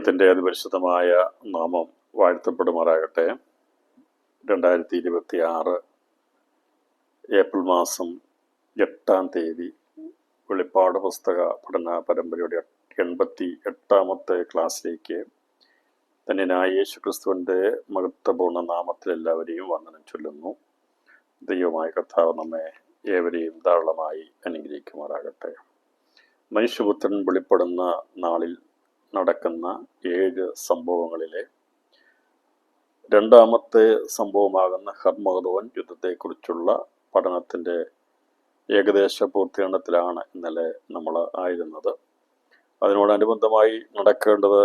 ദൈവത്തിൻ്റെ അതിപരിശുദ്ധമായ നാമം വാഴ്ത്തപ്പെടുമാറാകട്ടെ. 2026 ഏപ്രിൽ മാസം 8-ാം തീയതി വെളിപ്പാട് പുസ്തക പഠന പരമ്പരയുടെ 88-ാമത്തെ ക്ലാസ്സിലേക്ക് ധന്യനായ യേശുക്രിസ്തുവിൻ്റെ മഹത്വപൂർണ്ണ നാമത്തിൽ എല്ലാവരെയും വന്ദനം ചൊല്ലുന്നു. ദൈവമായ കർത്താവ് നമ്മെ ഏവരെയും ധാരാളമായി അനുഗ്രഹിക്കുമാറാകട്ടെ. മനുഷ്യപുത്രൻ വെളിപ്പെടുന്ന നാളിൽ നടക്കുന്ന 7 സംഭവങ്ങളിലെ രണ്ടാമത്തെ സംഭവമാകുന്ന ഹർമഗദോൻ യുദ്ധത്തെക്കുറിച്ചുള്ള പഠനത്തിൻ്റെ ഏകദേശ പൂർത്തീകരണത്തിലാണ് ഇന്നലെ നമ്മൾ ആയിരുന്നത്. അതിനോടനുബന്ധമായി നടക്കേണ്ടത്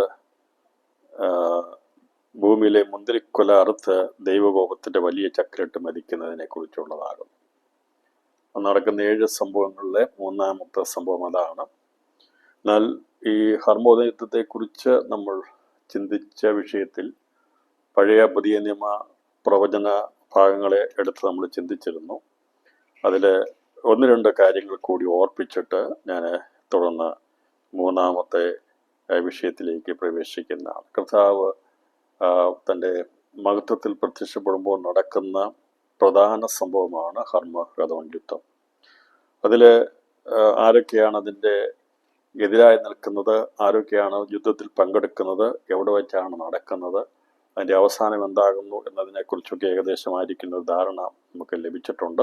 ഭൂമിയിലെ മുന്തിരിക്കൊല അറുത്ത് ദൈവകോപത്തിൻ്റെ വലിയ ചക്രട്ട് മരിക്കുന്നതിനെ കുറിച്ചുള്ളതാകും. നടക്കുന്ന 7 സംഭവങ്ങളിലെ 3-ാമത്തെ സംഭവം അതാണ്. എന്നാൽ ഈ ഹർമഗദോൻ യുദ്ധത്തെക്കുറിച്ച് നമ്മൾ ചിന്തിച്ച വിഷയത്തിൽ പഴയ പുതിയ നിയമ പ്രവചന ഭാഗങ്ങളെ എടുത്ത് നമ്മൾ ചിന്തിച്ചിരുന്നു. അതിൽ 1-2 കാര്യങ്ങൾ കൂടി ഓർപ്പിച്ചിട്ട് ഞാൻ തുടർന്ന് 3-ാമത്തെ വിഷയത്തിലേക്ക് പ്രവേശിക്കുന്നതാണ്. കർത്താവ് തൻ്റെ മഹത്വത്തിൽ പ്രത്യക്ഷപ്പെടുമ്പോൾ നടക്കുന്ന പ്രധാന സംഭവമാണ് ഹർമഗദോൻ യുദ്ധം. അതിൽ ആരൊക്കെയാണ് അതിൻ്റെ എതിരായി നിൽക്കുന്നത്, ആരൊക്കെയാണ് യുദ്ധത്തിൽ പങ്കെടുക്കുന്നത്, എവിടെ വെച്ചാണ് നടക്കുന്നത്, അതിൻ്റെ അവസാനം എന്താകുന്നു എന്നതിനെക്കുറിച്ചൊക്കെ ഏകദേശമായിരിക്കുന്ന ഒരു ധാരണ നമുക്ക് ലഭിച്ചിട്ടുണ്ട്.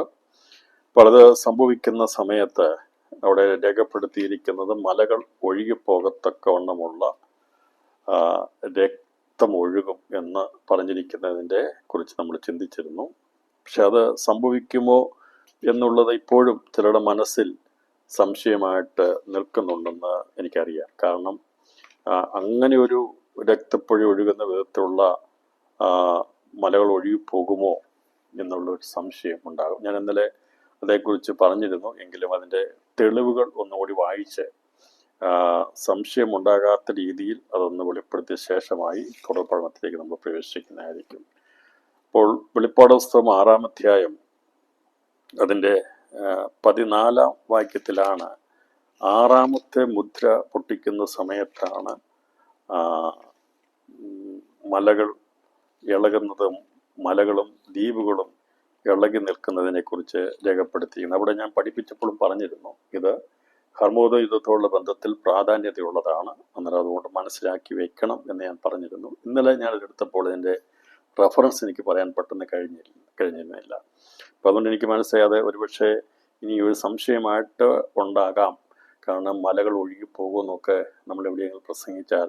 അപ്പോൾ അത് സംഭവിക്കുന്ന സമയത്ത് അവിടെ രേഖപ്പെടുത്തിയിരിക്കുന്നത് മലകൾ ഒഴുകിപ്പോകത്തക്കവണ്ണമുള്ള രക്തമൊഴുകും എന്ന് പറഞ്ഞിരിക്കുന്നതിൻ്റെ കുറിച്ച് നമ്മൾ ചിന്തിച്ചിരുന്നു. പക്ഷെ അത് സംഭവിക്കുമോ എന്നുള്ളത് ഇപ്പോഴും ചിലരുടെ മനസ്സിൽ സംശയമായിട്ട് നിൽക്കുന്നുണ്ടെന്ന് എനിക്കറിയാം. കാരണം അങ്ങനെ ഒരു രക്തപ്പൊഴി ഒഴുകുന്ന വിധത്തിലുള്ള മലകൾ ഒഴുകിപ്പോകുമോ എന്നുള്ളൊരു സംശയം ഉണ്ടാകും. ഞാൻ ഇന്നലെ അതേക്കുറിച്ച് പറഞ്ഞിരുന്നു. എങ്കിലും അതിൻ്റെ തെളിവുകൾ ഒന്നുകൂടി വായിച്ച് സംശയമുണ്ടാകാത്ത രീതിയിൽ അതൊന്ന് വെളിപ്പെടുത്തിയ ശേഷമായി തുടർ പഠനത്തിലേക്ക് നമ്മൾ പ്രവേശിക്കുന്നതായിരിക്കും. അപ്പോൾ വെളിപ്പാട് പുസ്തകം 6-ാം അധ്യായം അതിൻ്റെ 14-ാം വാക്യത്തിലാണ് 6-ാമത്തെ മുദ്ര പൊട്ടിക്കുന്ന സമയത്താണ് മലകൾ ഇളകുന്നതും മലകളും ദ്വീപുകളും ഇളകി നിൽക്കുന്നതിനെ കുറിച്ച് രേഖപ്പെടുത്തിയിരുന്നു. അവിടെ ഞാൻ പഠിപ്പിച്ചപ്പോഴും പറഞ്ഞിരുന്നു, ഇത് ഹർമഗദോൻ യുദ്ധത്തോടുള്ള ബന്ധത്തിൽ പ്രാധാന്യതയുള്ളതാണ്, അന്നേരം അതുകൊണ്ട് മനസ്സിലാക്കി വെക്കണം എന്ന് ഞാൻ പറഞ്ഞിരുന്നു. ഇന്നലെ ഞാൻ എടുത്തപ്പോൾ ഇതിൻ്റെ റെഫറൻസ് എനിക്ക് പറയാൻ പെട്ടെന്ന് കഴിഞ്ഞിരുന്നില്ല. അപ്പോൾ അതുകൊണ്ട് എനിക്ക് മനസ്സിലായത് ഒരുപക്ഷെ ഇനി ഒരു സംശയമായിട്ട് ഉണ്ടാകാം. കാരണം മലകൾ ഒഴുകിപ്പോകുമെന്നൊക്കെ നമ്മൾ എവിടെയെങ്കിലും പ്രസംഗിച്ചാൽ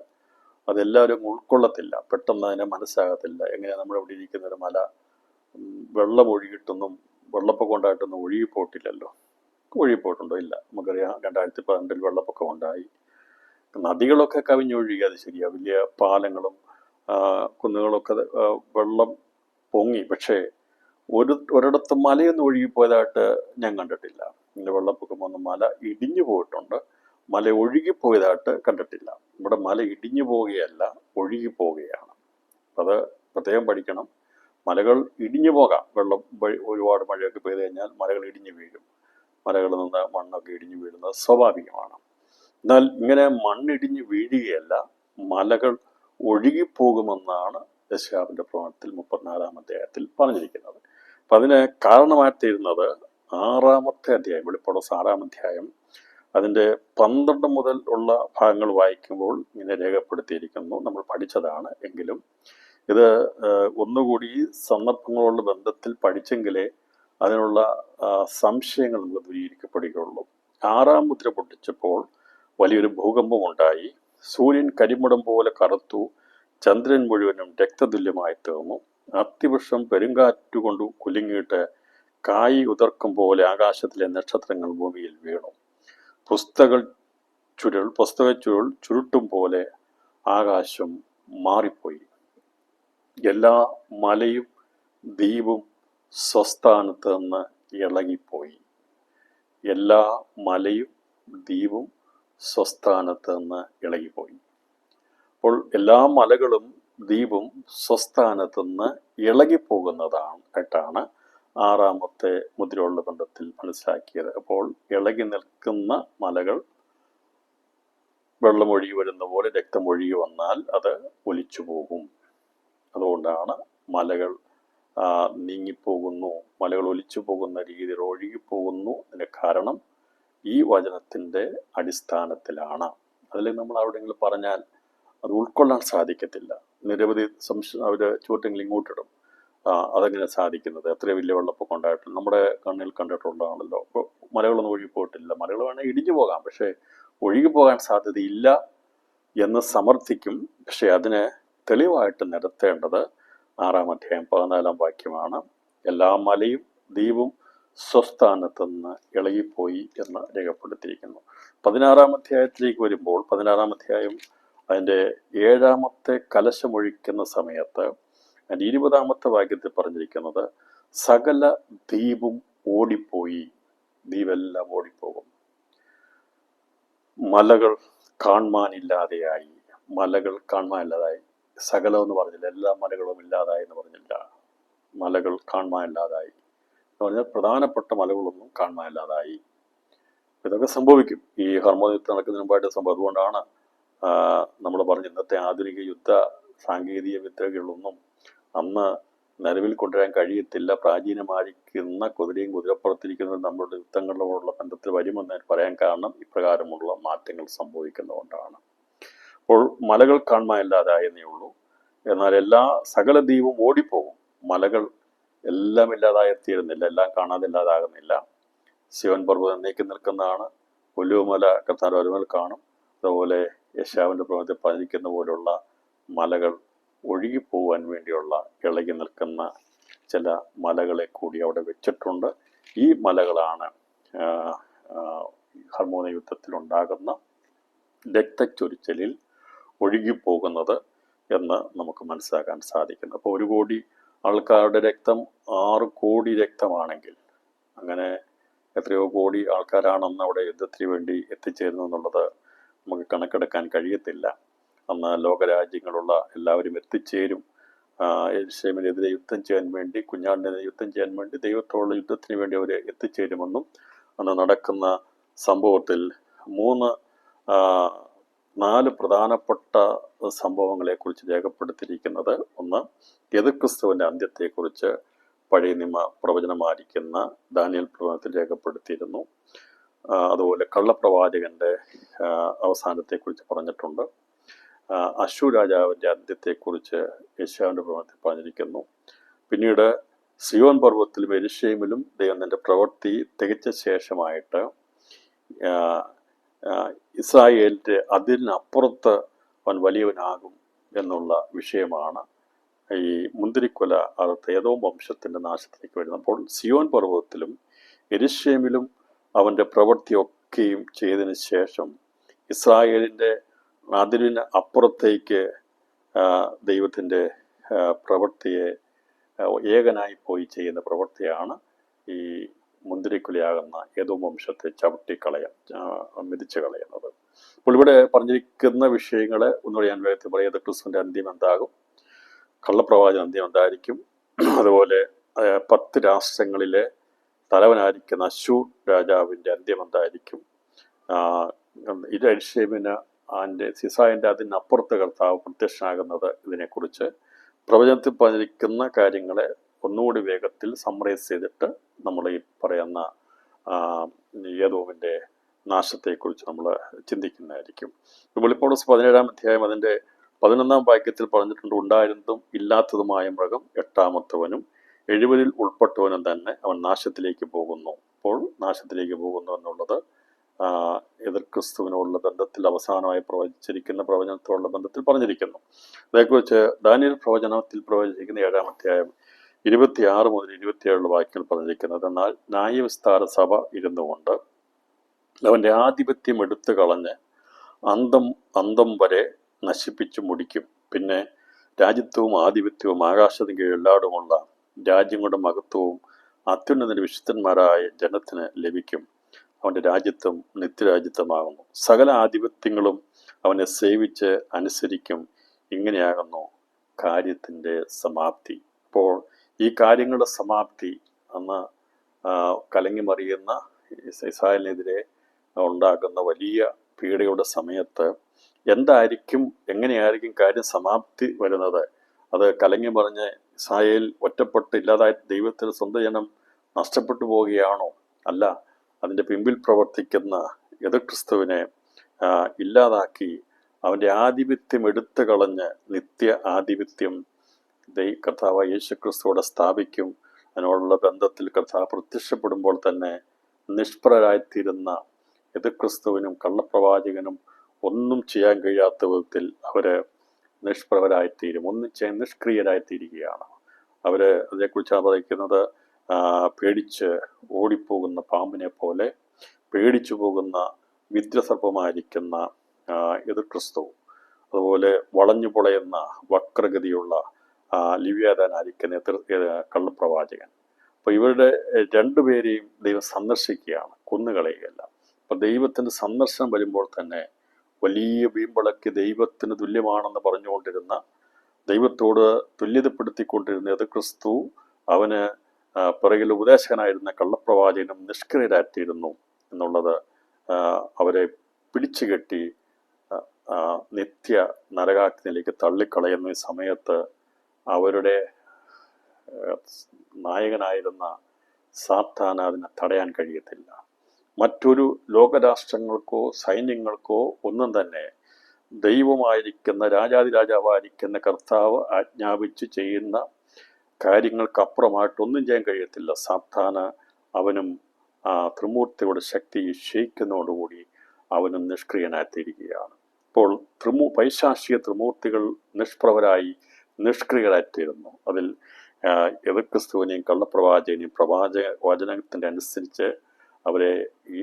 അതെല്ലാവരും ഉൾക്കൊള്ളത്തില്ല, പെട്ടെന്ന് അതിനെ മനസ്സിലാകത്തില്ല. എങ്ങനെയാണ് നമ്മളെവിടെ ഇരിക്കുന്ന ഒരു മല വെള്ളം ഒഴുകിയിട്ടൊന്നും വെള്ളപ്പൊക്കം ഉണ്ടായിട്ടൊന്നും ഒഴുകിപ്പോയിട്ടില്ലല്ലോ. ഒഴുകിപ്പോയിട്ടുണ്ടോ? ഇല്ല. നമുക്കറിയാം 2012 വെള്ളപ്പൊക്കം ഉണ്ടായി, നദികളൊക്കെ കവിഞ്ഞൊഴുകി, അത് ശരിയാ, വലിയ പാലങ്ങളും കുന്നുകളൊക്കെ വെള്ളം പൊങ്ങി. പക്ഷേ ഒരിടത്ത് മലയൊന്നും ഒഴുകിപ്പോയതായിട്ട് ഞാൻ കണ്ടിട്ടില്ല. ഇങ്ങനെ വെള്ളപ്പൊക്കം വന്ന് മല ഇടിഞ്ഞു പോയിട്ടുണ്ട്, മല ഒഴുകിപ്പോയതായിട്ട് കണ്ടിട്ടില്ല. ഇവിടെ മല ഇടിഞ്ഞു പോവുകയല്ല, ഒഴുകിപ്പോവുകയാണ്. അത് പ്രത്യേകം പഠിക്കണം. മലകൾ ഇടിഞ്ഞു പോകാം, വെള്ളം ഒരുപാട് മഴയൊക്കെ പെയ്ത് കഴിഞ്ഞാൽ മലകൾ ഇടിഞ്ഞു വീഴും. മലകളിൽ നിന്ന് മണ്ണൊക്കെ ഇടിഞ്ഞു വീഴുന്നത് സ്വാഭാവികമാണ്. എന്നാൽ ഇങ്ങനെ മണ്ണിടിഞ്ഞു വീഴുകയല്ല, മലകൾ ഒഴുകിപ്പോകുമെന്നാണ് യെശയ്യാവിൻ്റെ പ്രവചനത്തിൽ 34-ാം അധ്യായത്തിൽ പറഞ്ഞിരിക്കുന്നത്. അപ്പം അതിന് കാരണമായിത്തീരുന്നത് 6-ാമത്തെ അധ്യായം, വെളിപ്പാട് 6-ാം അധ്യായം അതിൻ്റെ 12 മുതൽ ഉള്ള ഭാഗങ്ങൾ വായിക്കുമ്പോൾ ഇങ്ങനെ രേഖപ്പെടുത്തിയിരിക്കുന്നു. നമ്മൾ പഠിച്ചതാണ്. എങ്കിലും ഇത് ഒന്നുകൂടി സന്ദർഭങ്ങളോട് ബന്ധത്തിൽ പഠിച്ചെങ്കിലേ അതിനുള്ള സംശയങ്ങൾ നമുക്ക് ദൂരീകരിക്കപ്പെടുകയുള്ളൂ. 6-ാം മുദ്ര പൊട്ടിച്ചപ്പോൾ വലിയൊരു ഭൂകമ്പം ഉണ്ടായി. സൂര്യൻ കരിമുടം പോലെ കറുത്തു, ചന്ദ്രൻ മുഴുവനും രക്തതുല്യമായി തീർന്നു. അത്തിവൃക്ഷം പെരുങ്കാറ്റുകൊണ്ട് കുലുങ്ങിയിട്ട് കായ് ഉതിർക്കും പോലെ ആകാശത്തിലെ നക്ഷത്രങ്ങൾ ഭൂമിയിൽ വീണു. പുസ്തക ചുരുൾ ചുരുട്ടും പോലെ ആകാശം മാറിപ്പോയി. എല്ലാ മലയും ദ്വീപും സ്വസ്ഥാനത്ത് നിന്ന് ഇളകിപ്പോയി. എല്ലാ മലയും ദ്വീപും സ്വസ്ഥാനത്ത് നിന്ന് ഇളകിപ്പോയി. അപ്പോൾ എല്ലാ മലകളും ദ്വീപും സ്വസ്ഥാനത്ത് നിന്ന് ഇളകിപ്പോകുന്നതായിട്ടാണ് 6-ാമത്തെ മുദ്രയുള്ള ബന്ധത്തിൽ മനസ്സിലാക്കിയത്. അപ്പോൾ ഇളകി നിൽക്കുന്ന മലകൾ വെള്ളം ഒഴുകി വരുന്ന പോലെ രക്തം ഒഴുകി വന്നാൽ അത് ഒലിച്ചു പോകും. അതുകൊണ്ടാണ് മലകൾ നീങ്ങിപ്പോകുന്നു, മലകൾ ഒലിച്ചു പോകുന്ന രീതിയിൽ ഒഴുകിപ്പോകുന്നു. അതിൻ്റെ കാരണം ഈ വചനത്തിൻ്റെ അടിസ്ഥാനത്തിലാണ്. അതിൽ നമ്മൾ എവിടെയെങ്കിലും പറഞ്ഞാൽ അത് ഉൾക്കൊള്ളാൻ സാധിക്കത്തില്ല. നിരവധി അവർ ചുവട്ടെങ്കിൽ ഇങ്ങോട്ടിടും. അതെങ്ങനെ സാധിക്കുന്നത്? എത്ര വലിയ വെള്ളപ്പൊക്കം ഉണ്ടായിട്ടില്ല, നമ്മുടെ കണ്ണിൽ കണ്ടിട്ടുള്ളതാണല്ലോ. അപ്പോൾ മലകളൊന്നും ഒഴുകിപ്പോയിട്ടില്ല. മലകൾ വേണമെങ്കിൽ ഇടിഞ്ഞു പോകാം, പക്ഷേ ഒഴുകി പോകാൻ സാധ്യതയില്ല എന്ന് സമർത്ഥിക്കും. പക്ഷെ അതിന് തെളിവായിട്ട് നിരത്തേണ്ടത് 6-ാം അധ്യായം 14-ാം വാക്യമാണ്. എല്ലാ മലയും ദ്വീപും സ്വസ്ഥാനത്ത് നിന്ന് ഇളകിപ്പോയി എന്ന് രേഖപ്പെടുത്തിയിരിക്കുന്നു. 16-ാം അധ്യായത്തിലേക്ക് വരുമ്പോൾ 16-ാം അധ്യായം അതിൻ്റെ 7-ാമത്തെ കലശമൊഴിക്കുന്ന സമയത്ത് അതിൻ്റെ 20-ാമത്തെ വാക്യത്തിൽ പറഞ്ഞിരിക്കുന്നത് സകല ദ്വീപും ഓടിപ്പോയി, ദ്വീപെല്ലാം ഓടിപ്പോകും. മലകൾ കാണാനില്ലാതെയായി, മലകൾ കാണാനില്ലാതായി. സകലം എന്ന് പറഞ്ഞില്ല, എല്ലാ മലകളും ഇല്ലാതായി എന്ന് പറഞ്ഞില്ല. മലകൾ കാണാനില്ലാതായി എന്ന് പറഞ്ഞാൽ പ്രധാനപ്പെട്ട മലകളൊന്നും കാണാനില്ലാതായി. ഇതൊക്കെ സംഭവിക്കും. ഈ ഹർമോൻ യുദ്ധം നടക്കുന്നതിന് മുമ്പായിട്ട് സംഭവം. അതുകൊണ്ടാണ് നമ്മൾ പറഞ്ഞ ഇന്നത്തെ ആധുനിക യുദ്ധ സാങ്കേതിക വിദ്യകളൊന്നും അന്ന് നിലവിൽ കൊണ്ടുവരാൻ കഴിയത്തില്ല. പ്രാചീനമായിരിക്കുന്ന കുതിരയും കുതിരപ്പുറത്തിരിക്കുന്നതും നമ്മുടെ യുദ്ധങ്ങളോടുള്ള ബന്ധത്തിൽ വരുമെന്ന് പറയാൻ കാരണം ഇപ്രകാരമുള്ള മാറ്റങ്ങൾ സംഭവിക്കുന്നതുകൊണ്ടാണ്. അപ്പോൾ മലകൾ കാണാനില്ലാതായെന്നേ ഉള്ളൂ. എന്നാൽ സകല ദ്വീപും ഓടിപ്പോകും. മലകൾ എല്ലാം ഇല്ലാതായിത്തീരുന്നില്ല, എല്ലാം കാണാതില്ലാതാകുന്നില്ല. ശിവൻ പർവ്വതം എന്നേക്ക് നിൽക്കുന്നതാണ്. ഒലുമല കർത്താവ് ഒരുമൽ കാണും. അതുപോലെ യെശയ്യാവിൻ്റെ പ്രവചനത്തിൽ പറഞ്ഞിരിക്കുന്ന പോലുള്ള മലകൾ ഒഴുകിപ്പോവാൻ വേണ്ടിയുള്ള ഇളകി നിൽക്കുന്ന ചില മലകളെ കൂടി അവിടെ വെച്ചിട്ടുണ്ട്. ഈ മലകളാണ് ഹർമോന യുദ്ധത്തിലുണ്ടാകുന്ന രക്തച്ചൊരിച്ചിലിൽ ഒഴുകിപ്പോകുന്നത് എന്ന് നമുക്ക് മനസ്സിലാക്കാൻ സാധിക്കുന്നു. അപ്പോൾ 1 കോടി ആൾക്കാരുടെ രക്തം 6 കോടി രക്തമാണെങ്കിൽ അങ്ങനെ എത്രയോ കോടി ആൾക്കാരാണെന്ന് അവിടെ യുദ്ധത്തിന് വേണ്ടി എത്തിച്ചേരുന്നു എന്നുള്ളത് നമുക്ക് കണക്കെടുക്കാൻ കഴിയത്തില്ല. അന്ന് ലോകരാജ്യങ്ങളുള്ള എല്ലാവരും എത്തിച്ചേരും. യെരൂശലേമിനെതിരെ യുദ്ധം ചെയ്യാൻ വേണ്ടി, കുഞ്ഞാടിനെതിരെ യുദ്ധം ചെയ്യാൻ വേണ്ടി, ദൈവത്തോടുള്ള യുദ്ധത്തിന് വേണ്ടി അവർ എത്തിച്ചേരുമെന്നും അന്ന് നടക്കുന്ന സംഭവത്തിൽ 4 പ്രധാനപ്പെട്ട സംഭവങ്ങളെക്കുറിച്ച് രേഖപ്പെടുത്തിയിരിക്കുന്നത്. ഒന്ന്, യെഹൂദക്രിസ്തുവിൻ്റെ അന്ത്യത്തെക്കുറിച്ച് പഴയ നിയമ പ്രവചനമായിരിക്കുന്ന ദാനിയേൽ പ്രവചനത്തിൽ രേഖപ്പെടുത്തിയിരുന്നു. അതുപോലെ കള്ളപ്രവാചകന്റെ അവസാനത്തെക്കുറിച്ച് പറഞ്ഞിട്ടുണ്ട്. അശ്ശൂർ രാജാവിൻ്റെ അന്ത്യത്തെക്കുറിച്ച് യെശയ്യാവിൻ്റെ പ്രവചനത്തിൽ പറഞ്ഞിരിക്കുന്നു. പിന്നീട് സിയോൻ പർവ്വതത്തിലും യെരൂശലേമിലും ദൈവം തൻ്റെ പ്രവൃത്തി തികച്ച ശേഷമായിട്ട് ഇസ്രായേലിൻ്റെ അതിനപ്പുറത്ത് അവൻ വലിയവനാകും എന്നുള്ള വിഷയമാണ് ഈ മുന്തിരിക്കൊല അറുത്ത ഏദോം വംശത്തിൻ്റെ നാശത്തിലേക്ക് വരുന്നത്. അപ്പോൾ സിയോൻ പർവ്വതത്തിലും യെരൂശലേമിലും അവൻ്റെ പ്രവൃത്തിയൊക്കെയും ചെയ്തതിന് ശേഷം ഇസ്രായേലിൻ്റെ അതിന് അപ്പുറത്തേക്ക് ദൈവത്തിൻ്റെ പ്രവൃത്തിയെ ഏകനായി പോയി ചെയ്യുന്ന പ്രവൃത്തിയാണ് ഈ മുന്തിരിക്കുലയാകുന്ന ഏദോം വംശത്തെ മെതിച്ചു കളയുന്നത്. അപ്പോൾ ഇവിടെ പറഞ്ഞിരിക്കുന്ന വിഷയങ്ങളെ ഒന്നുകൂടി ഞാൻ വേഗത്തിൽ പറയാം. യേശുക്രിസ്തുവിൻ്റെ അന്ത്യം എന്താകും, കള്ളപ്രവാചകൻ അന്ത്യം എന്തായിരിക്കും, അതുപോലെ 10 രാഷ്ട്രങ്ങളിലെ തലവനായിരിക്കുന്ന അശ്ശൂർ രാജാവിൻ്റെ അന്ത്യം എന്തായിരിക്കും, യെരൂശലേമിന് സിസായിൻ്റെ അതിനപ്പുറത്ത് കർത്താവ് പ്രത്യക്ഷനാകുന്നത്, ഇതിനെക്കുറിച്ച് പ്രവചനത്തിൽ പറഞ്ഞിരിക്കുന്ന കാര്യങ്ങളെ ഒന്നുകൂടി വേഗത്തിൽ സമ്മറൈസ് ചെയ്തിട്ട് നമ്മൾ ഈ പറയുന്ന ഏദോമിൻ്റെ നാശത്തെക്കുറിച്ച് നമ്മൾ ചിന്തിക്കുന്നതായിരിക്കും. വെളിപ്പാട് 17-ാം അധ്യായം അതിൻ്റെ 11-ാം വാക്യത്തിൽ പറഞ്ഞിട്ടുണ്ട്, ഉണ്ടായിരുന്നതും ഇല്ലാത്തതുമായ മൃഗം 8-ാമത്തവനും 70-ൽ ഉൾപ്പെട്ടവനും തന്നെ അവൻ നാശത്തിലേക്ക് പോകുന്നു. അപ്പോൾ നാശത്തിലേക്ക് പോകുന്നു എന്നുള്ളത് യേശുക്രിസ്തുവിനോടുള്ള ബന്ധത്തിൽ അവസാനമായി പ്രവചിച്ചിരിക്കുന്ന പ്രവചനത്തോടുള്ള ബന്ധത്തിൽ പറഞ്ഞിരിക്കുന്നു. അതേക്കുറിച്ച് ദാനിയേൽ പ്രവചനത്തിൽ പ്രവചിച്ചിരിക്കുന്ന 7-ാം അധ്യായം 26 മുതൽ 27 വാക്യങ്ങൾ പറഞ്ഞിരിക്കുന്നത്, എന്നാൽ ന്യായവിസ്താര സഭ ഇരുന്നുകൊണ്ട് അവൻ്റെ ആധിപത്യം എടുത്തു കളഞ്ഞ് അന്തം വരെ നശിപ്പിച്ചു മുടിക്കും. പിന്നെ രാജ്യത്വവും ആധിപത്യവും ആകാശത്തിന് കീഴെല്ലാടുമുള്ള രാജ്യങ്ങളുടെ മഹത്വവും അത്യുന്നതിൻ്റെ വിശുദ്ധന്മാരായ ജനത്തിന് ലഭിക്കും. അവൻ്റെ രാജ്യത്വം നിത്യരാജ്യത്വമാകുന്നു. സകല ആധിപത്യങ്ങളും അവനെ സേവിച്ച് അനുസരിക്കും. ഇങ്ങനെയാകുന്നു കാര്യത്തിൻ്റെ സമാപ്തി. അപ്പോൾ ഈ കാര്യങ്ങളുടെ സമാപ്തി അന്ന് കലങ്ങി മറിയുന്ന ഇസ്രായേലിനെതിരെ ഉണ്ടാകുന്ന വലിയ പീഡയുടെ സമയത്ത് എന്തായിരിക്കും, എങ്ങനെയായിരിക്കും കാര്യം സമാപ്തി വരുന്നത്? അത് കലങ്ങി പറഞ്ഞ് ഇസ്രായേൽ ഒറ്റപ്പെട്ട് ഇല്ലാതായ ദൈവത്തിന് സ്വന്തം ജനം നഷ്ടപ്പെട്ടു പോവുകയാണോ? അല്ല, അതിൻ്റെ പിമ്പിൽ പ്രവർത്തിക്കുന്ന എതിർക്രിസ്തുവിനെ ഇല്ലാതാക്കി അവൻ്റെ ആധിപത്യം എടുത്തു കളഞ്ഞ് നിത്യ ആധിപത്യം കർത്താവ് യേശുക്രിസ്തുവോടെ സ്ഥാപിക്കും. അതിനോടുള്ള ബന്ധത്തിൽ കർത്താവ് പ്രത്യക്ഷപ്പെടുമ്പോൾ തന്നെ നിഷ്പ്രരായിത്തീരുന്ന എതിർക്രിസ്തുവിനും കള്ളപ്രവാചകനും ഒന്നും ചെയ്യാൻ കഴിയാത്ത വിധത്തിൽ അവര് നിഷ്പ്രഭരായിത്തീരും, ഒന്നും ചെയ്യാൻ നിഷ്ക്രിയരായിത്തീരുകയാണ്. അവര് അതേക്കുറിച്ചാണ് പറയുന്നത്, പേടിച്ച് ഓടിപ്പോകുന്ന പാമ്പിനെ പോലെ പേടിച്ചു പോകുന്ന വിദ്രസർപ്പമായിരിക്കുന്ന എതിർക്രിസ്തു, അതുപോലെ വളഞ്ഞു പൊളയുന്ന വക്രഗതിയുള്ള ലിവ്യാദാനായിരിക്കുന്ന കള്ളപ്രവാചകൻ. അപ്പൊ ഇവരുടെ രണ്ടുപേരെയും ദൈവം സന്ദർശിക്കുകയാണ്, കൊന്നുകളയുകയല്ല. അപ്പൊ ദൈവത്തിന്റെ സന്ദർശനം വരുമ്പോൾ തന്നെ വലിയ വീമ്പളക്ക് ദൈവത്തിന് തുല്യമാണെന്ന് പറഞ്ഞുകൊണ്ടിരുന്ന, ദൈവത്തോട് തുല്യതപ്പെടുത്തിക്കൊണ്ടിരുന്ന എതിർക്രിസ്തു, അവന് പിറകിൽ ഉപദേശകനായിരുന്ന കള്ളപ്രവാചകനും നിഷ്ക്രിയരായിത്തീരുന്നു എന്നുള്ളത് അവരെ പിടിച്ചുകെട്ടി നിത്യ നരകാഗ്നിയിലേക്ക് തള്ളിക്കളയുന്ന ഈ സമയത്ത് അവരുടെ നായകനായിരുന്ന സാത്താന് അതിനെ തടയാൻ കഴിയത്തില്ല. മറ്റൊരു ലോകരാഷ്ട്രങ്ങൾക്കോ സൈന്യങ്ങൾക്കോ ഒന്നും തന്നെ ദൈവമായിരിക്കുന്ന രാജാതിരാജാവായിരിക്കുന്ന കർത്താവ് ആജ്ഞാപിച്ച് ചെയ്യുന്ന കാര്യങ്ങൾക്കപ്പുറമായിട്ടൊന്നും ചെയ്യാൻ കഴിയത്തില്ല. സാത്താന് അവനും ത്രിമൂർത്തിയുടെ ശക്തി ക്ഷയിക്കുന്നതോടുകൂടി അവനും നിഷ്ക്രിയനായിത്തീരുകയാണ്. ഇപ്പോൾ പൈശാചിക ത്രിമൂർത്തികൾ നിഷ്പ്രഭരായി നിഷ്ക്രിയരായിത്തീരുന്നു. അതിൽ എതിർക്രിസ്തുവിനെയും കള്ളപ്രവാചകനെയും വചനത്തിന്റെ അനുസരിച്ച് അവരെ ഈ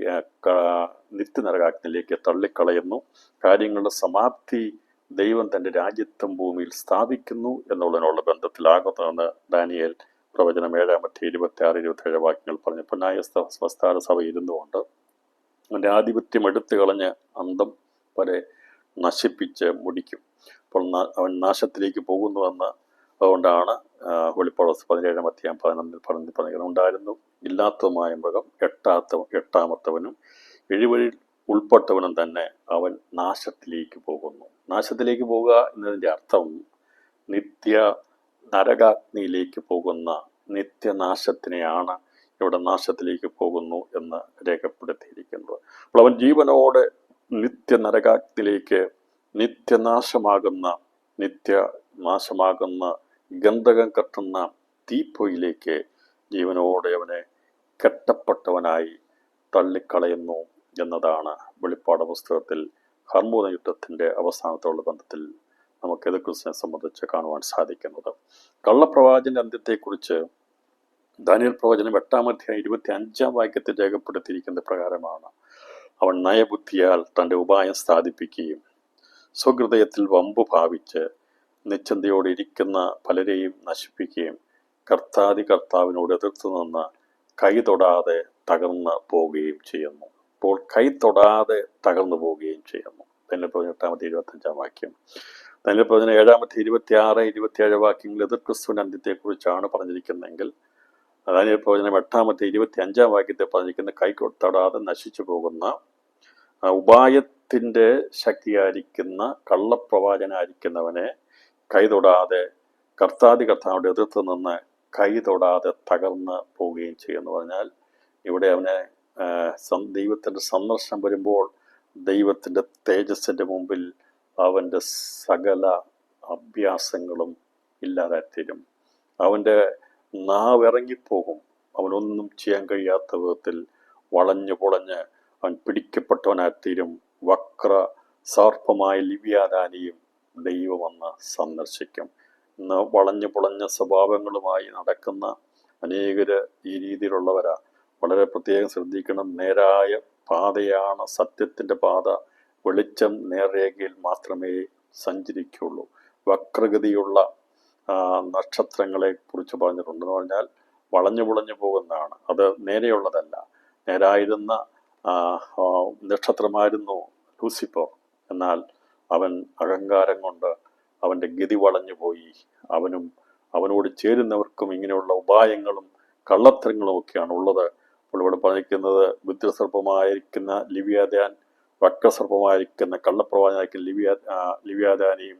നിത്യനരകാഗ്നിയിലേക്ക് തള്ളിക്കളയുന്നു. കാര്യങ്ങളുടെ സമാപ്തി ദൈവം തൻ്റെ രാജ്യത്വം ഭൂമിയിൽ സ്ഥാപിക്കുന്നു എന്നുള്ളതിനുള്ള ബന്ധത്തിലാകുന്നതെന്ന് ദാനിയേൽ പ്രവചനം 7:26-27 വാക്യങ്ങൾ പറഞ്ഞപ്പോൾ ന്യായസ്ഥാന സഭ ഇരുന്നുകൊണ്ട് അവൻ്റെ ആധിപത്യം എടുത്തു കളഞ്ഞ് അന്തം വരെ നശിപ്പിച്ച് മുടിക്കും. അപ്പോൾ അവൻ നാശത്തിലേക്ക് പോകുന്നുവെന്ന് അതുകൊണ്ടാണ് വെളിപ്പാട് 17:11 പറഞ്ഞിരുന്നുണ്ടായിരുന്നു. ഇല്ലാത്തതുമായ മൃഗം എട്ടാമത്തവനും എഴുവരിൽ ഉൾപ്പെട്ടവനും തന്നെ അവൻ നാശത്തിലേക്ക് പോകുന്നു. നാശത്തിലേക്ക് പോകുക എന്നതിൻ്റെ അർത്ഥം നിത്യ നരകാഗ്നിയിലേക്ക് പോകുന്ന നിത്യനാശത്തിനെയാണ് ഇവിടെ നാശത്തിലേക്ക് പോകുന്നു എന്ന് രേഖപ്പെടുത്തിയിരിക്കുന്നത്. അപ്പോൾ അവൻ ജീവനോടെ നിത്യനരകാഗ്നിയിലേക്ക്, നിത്യനാശമാകുന്ന ഗന്ധകം കത്തുന്ന തീപ്പൊയിലേക്ക് ജീവനോടെ അവനെ കെട്ടപ്പെട്ടവനായി തള്ളിക്കളയുന്നു എന്നതാണ് വെളിപ്പാട് പുസ്തകത്തിൽ ഹർമൂന യുദ്ധത്തിന്റെ അവസാനത്തോടുള്ള ബന്ധത്തിൽ നമുക്ക് എതിർക്രിസ്തുവിനെ സംബന്ധിച്ച് കാണുവാൻ സാധിക്കുന്നത്. കള്ളപ്രവാചകന്റെ അന്ത്യത്തെക്കുറിച്ച് ദാനിയേൽ പ്രവചനം 8-25 വാക്യത്തിൽ രേഖപ്പെടുത്തിയിരിക്കുന്ന പ്രകാരമാണ്. അവൻ നയബുദ്ധിയാൽ തൻ്റെ ഉപായം സ്ഥാപിപ്പിക്കുകയും സ്വഹൃദയത്തിൽ വമ്പു ഭാവിച്ച് നിശ്ചന്തയോടെ ഇരിക്കുന്ന പലരെയും നശിപ്പിക്കുകയും കർത്താവിനോട് എതിർത്തു നിന്ന് കൈ തൊടാതെ തകർന്നു പോവുകയും ചെയ്യുന്നു. അപ്പോൾ കൈ തൊടാതെ തകർന്നു പോവുകയും ചെയ്യുന്നു. ദാനിയേൽ പ്രവചനം 8-25 വാക്യം. ദാനിയേൽ പ്രവചനം 7-26-27 വാക്യങ്ങൾ എതിർക്രിസ്തുവിന്റെ അന്ത്യത്തെക്കുറിച്ചാണ് പറഞ്ഞിരിക്കുന്നതെങ്കിൽ ദാനിയേൽ പ്രവചനം 8-25 വാക്യത്തെ പറഞ്ഞിരിക്കുന്ന കൈ തൊടാതെ നശിച്ചു പോകുന്ന ഉപായത്തിന്റെ ശക്തിയായിരിക്കുന്ന കള്ളപ്രവാചനായിരിക്കുന്നവനെ കൈതൊടാതെ കർത്താവിനോട് എതിർത്ത് നിന്ന് കൈ തൊടാതെ തകർന്ന് പോവുകയും ചെയ്യുമെന്ന് പറഞ്ഞാൽ, ഇവിടെ അവനെ ദൈവത്തിന്റെ സന്ദർശനം വരുമ്പോൾ ദൈവത്തിന്റെ തേജസ്സിന്റെ മുമ്പിൽ അവന്റെ സകല അഭ്യാസങ്ങളും ഇല്ലാതായിത്തീരും. അവന്റെ നാവിറങ്ങിപ്പോകും. അവനൊന്നും ചെയ്യാൻ കഴിയാത്ത വിധത്തിൽ വളഞ്ഞു പൊളഞ്ഞ് അവൻ പിടിക്കപ്പെട്ടവനായിത്തീരും. വക്ര സർപ്പമായ ലിവ്യാദാനിയും ദൈവം വന്ന് സന്ദർശിക്കും. ഇന്ന് വളഞ്ഞു പൊളഞ്ഞ സ്വഭാവങ്ങളുമായി നടക്കുന്ന അനേകര് ഈ രീതിയിലുള്ളവരാ. വളരെ പ്രത്യേകം ശ്രദ്ധിക്കണം. നേരായ പാതയാണ് സത്യത്തിന്റെ പാത. വെളിച്ചം നേർരേഖയിൽ മാത്രമേ സഞ്ചരിക്കുള്ളൂ. വക്രഗതിയുള്ള നക്ഷത്രങ്ങളെ കുറിച്ച് പറഞ്ഞിട്ടുണ്ടെന്ന് പറഞ്ഞാൽ വളഞ്ഞു പൊളഞ്ഞു പോകുന്നതാണ്. അത് നേരെയുള്ളതല്ല. നേരായിരുന്ന നക്ഷത്രമായിരുന്നു ലൂസിഫർ. എന്നാൽ അവൻ അഹങ്കാരം കൊണ്ട് അവൻ്റെ ഗതി വളഞ്ഞു പോയി. അവനോട് ചേരുന്നവർക്കും ഇങ്ങനെയുള്ള ഉപായങ്ങളും കള്ളത്തരങ്ങളും ഒക്കെയാണ് ഉള്ളത്. അപ്പോൾ ഇവിടെ പറഞ്ഞിരിക്കുന്നത് വിദ്രസർപ്പമായിരിക്കുന്ന ലിവ്യാദാൻ വക്രസർപ്പമായിരിക്കുന്ന കള്ളപ്രവാചകനായിരിക്കുന്ന ലിവ്യാദാനെയും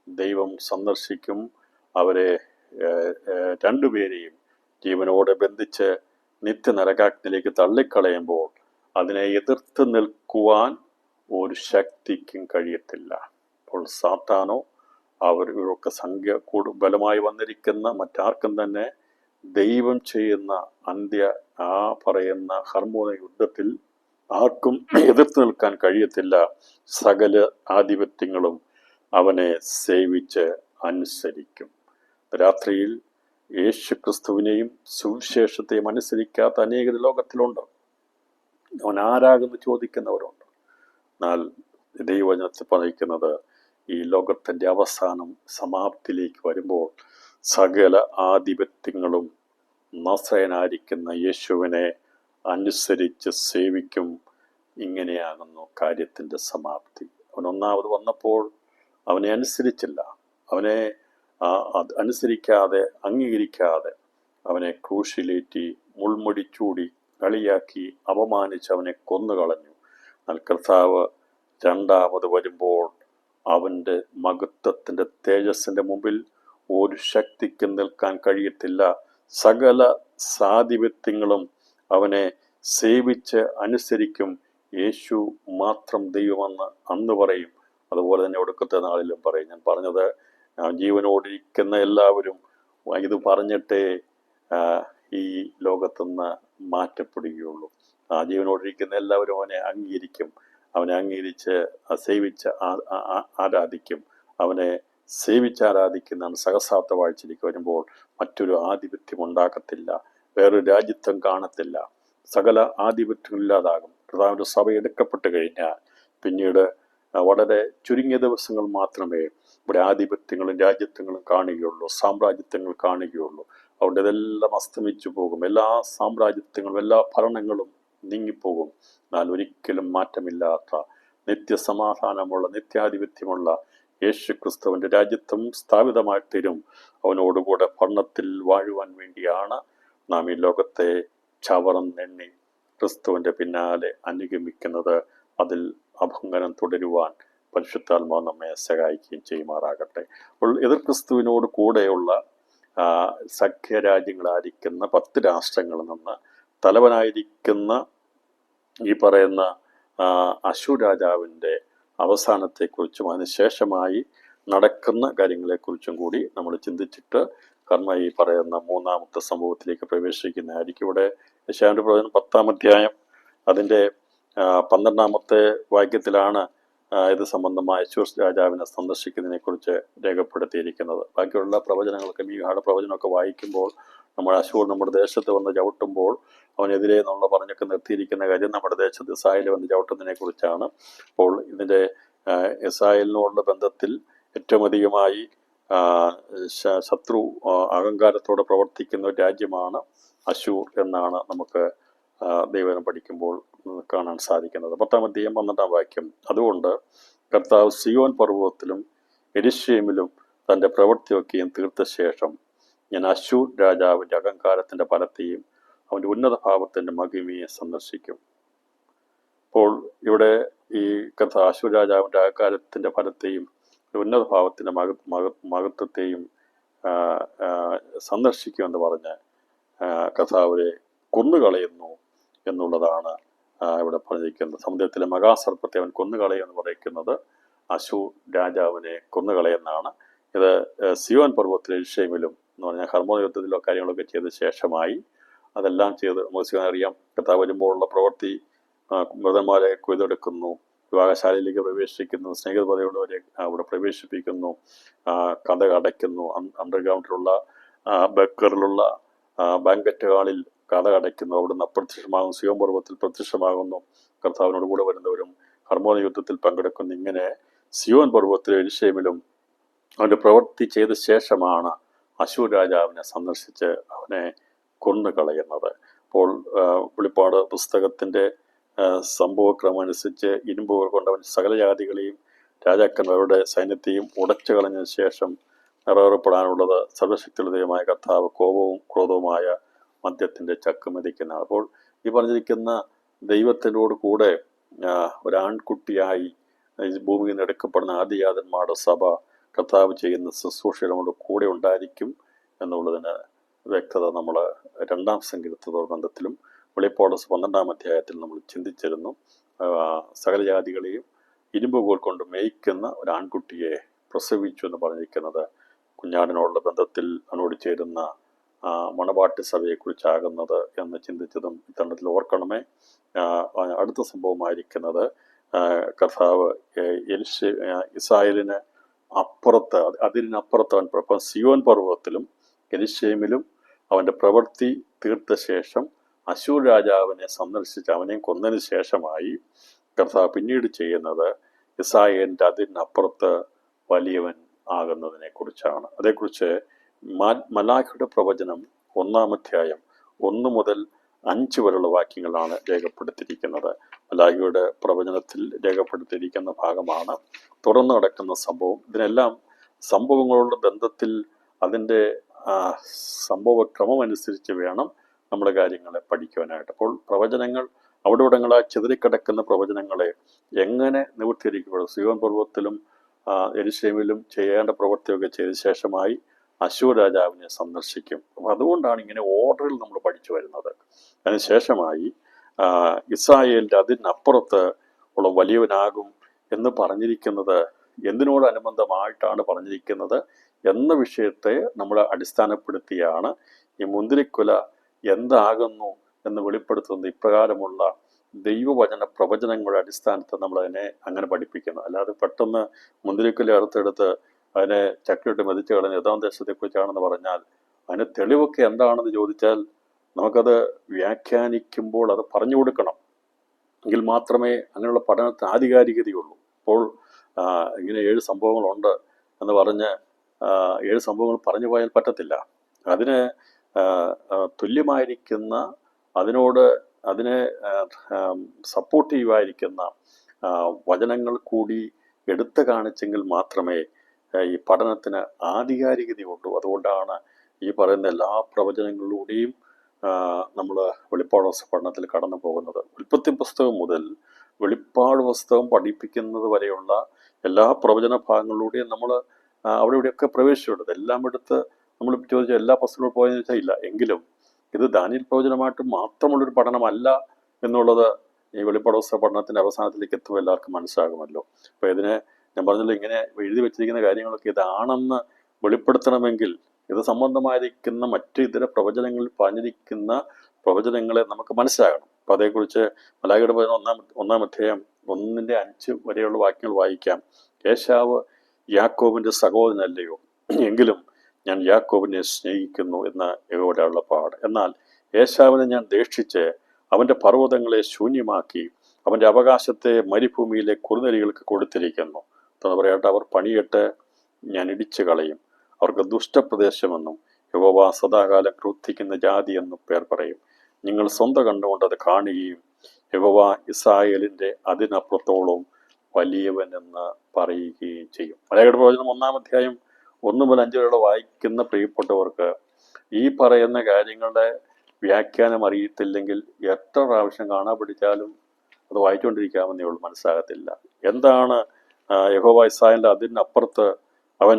ദൈവം സന്ദർശിക്കും. അവരെ രണ്ടുപേരെയും ജീവനോടെ ബന്ധിച്ച് നിത്യനരകാഗ്നിയിലേക്ക് തള്ളിക്കളയുമ്പോൾ അതിനെ എതിർത്ത് നിൽക്കുവാൻ ഒരു ശക്തിക്കും കഴിയത്തില്ല. അപ്പോൾ സാത്താനോ ഇവരൊക്കെ സംഖ്യ ബലമായി വന്നിരിക്കുന്ന മറ്റാർക്കും തന്നെ ദൈവം ചെയ്യുന്ന പറയുന്ന ഹർമോന യുദ്ധത്തിൽ ആർക്കും എതിർത്ത് നിൽക്കാൻ കഴിയത്തില്ല. സകല ആധിപത്യങ്ങളും അവനെ സേവിച്ച് അനുസരിക്കും. രാത്രിയിൽ യേശു ക്രിസ്തുവിനെയും സുവിശേഷത്തെയും അനുസരിക്കാത്ത അനേക ലോകത്തിലുണ്ട്. അവൻ ആരാകുന്നു ചോദിക്കുന്നവരുണ്ട്. എന്നാൽ ദൈവവചനത്തിൽ പറയുന്നത് ഈ ലോകത്തിൻ്റെ അവസാനം സമാപ്തിയിലേക്ക് വരുമ്പോൾ സകല ആധിപത്യങ്ങളും നസറയനായിരിക്കുന്ന യേശുവിനെ അനുസരിച്ച് സേവിക്കും. ഇങ്ങനെയാകുന്നു കാര്യത്തിൻ്റെ സമാപ്തി. അവൻ ഒന്നാമത് വന്നപ്പോൾ അവനെ അനുസരിച്ചില്ല. അവനെ അനുസരിക്കാതെ അംഗീകരിക്കാതെ അവനെ ക്രൂശിലേറ്റി മുൾമുടി ചൂടി കളിയാക്കി അപമാനിച്ച് അവനെ കൊന്നുകളഞ്ഞു. എന്നാൽ കർത്താവ് രണ്ടാമത് വരുമ്പോൾ അവൻ്റെ മഹത്വത്തിൻ്റെ തേജസ്സിൻ്റെ മുമ്പിൽ ഒരു ശക്തിക്ക് നിൽക്കാൻ കഴിയത്തില്ല. സകല സാധിപത്യങ്ങളും അവനെ സേവിച്ച് അനുസരിക്കും. യേശു മാത്രം ദൈവമെന്ന് അന്ന് പറയും. അതുപോലെ തന്നെ ഒടുക്കത്തെ നാളിലും പറയും. ഞാൻ പറഞ്ഞത് ജീവനോടിരിക്കുന്ന എല്ലാവരും ഇത് പറഞ്ഞിട്ടേ ഈ ലോകത്തുനിന്ന് മാറ്റപ്പെടുകയുള്ളൂ. ജീവനോടിരിക്കുന്ന എല്ലാവരും അവനെ അംഗീകരിക്കും. അവനെ അംഗീകരിച്ച് സേവിച്ച് ആരാധിക്കും. അവനെ സേവിച്ചാരാധിക്കുന്നതാണ് സഹസ്രാബ്ദ വാഴ്ചയിലേക്ക് വരുമ്പോൾ മറ്റൊരു ആധിപത്യം ഉണ്ടാകത്തില്ല. വേറൊരു രാജ്യത്വം കാണത്തില്ല. സകല ആധിപത്യം ഇല്ലാതാകും. കർത്താവിൻ്റെ സഭ എടുക്കപ്പെട്ട് കഴിഞ്ഞാൽ പിന്നീട് വളരെ ചുരുങ്ങിയ ദിവസങ്ങൾ മാത്രമേ ഇവിടെ ആധിപത്യങ്ങളും രാജ്യത്വങ്ങളും കാണുകയുള്ളൂ, സാമ്രാജ്യത്വങ്ങൾ കാണുകയുള്ളൂ. അതുകൊണ്ട് ഇതെല്ലാം അസ്തമിച്ചു പോകും. എല്ലാ സാമ്രാജ്യത്വങ്ങളും എല്ലാ ഭരണങ്ങളും നീങ്ങിപ്പോകും. എന്നാൽ ഒരിക്കലും മാറ്റമില്ലാത്ത നിത്യസമാധാനമുള്ള നിത്യാധിപത്യമുള്ള യേശു ക്രിസ്തുവിൻ്റെ രാജ്യത്വം സ്ഥാപിതമായി തീരും. അവനോടുകൂടെ ഭരണത്തിൽ വാഴുവാൻ വേണ്ടിയാണ് നാം ഈ ലോകത്തെ ചവറന്നെണ്ണി ക്രിസ്തുവിൻ്റെ പിന്നാലെ അനുഗമിക്കുന്നത്. അതിൽ അഭംഗനം തുടരുവാൻ പരിശുദ്ധാത്മാവ് നമ്മെ സഹായിക്കുകയും ചെയ്യുമാറാകട്ടെ. അപ്പോൾ എതിർ ക്രിസ്തുവിനോട് കൂടെയുള്ള സഖ്യരാജ്യങ്ങളായിരിക്കുന്ന 10 രാഷ്ട്രങ്ങളിൽ നിന്ന് തലവനായിരിക്കുന്ന ഈ പറയുന്ന അശൂർ രാജാവിൻ്റെ അവസാനത്തെക്കുറിച്ചും അതിനുശേഷമായി നടക്കുന്ന കാര്യങ്ങളെക്കുറിച്ചും കൂടി നമ്മൾ ചിന്തിച്ചിട്ട് ഈ പറയുന്ന മൂന്നാമത്തെ സംഭവത്തിലേക്ക് പ്രവേശിക്കുന്നതായിരിക്കും. ഇവിടെ യെശയ്യാവിന്റെ പ്രവചനം 10-ാം അധ്യായം അതിൻ്റെ 12-ാമത്തെ വാക്യത്തിലാണ് ഇത് സംബന്ധമായ അശൂർ രാജാവിനെ സന്ദർശിക്കുന്നതിനെ കുറിച്ച് രേഖപ്പെടുത്തിയിരിക്കുന്നത്. ബാക്കിയുള്ള പ്രവചനങ്ങളൊക്കെ മീഖയുടെ പ്രവചനമൊക്കെ വായിക്കുമ്പോൾ നമ്മൾ അശൂർ നമ്മുടെ ദേശത്ത് വന്ന് ചവിട്ടുമ്പോൾ അവനെതിരെ നമ്മൾ പറഞ്ഞൊക്കെ നിർത്തിയിരിക്കുന്ന കാര്യം നമ്മുടെ ദേശത്ത് ഇസ്രായേൽ വന്ന് ചവിട്ടുന്നതിനെ കുറിച്ചാണ്. അപ്പോൾ ഇതിൻ്റെ ഇസ്രായേലിനോടുള്ള ബന്ധത്തിൽ ഏറ്റവും അധികമായി ശത്രു അഹങ്കാരത്തോടെ പ്രവർത്തിക്കുന്ന ഒരു രാജ്യമാണ് അശൂർ എന്നാണ് നമുക്ക് ദൈവവചനം പഠിക്കുമ്പോൾ കാണാൻ സാധിക്കുന്നത്. 10-ാം അധ്യായം 12-ാം വാക്യം. അതുകൊണ്ട് കർത്താവ് സിയോൻ പർവ്വതത്തിലും യെരൂശലേമിലും തൻ്റെ പ്രവൃത്തിയൊക്കെയും തീർത്ത ശേഷം ഞാൻ അശൂർ രാജാവിൻ്റെ അഹങ്കാരത്തിൻ്റെ ഫലത്തെയും അവൻ്റെ ഉന്നത ഭാവത്തിൻ്റെ മഹിമയെ സന്ദർശിക്കും. അപ്പോൾ ഇവിടെ ഈ കർത്താവ് അശൂർ രാജാവിൻ്റെ അഹങ്കാരത്തിൻ്റെ ഫലത്തെയും ഉന്നത ഭാവത്തിൻ്റെ മഹത്വത്തെയും സന്ദർശിക്കുമെന്ന് പറഞ്ഞ് കർത്താവരെ കൊന്നുകളയുന്നു എന്നുള്ളതാണ് ഇവിടെ പറഞ്ഞിരിക്കുന്നത്. സമുദ്രത്തിലെ മഹാസർപ്പത്തെ അവൻ കൊന്നുകളയെന്ന് പറയുന്നത് അശൂർ രാജാവിനെ കൊന്നുകളയെന്നാണ്. ഇത് സിയോൻ പർവ്വതത്തിലെ യെരൂശലേമിലും എന്ന് പറഞ്ഞാൽ ഹർമോൻ യുദ്ധത്തിലോ കാര്യങ്ങളൊക്കെ ചെയ്ത ശേഷമായി അതെല്ലാം ചെയ്ത് നമുക്ക് അറിയാം. കർത്താവ് വരുമ്പോഴുള്ള പ്രവൃത്തി മൃതന്മാരെ കൊയ്തെടുക്കുന്നു, വിവാഹശാലയിലേക്ക് പ്രവേശിക്കുന്നു, സ്നേഹിതപതയുള്ളവരെ അവിടെ പ്രവേശിപ്പിക്കുന്നു, കഥ അടയ്ക്കുന്നു, അണ്ടർഗ്രൗണ്ടിലുള്ള ബക്കറിലുള്ള ബാങ്കറ്റ് ഹാളിൽ കഥ അടയ്ക്കുന്നു, അവിടുന്ന് അപ്രത്യക്ഷമാകുന്നു, സിയോൻ പർവ്വതത്തിൽ പ്രത്യക്ഷമാകുന്നു, കർത്താവിനോട് കൂടെ വരുന്നവരും ഹർമോൻ യുദ്ധത്തിൽ പങ്കെടുക്കുന്നു. ഇങ്ങനെ സിയോൻ പർവ്വതത്തിലെ യെരൂശലേമിലും അവൻ്റെ പ്രവൃത്തി ചെയ്ത ശേഷമാണ് അശൂർ രാജാവിനെ സന്ദർശിച്ച് അവനെ കൊന്നുകളയുന്നത്. അപ്പോൾ വെളിപ്പാട് പുസ്തകത്തിൻ്റെ സംഭവക്രമം അനുസരിച്ച് ഇരുമ്പുകൾ കൊണ്ട് അവൻ സകല ജാതികളെയും രാജാക്കന്മാരുടെ സൈന്യത്തെയും ഉടച്ചു കളഞ്ഞതിന് ശേഷം നിറവേറപ്പെടാനുള്ളത് സർവശക്തിയുള്ള ദൈവമായ കർത്താവ് കോപവും ക്രോധവുമായ മദ്യത്തിൻ്റെ ചക്ക് മെതിക്കുന്നതാണ്. അപ്പോൾ ഈ പറഞ്ഞിരിക്കുന്ന ദൈവത്തിനോട് കൂടെ ഒരാൺകുട്ടിയായി ഭൂമിയിൽ നിന്ന് എടുക്കപ്പെടുന്ന ആദിജാതന്മാരുടെ സഭ കർത്താവ് ചെയ്യുന്ന ശുശ്രൂഷയിൽ നമ്മുടെ കൂടെ ഉണ്ടായിരിക്കും എന്നുള്ളതിന് വ്യക്തത നമ്മൾ 2-ാം സങ്കീർത്തനത്തോട് ബന്ധത്തിലും വെളിപ്പാട് 12-ാം അധ്യായത്തിൽ നമ്മൾ ചിന്തിച്ചിരുന്നു. സകല ജാതികളെയും ഇരുമ്പുകോൽ കൊണ്ട് മേയ്ക്കുന്ന ഒരു ആൺകുട്ടിയെ പ്രസവിച്ചു എന്ന് പറഞ്ഞിരിക്കുന്നത് കുഞ്ഞാടിനോടുള്ള ബന്ധത്തിൽ അവനോട് ചേരുന്ന മണവാട്ടി സഭയെക്കുറിച്ചാകുന്നത് എന്ന് ചിന്തിച്ചതും ഇത്തരണത്തിൽ ഓർക്കണമേ. അടുത്ത സംഭവമായിരിക്കുന്നത് കർത്താവ് ഇസ്രായേലിന് അപ്പുറത്ത്, അതിനപ്പുറത്ത് സിയോൻ പർവ്വതത്തിലും യെരൂശലേമിലും അവൻ്റെ പ്രവൃത്തി തീർത്ത ശേഷം അശൂർ രാജാവിനെ സന്ദർശിച്ച് അവനെയും കൊന്നതിന് ശേഷമായി കർത്താവ് പിന്നീട് ചെയ്യുന്നത് ഇസ്രായേലിൻ്റെ അതിനപ്പുറത്ത് വലിയവൻ ആകുന്നതിനെ കുറിച്ചാണ്. അതേക്കുറിച്ച് മലാഖിയുടെ പ്രവചനം 1-ാം അധ്യായം 1 മുതൽ 5 വരെയുള്ള വാക്യങ്ങളാണ് രേഖപ്പെടുത്തിയിരിക്കുന്നത്. മലാഖിയുടെ പ്രവചനത്തിൽ രേഖപ്പെടുത്തിയിരിക്കുന്ന ഭാഗമാണ് തുടർന്ന് നടക്കുന്ന സംഭവം. ഇതിനെല്ലാം സംഭവങ്ങളുടെ ബന്ധത്തിൽ അതിൻ്റെ സംഭവക്രമം അനുസരിച്ച് വേണം നമ്മൾ കാര്യങ്ങളെ പഠിക്കുവാനായിട്ട്. അപ്പോൾ പ്രവചനങ്ങൾ അവിടെ ഇവിടങ്ങളായി ചിതറിക്കിടക്കുന്ന പ്രവചനങ്ങളെ എങ്ങനെ നിവൃത്തിയിരിക്കപ്പെടും? സിയോൻ പർവ്വതത്തിലും യെരൂശലേമിലും ചെയ്യേണ്ട പ്രവൃത്തിയൊക്കെ ചെയ്ത ശേഷമായി അശൂർ രാജാവിനെ സന്ദർശിക്കും. അപ്പം അതുകൊണ്ടാണ് ഇങ്ങനെ ഓർഡറിൽ നമ്മൾ പഠിച്ചു വരുന്നത്. അതിനുശേഷമായി ഇസ്രായേലിൻ്റെ അതിനപ്പുറത്ത് ഉള്ള വലിയവനാകും എന്ന് പറഞ്ഞിരിക്കുന്നത് എന്തിനോടനുബന്ധമായിട്ടാണ് പറഞ്ഞിരിക്കുന്നത് എന്ന വിഷയത്തെ നമ്മൾ അടിസ്ഥാനപ്പെടുത്തിയാണ് ഈ മുന്തിരിക്കുല എന്താകുന്നു എന്ന് വെളിപ്പെടുത്തുന്നത്. ഇപ്രകാരമുള്ള ദൈവവചന പ്രവചനങ്ങളുടെ അടിസ്ഥാനത്തിൽ നമ്മളതിനെ അങ്ങനെ പഠിപ്പിക്കുന്നത്. അല്ലാതെ പെട്ടെന്ന് മുന്തിരിക്കുല അറുത്തെടുത്ത് അതിനെ ചക്കിട്ട് മെതിച്ച് കളഞ്ഞ് ഏതാം ദേശത്തെക്കുറിച്ചാണെന്ന് പറഞ്ഞാൽ അതിന് തെളിവൊക്കെ എന്താണെന്ന് ചോദിച്ചാൽ നമുക്കത് വ്യാഖ്യാനിക്കുമ്പോൾ അത് പറഞ്ഞു കൊടുക്കണം. എങ്കിൽ മാത്രമേ അങ്ങനെയുള്ള പഠനത്തിന് ആധികാരികതയുള്ളൂ. അപ്പോൾ ഇങ്ങനെ 7 സംഭവങ്ങളുണ്ട് എന്ന് പറഞ്ഞ് 7 സംഭവങ്ങൾ പറഞ്ഞു പോയാൽ പറ്റത്തില്ല. അതിന് തുല്യമായിരിക്കുന്ന അതിനെ സപ്പോർട്ടീവായിരിക്കുന്ന വചനങ്ങൾ കൂടി എടുത്തു കാണിച്ചെങ്കിൽ മാത്രമേ ഈ പഠനത്തിന് ആധികാരികതയുള്ളൂ. അതുകൊണ്ടാണ് ഈ പറയുന്ന എല്ലാ പ്രവചനങ്ങളിലൂടെയും നമ്മൾ വെളിപ്പാട് പുസ്തക പഠനത്തിൽ കടന്നു പോകുന്നത്. ഉൽപ്പത്തി പുസ്തകം മുതൽ വെളിപ്പാട് പുസ്തകം പഠിപ്പിക്കുന്നത് വരെയുള്ള എല്ലാ പ്രവചന ഭാഗങ്ങളിലൂടെയും നമ്മൾ അവിടെ ഇവിടെയൊക്കെ പ്രവേശിച്ചിട്ടുണ്ട്. എല്ലാം എടുത്ത് നമ്മൾ ചോദിച്ചാൽ എല്ലാ പുസ്തകങ്ങളും പോയെന്ന് വെച്ചാൽ ഇല്ല. എങ്കിലും ഇത് ദാനിയേൽ പ്രവചനമായിട്ട് മാത്രമുള്ളൊരു പഠനമല്ല എന്നുള്ളത് ഈ വെളിപ്പാട് പുസ്തക പഠനത്തിൻ്റെ അവസാനത്തിലേക്ക് എത്തുമ്പോൾ എല്ലാവർക്കും മനസ്സിലാകുമല്ലോ. അപ്പോൾ ഇതിനെ ഞാൻ പറഞ്ഞല്ലോ, ഇങ്ങനെ എഴുതി വെച്ചിരിക്കുന്ന കാര്യങ്ങളൊക്കെ ഇതാണെന്ന് വെളിപ്പെടുത്തണമെങ്കിൽ ഇത് സംബന്ധമായിരിക്കുന്ന മറ്റ് ഇതര പ്രവചനങ്ങളിൽ പറഞ്ഞിരിക്കുന്ന പ്രവചനങ്ങളെ നമുക്ക് മനസ്സിലാകണം. അപ്പം അതേക്കുറിച്ച് മലാഖിയുടെ പ്രവചനം 1-ാം അധ്യായം 1-5 വരെയുള്ള വാക്യങ്ങൾ വായിക്കാം. ഏശാവ് യാക്കോബിൻ്റെ സഹോദരനല്ലയോ? എങ്കിലും ഞാൻ യാക്കോബിനെ സ്നേഹിക്കുന്നു എന്ന യഹോവയുടെ അരുളപ്പാട്. എന്നാൽ ഏശാവിനെ ഞാൻ ദേഷിച്ച് അവൻ്റെ പർവ്വതങ്ങളെ ശൂന്യമാക്കി അവൻ്റെ അവകാശത്തെ മരുഭൂമിയിലെ കുറുനരികൾക്ക് കൊടുത്തിരിക്കുന്നു. എന്ന് പറയട്ടെ, അവർ പണിയിട്ട് ഞാൻ ഇടിച്ചു കളയും. അവർക്ക് ദുഷ്ടപ്രദേശമെന്നും യഹോവ സദാകാലം ക്രുദ്ധിക്കുന്ന ജാതി എന്നും പേർ പറയും. നിങ്ങൾ സ്വന്തം കണ്ടുകൊണ്ട് അത് കാണുകയും യഹോവ ഇസ്രായേലിൻ്റെ അതിനപ്പുറത്തോളം വലിയവൻ എന്ന് പറയുകയും ചെയ്യും. മലാഖിയുടെ പ്രവചനം 1-ാം അധ്യായം 1 മുതൽ 5 വരെയുള്ള വായിക്കുന്ന പ്രിയപ്പെട്ടവർക്ക് ഈ പറയുന്ന കാര്യങ്ങളുടെ വ്യാഖ്യാനം അറിയത്തില്ലെങ്കിൽ എത്ര പ്രാവശ്യം കാണാൻ പഠിച്ചാലും അത് വായിച്ചുകൊണ്ടിരിക്കാമെന്നേ ഉള്ളൂ, മനസ്സിലാകത്തില്ല. എന്താണ് യഹോവ ഇസ്രായേലിൻ്റെ അതിനപ്പുറത്ത് അവൻ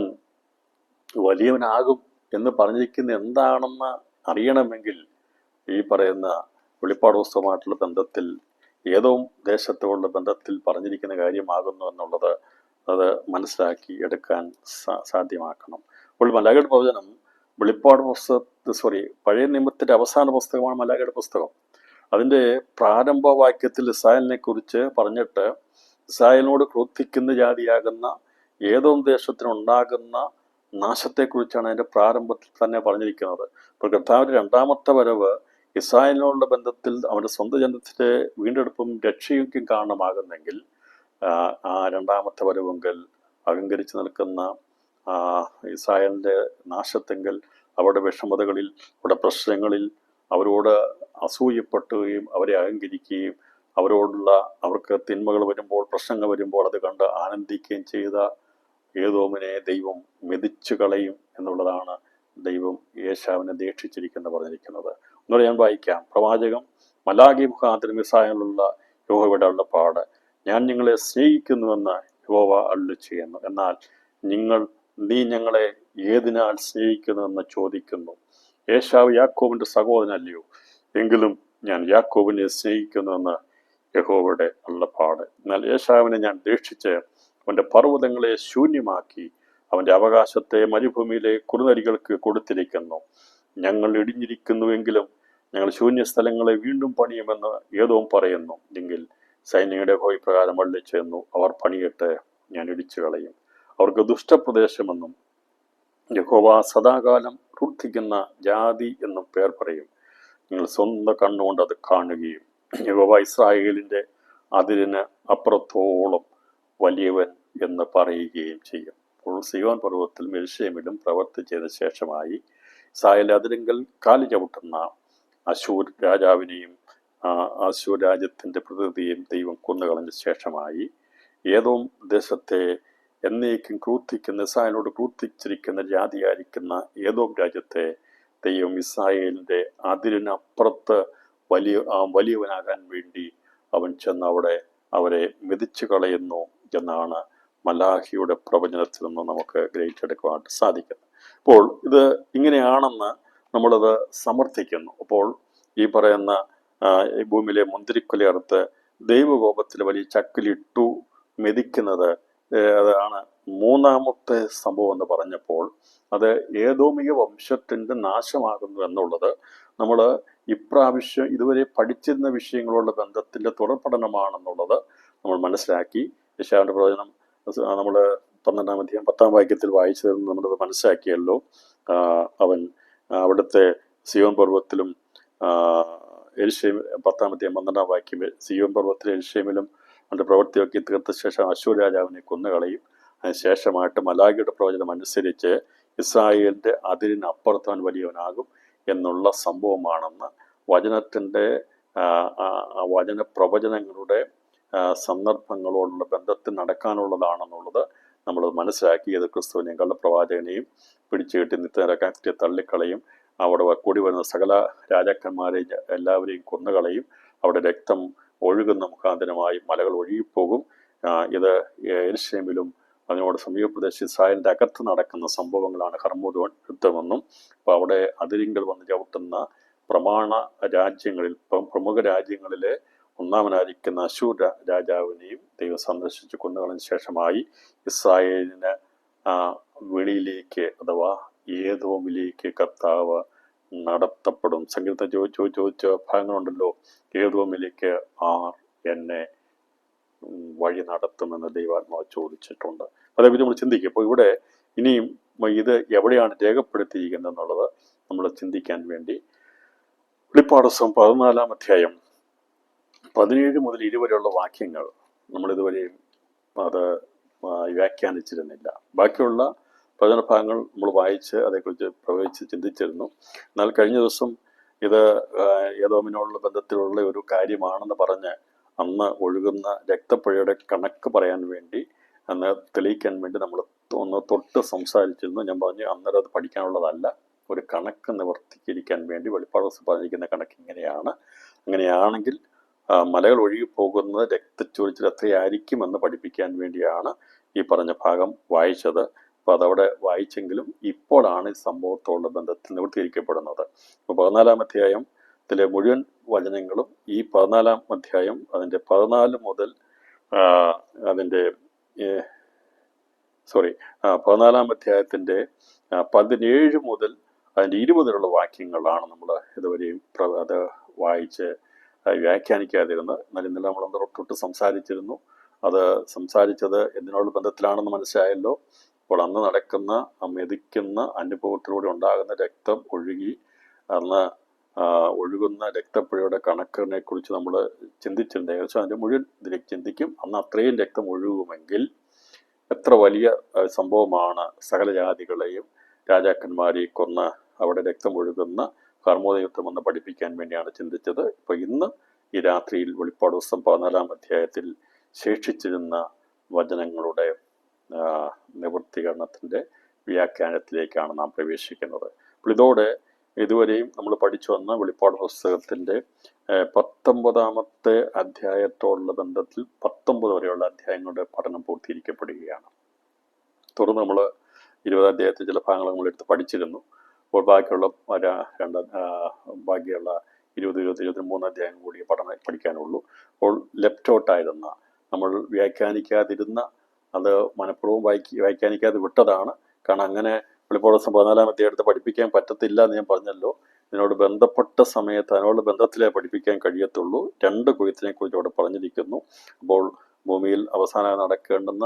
വലിയവനാകും എന്ന് പറഞ്ഞിരിക്കുന്ന എന്താണെന്ന് അറിയണമെങ്കിൽ ഈ പറയുന്ന വെളിപ്പാട് പുസ്തകമായിട്ടുള്ള ബന്ധത്തിൽ ഏതോ ദേശത്തോടുള്ള ബന്ധത്തിൽ പറഞ്ഞിരിക്കുന്ന കാര്യമാകുന്നു എന്നുള്ളത് അത് മനസ്സിലാക്കി എടുക്കാൻ സാധ്യമാക്കണം. അപ്പോൾ മലാഖിയുടെ പ്രവചനം വെളിപ്പാട് പഴയ നിയമത്തിൻ്റെ അവസാന പുസ്തകമാണ് മലാഖിയുടെ പുസ്തകം. അതിൻ്റെ പ്രാരംഭ വാക്യത്തിൽ ഇസ്രായേലിനെ കുറിച്ച് പറഞ്ഞിട്ട് ഇസ്രായേലിനോട് ക്രോധിക്കുന്ന ജാതിയാകുന്ന ഏതോ ദേശത്തിനുണ്ടാകുന്ന നാശത്തെക്കുറിച്ചാണ് അതിൻ്റെ പ്രാരംഭത്തിൽ തന്നെ പറഞ്ഞിരിക്കുന്നത്. അപ്പോൾ കർത്താവിൻ്റെ 2ാമത്തെ വരവ് ഇസ്രായേലിനോടുള്ള ബന്ധത്തിൽ അവൻ്റെ സ്വന്തം ജനത്തിൻ്റെ വീണ്ടെടുപ്പും രക്ഷയ്ക്കും കാരണമാകുന്നെങ്കിൽ ആ 2ാമത്തെ വരവെങ്കിൽ അഹങ്കരിച്ച് നിൽക്കുന്ന ഇസ്രായേലിൻ്റെ നാശത്തെങ്കിൽ അവരുടെ വിഷമതകളിൽ, അവരുടെ പ്രശ്നങ്ങളിൽ അവരോട് അസൂയപ്പെടുകയും അവരെ അഹങ്കരിക്കുകയും അവർക്ക് തിന്മകൾ വരുമ്പോൾ, പ്രശ്നങ്ങൾ വരുമ്പോൾ അത് കണ്ട് ആനന്ദിക്കുകയും ചെയ്ത ഏദോമിനെ ദൈവം മെതിച്ചു കളയും എന്നുള്ളതാണ് ദൈവം ഏശാവിനെ ദേഷിച്ചിരിക്കുന്ന പറഞ്ഞിരിക്കുന്നത്. ഒന്നുകൂടെ ഞാൻ വായിക്കാം. പ്രവാചകം മലാഖി മുഖാന്തരം ഇസ്രായേലിലുള്ള യഹോവയുടെ അരുളപ്പാട്, ഞാൻ നിങ്ങളെ സ്നേഹിക്കുന്നുവെന്ന് യഹോവ അരുളി ചെയ്യുന്നു. എന്നാൽ നീ ഞങ്ങളെ ഏതിനാൽ സ്നേഹിക്കുന്നുവെന്ന് ചോദിക്കുന്നു. ഏശാവ് യാക്കോബിന്റെ സഹോദരനല്ലയോ? എങ്കിലും ഞാൻ യാക്കോബിനെ സ്നേഹിക്കുന്നുവെന്ന് യഹോവയുടെ അരുളപ്പാട്. എന്നാൽ ഏശാവിനെ ഞാൻ ദേഷിച്ച് അവന്റെ പർവ്വതങ്ങളെ ശൂന്യമാക്കി അവന്റെ അവകാശത്തെ മരുഭൂമിയിലെ കുറുനരികൾക്ക് കൊടുത്തിരിക്കുന്നു. ഞങ്ങൾ ഇടിഞ്ഞിരിക്കുന്നുവെങ്കിലും ഞങ്ങൾ ശൂന്യ സ്ഥലങ്ങളെ വീണ്ടും പണിയുമെന്ന് ഏദോം പറയുന്നു. എങ്കിൽ സൈന്യയുടെ യഹോവ ഇപ്രകാരം അരുളിച്ചെയ്യുന്നു, അവർ പണിയിട്ട് ഞാൻ ഇടിച്ചു കളയും. അവർക്ക് ദുഷ്ടപ്രദേശമെന്നും യഹോവ സദാകാലം പ്രവർത്തിക്കുന്ന ജാതി എന്നും പേർ പറയും. നിങ്ങൾ സ്വന്തം കണ്ണുകൊണ്ട് അത് കാണുകയും യഹോവ ഇസ്രായേലിന്റെ അതിരിന് അപ്പുറത്തോളം വലിയവൻ എന്ന് പറയുകയും ചെയ്യും. അപ്പോൾ സീയോൻ പർവ്വതത്തിൽ യെരൂശലേമിലും പ്രവൃത്തി ചെയ്ത ശേഷമായി ഇസ്രായേൽ അതിരിങ്കൽ കാലു ചവിട്ടുന്ന അശൂർ രാജാവിനെയും അശൂർ രാജ്യത്തിന്റെ പ്രതിനിധിയും ദൈവം കൊന്നുകളഞ്ഞ ശേഷമായി ഏദോം ദേശത്തെ എന്നേക്കും ക്രൂത്തിക്കുന്ന ഇസ്രായേലിനോട് ക്രൂത്തിച്ചിരിക്കുന്ന ജാതിയായിരിക്കുന്ന ഏദോം രാജ്യത്തെ ദൈവം ഇസ്രായേലിന്റെ അതിരിനപ്പുറത്ത് വലിയവനാകാൻ വേണ്ടി അവൻ ചെന്ന് അവിടെ അവരെ മെതിച്ചു കളയുന്നു എന്നാണ് മലാഖിയുടെ പ്രവചനത്തിൽ നിന്ന് നമുക്ക് ഗ്രഹിച്ചെടുക്കുവാനായിട്ട് സാധിക്കുന്നത്. അപ്പോൾ ഇത് ഇങ്ങനെയാണെന്ന് നമ്മളത് സമർത്ഥിക്കുന്നു. അപ്പോൾ ഈ പറയുന്ന ഭൂമിയിലെ മുന്തിരിക്കൊലയറുത്ത് ദൈവകോപത്തിൽ വലിയ ചക്കിലിട്ടു മെതിക്കുന്നത് അതാണ് മൂന്നാമത്തെ സംഭവം എന്ന് പറഞ്ഞപ്പോൾ അത് ഏദോമിക വംശത്തിന്റെ നാശമാകുന്നു എന്നുള്ളത് നമ്മൾ ഇപ്രാവശ്യം ഇതുവരെ പഠിച്ചിരുന്ന വിഷയങ്ങളുള്ള ബന്ധത്തിന്റെ തുടർപഠനമാണെന്നുള്ളത് നമ്മൾ മനസ്സിലാക്കി. യെശയ്യാവിന്റെ പ്രവചനം നമ്മൾ 12-ാം അധ്യായം 10-ാം വാക്യത്തിൽ വായിച്ചതെന്ന് നമ്മളത് മനസ്സിലാക്കിയല്ലോ. അവൻ അവിടുത്തെ സിയോൻ പർവ്വതത്തിലും യെരൂശലേം 10-ാം അധ്യായം 12-ാം വാക്യം, സിയോൻ പർവ്വതത്തിലും യെരൂശലേമിലും അവന്റെ പ്രവൃത്തിയൊക്കെ തീർത്ത ശേഷം അശൂർ രാജാവിനെ കൊന്നുകളയും. അതിനുശേഷമായിട്ട് മലാഖിയുടെ പ്രവചനം അനുസരിച്ച് ഇസ്രായേലിന്റെ അതിരിനപ്പുറത്തവൻ വലിയവനാകും എന്നുള്ള സംഭവമാണെന്ന് വചനത്തിന്റെ വചന പ്രവചനങ്ങളുടെ സന്ദർഭങ്ങളോടുള്ള ബന്ധത്തിൽ നടക്കാനുള്ളതാണെന്നുള്ളത് നമ്മൾ മനസ്സിലാക്കി. അത് ക്രിസ്തുവിനെയും കള്ളപ്രവാചകനെയും പിടിച്ചുകെട്ടി നിത്യനരകത്തെ തള്ളിക്കളയും. അവിടെ കൂടി വരുന്ന സകല രാജാക്കന്മാരെയും എല്ലാവരെയും കൊന്നുകളയും. അവിടെ രക്തം ഒഴുകുന്ന മുഖാന്തരമായി മലകൾ ഒഴുകിപ്പോകും. ഇത് യെരൂശലേമിലും അതിനോട് സമീപപ്രദേശം ഇസ്രായേലിന്റെ അകത്ത് നടക്കുന്ന സംഭവങ്ങളാണ് ഹർമോദോൻ യുദ്ധമെന്നും. അപ്പോൾ അവിടെ അതിരിങ്കൽ വന്ന് ചവിട്ടുന്ന പ്രമാണ രാജ്യങ്ങളിൽ പ്രമുഖ രാജ്യങ്ങളിലെ ഒന്നാമനായിരിക്കുന്ന അശൂർ രാജാവിനെയും ദൈവം സന്ദർശിച്ച് കൊന്നുകളഞ്ഞ ശേഷമായി ഇസ്രായേലിന് വെളിയിലേക്ക് അഥവാ ഏദോമിലേക്ക് കർത്താവ് നടത്തപ്പെടും. സംഗീതം ചോദിച്ച ഭാഗങ്ങളുണ്ടല്ലോ, ഏദോമിലേക്ക് ആർ എന്നെ വഴി നടത്തുമെന്ന് ദൈവാത്മാവ് ചോദിച്ചിട്ടുണ്ട്. അതേപറ്റി നമ്മൾ ചിന്തിക്കും. അപ്പോൾ ഇവിടെ ഇനിയും ഇത് എവിടെയാണ് രേഖപ്പെടുത്തിയിരിക്കുന്നത് എന്നുള്ളത് നമ്മൾ ചിന്തിക്കാൻ വേണ്ടി വെളിപ്പാട് പുസ്തകം 14-ാം അധ്യായം 17 മുതൽ 20 വരെയുള്ള വാക്യങ്ങൾ നമ്മളിതുവരെയും അത് വ്യാഖ്യാനിച്ചിരുന്നില്ല. ബാക്കിയുള്ള പ്രവചനഭാഗങ്ങൾ നമ്മൾ വായിച്ച് അതേക്കുറിച്ച് പ്രവചിച്ച് ചിന്തിച്ചിരുന്നു. എന്നാൽ കഴിഞ്ഞ ദിവസം ഇത് ഏദോമിനോടുള്ള ബന്ധത്തിലുള്ള ഒരു കാര്യമാണെന്ന് പറഞ്ഞ് അന്ന് ഒഴുകുന്ന രക്തപ്പുഴയുടെ കണക്ക് പറയാൻ വേണ്ടി അന്ന് തെളിയിക്കാൻ വേണ്ടി നമ്മൾ ഒന്ന് തൊട്ട് സംസാരിച്ചിരുന്നു. ഞാൻ പറഞ്ഞു അന്നേരം അത് പഠിക്കാനുള്ളതല്ല, ഒരു കണക്ക് നിവർത്തിച്ചിരിക്കാൻ വേണ്ടി വെളിപ്പാട് പുസ്തകം പറഞ്ഞിരിക്കുന്ന കണക്ക് ഇങ്ങനെയാണ്. അങ്ങനെയാണെങ്കിൽ മലകൾ ഒഴുകിപ്പോകുന്നത് രക്തച്ചൊരിച്ചിൽ എത്രയായിരിക്കുമെന്ന് പഠിപ്പിക്കാൻ വേണ്ടിയാണ് ഈ പറഞ്ഞ ഭാഗം വായിച്ചത്. അപ്പോൾ അതവിടെ വായിച്ചെങ്കിലും ഇപ്പോഴാണ് ഈ സംഭവത്തോടുള്ള ബന്ധത്തിൽ നിവർത്തിയിരിക്കപ്പെടുന്നത്. അപ്പോൾ 14-ാം അധ്യായം ഇതിലെ മുഴുവൻ വചനങ്ങളും ഈ 14-ാം അധ്യായം അതിൻ്റെ 14 മുതൽ 14-ാം അധ്യായത്തിൻ്റെ 17 മുതൽ അതിൻ്റെ 20 വരെയുള്ള വാക്യങ്ങളാണ് നമ്മൾ ഇതുവരെയും അത് വായിച്ച് വ്യാഖ്യാനിക്കാതിരുന്നത്. എന്നാൽ ഇന്നലെ നമ്മൾ തൊട്ട് സംസാരിച്ചിരുന്നു. അത് സംസാരിച്ചത് എന്തിനോട് ബന്ധത്തിലാണെന്ന് മനസ്സിലായല്ലോ. അപ്പോൾ അന്ന് നടക്കുന്ന മെതിക്കുന്ന അനുഭവത്തിലൂടെ ഉണ്ടാകുന്ന രക്തം ഒഴുകി അന്ന് ഒഴുകുന്ന രക്തപ്പുഴയുടെ കണക്കിനെ കുറിച്ച് നമ്മൾ ചിന്തിച്ചിട്ടുണ്ട്. ഏകദേശം അതിൻ്റെ മുഴുവൻ ഇതിലേക്ക് ചിന്തിക്കും. അന്ന് അത്രയും രക്തം ഒഴുകുമെങ്കിൽ എത്ര വലിയ സംഭവമാണ്. സകല ജാതികളെയും രാജാക്കന്മാരെ കൊന്ന് അവിടെ രക്തം ഒഴുകുന്ന ഹർമോദ യുദ്ധം എന്ന് പഠിപ്പിക്കാൻ വേണ്ടിയാണ് ചിന്തിച്ചത്. ഇപ്പോൾ ഇന്ന് ഈ രാത്രിയിൽ വെളിപ്പാട് പുസ്തകം 14-ാം അധ്യായത്തിൽ ശേഷിച്ചിരുന്ന വചനങ്ങളുടെ നിവൃത്തീകരണത്തിൻ്റെ വ്യാഖ്യാനത്തിലേക്കാണ് നാം പ്രവേശിക്കുന്നത്. അപ്പോൾ ഇതോടെ ഇതുവരെയും നമ്മൾ പഠിച്ചു വന്ന വെളിപ്പാട് പുസ്തകത്തിൻ്റെ 19-ാമത്തെ അധ്യായത്തോടുള്ള ബന്ധത്തിൽ 19 വരെയുള്ള അധ്യായങ്ങളുടെ പഠനം പൂർത്തീകരിക്കപ്പെടുകയാണ്. തുടർന്ന് നമ്മൾ 20 അധ്യായത്തിൽ ചില ഭാഗങ്ങൾ നമ്മളെടുത്ത് പഠിച്ചിരുന്നു. അപ്പോൾ ബാക്കിയുള്ള ബാക്കിയുള്ള 20-23 അധ്യായം കൂടി പഠിക്കാനുള്ളൂ. അപ്പോൾ ലെഫ്റ്റ് ഔട്ടായിരുന്ന, നമ്മൾ വ്യാഖ്യാനിക്കാതിരുന്ന, അത് മനഃപൂർവ്വം വ്യാഖ്യാനിക്കാതെ വിട്ടതാണ്. കാരണം അങ്ങനെ വെളിപ്പാട് 14-ാം അധ്യായത്തെ പഠിപ്പിക്കാൻ പറ്റത്തില്ല എന്ന് ഞാൻ പറഞ്ഞല്ലോ. ഇതിനോട് ബന്ധപ്പെട്ട സമയത്ത് അതിനോട് ബന്ധത്തിലേ പഠിപ്പിക്കാൻ കഴിയത്തുള്ളൂ. 2 കൊയ്ത്തിനെ കുറിച്ച് അവിടെ പറഞ്ഞിരിക്കുന്നു. അപ്പോൾ ഭൂമിയിൽ അവസാനം നടക്കേണ്ടുന്ന,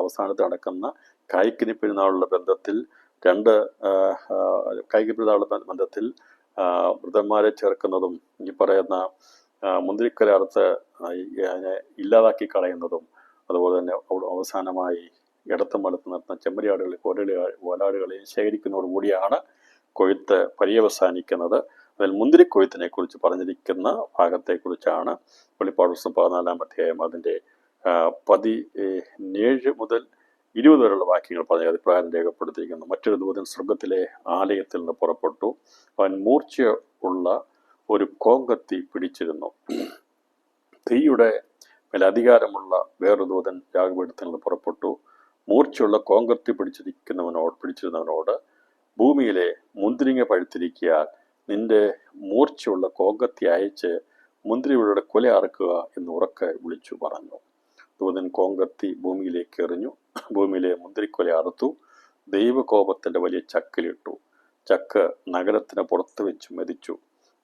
അവസാനത്ത് നടക്കുന്ന കായ്ക്കിനി പെരുന്നാളുടെ ബന്ധത്തിൽ കായ്ക്കിനി പെരുന്നാളുടെ ബന്ധത്തിൽ വൃതന്മാരെ ചേർക്കുന്നതും ഈ പറയുന്ന മുന്തിരിക്കല അറുത്ത് അതിനെ ഇല്ലാതാക്കി കളയുന്നതും, അതുപോലെ തന്നെ അവസാനമായി ഇടത്തും വലത്ത് നടത്തുന്ന ചെമ്മരിയാടുകളെ കോലാടുകളെയും ശേഖരിക്കുന്നതോടുകൂടിയാണ് കൊയ്ത്ത് പര്യവസാനിക്കുന്നത്. അതിൽ മുന്തിരിക്കൊയ്ത്തിനെ കുറിച്ച് പറഞ്ഞിരിക്കുന്ന ഭാഗത്തെക്കുറിച്ചാണ് വെളിപ്പാട് പുസ്തകം 14-ാം അധ്യായം അതിൻ്റെ 17 മുതൽ 20 വരെയുള്ള വാക്യങ്ങൾ പറഞ്ഞ അഭിപ്രായം രേഖപ്പെടുത്തിയിരിക്കുന്നു. മറ്റൊരു ദൂതൻ സ്വർഗത്തിലെ ആലയത്തിൽ നിന്ന് പുറപ്പെട്ടു. അവൻ മൂർച്ച ഉള്ള ഒരു കോങ്കത്തി പിടിച്ചിരുന്നു. തീയുടെ മേൽ അധികാരമുള്ള വേറൊരു ദൂതൻ യാഗപീഠത്തിൽ നിന്ന് പുറപ്പെട്ടു. മൂർച്ചയുള്ള കോങ്കത്തി പിടിച്ചിരുന്നവനോട് ഭൂമിയിലെ മുന്തിരിങ്ങ പഴുത്തിരിക്കാൻ നിന്റെ മൂർച്ചയുള്ള കോങ്കത്തി അയച്ച് മുന്തിരിയുടെ കൊല അറുക്കുക എന്ന് ഉറക്കെ വിളിച്ചു പറഞ്ഞു. ദൂതൻ കോങ്കത്തി ഭൂമിയിലേക്ക് എറിഞ്ഞു. ഭൂമിയിലെ മുന്തിരിക്കൊല അറുത്തു. ദൈവകോപത്തിന്റെ വലിയ ചക്കിലിട്ടു. ചക്ക് നഗരത്തിന് പുറത്ത് വെച്ച് മെതിച്ചു.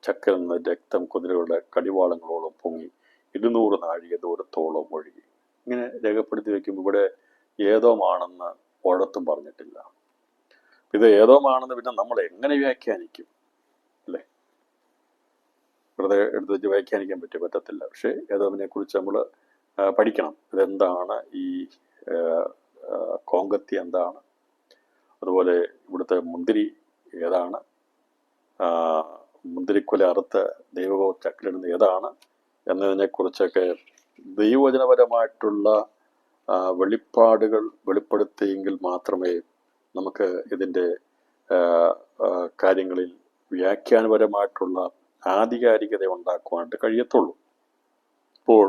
ചക്കിൽ നിന്ന് രക്തം കുതിരകളുടെ കടിവാളങ്ങളോളം പൊങ്ങി 200 നാഴിക ദൂരത്തോളം ഒഴുകി. ഇങ്ങനെ രേഖപ്പെടുത്തി വയ്ക്കുമ്പോൾ ഇവിടെ ഏതോമാണെന്ന് ഒഴത്തും പറഞ്ഞിട്ടില്ല. ഇത് ഏതോമാണെന്ന് പിന്നെ നമ്മൾ എങ്ങനെ വ്യാഖ്യാനിക്കും അല്ലേ? വെറുതെ എടുത്ത് വെച്ച് വ്യാഖ്യാനിക്കാൻ പറ്റത്തില്ല. പക്ഷേ ഏതോമിനെ കുറിച്ച് നമ്മൾ പഠിക്കണം. ഇതെന്താണ്, ഈ കോങ്കത്തി എന്താണ്, അതുപോലെ ഇവിടുത്തെ മുന്തിരി ഏതാണ്, മുന്തിരിക്കൊല അറുത്ത് ദൈവകോ ചക്കിലിടുന്ന ഏതാണ് എന്നതിനെക്കുറിച്ചൊക്കെ ദൈവവചനപരമായിട്ടുള്ള വെളിപ്പാടുകൾ വെളിപ്പെടുത്തിയെങ്കിൽ മാത്രമേ നമുക്ക് ഇതിൻ്റെ കാര്യങ്ങളിൽ വ്യാഖ്യാനപരമായിട്ടുള്ള ആധികാരികത ഉണ്ടാക്കുവാനായിട്ട് കഴിയത്തുള്ളൂ. ഇപ്പോൾ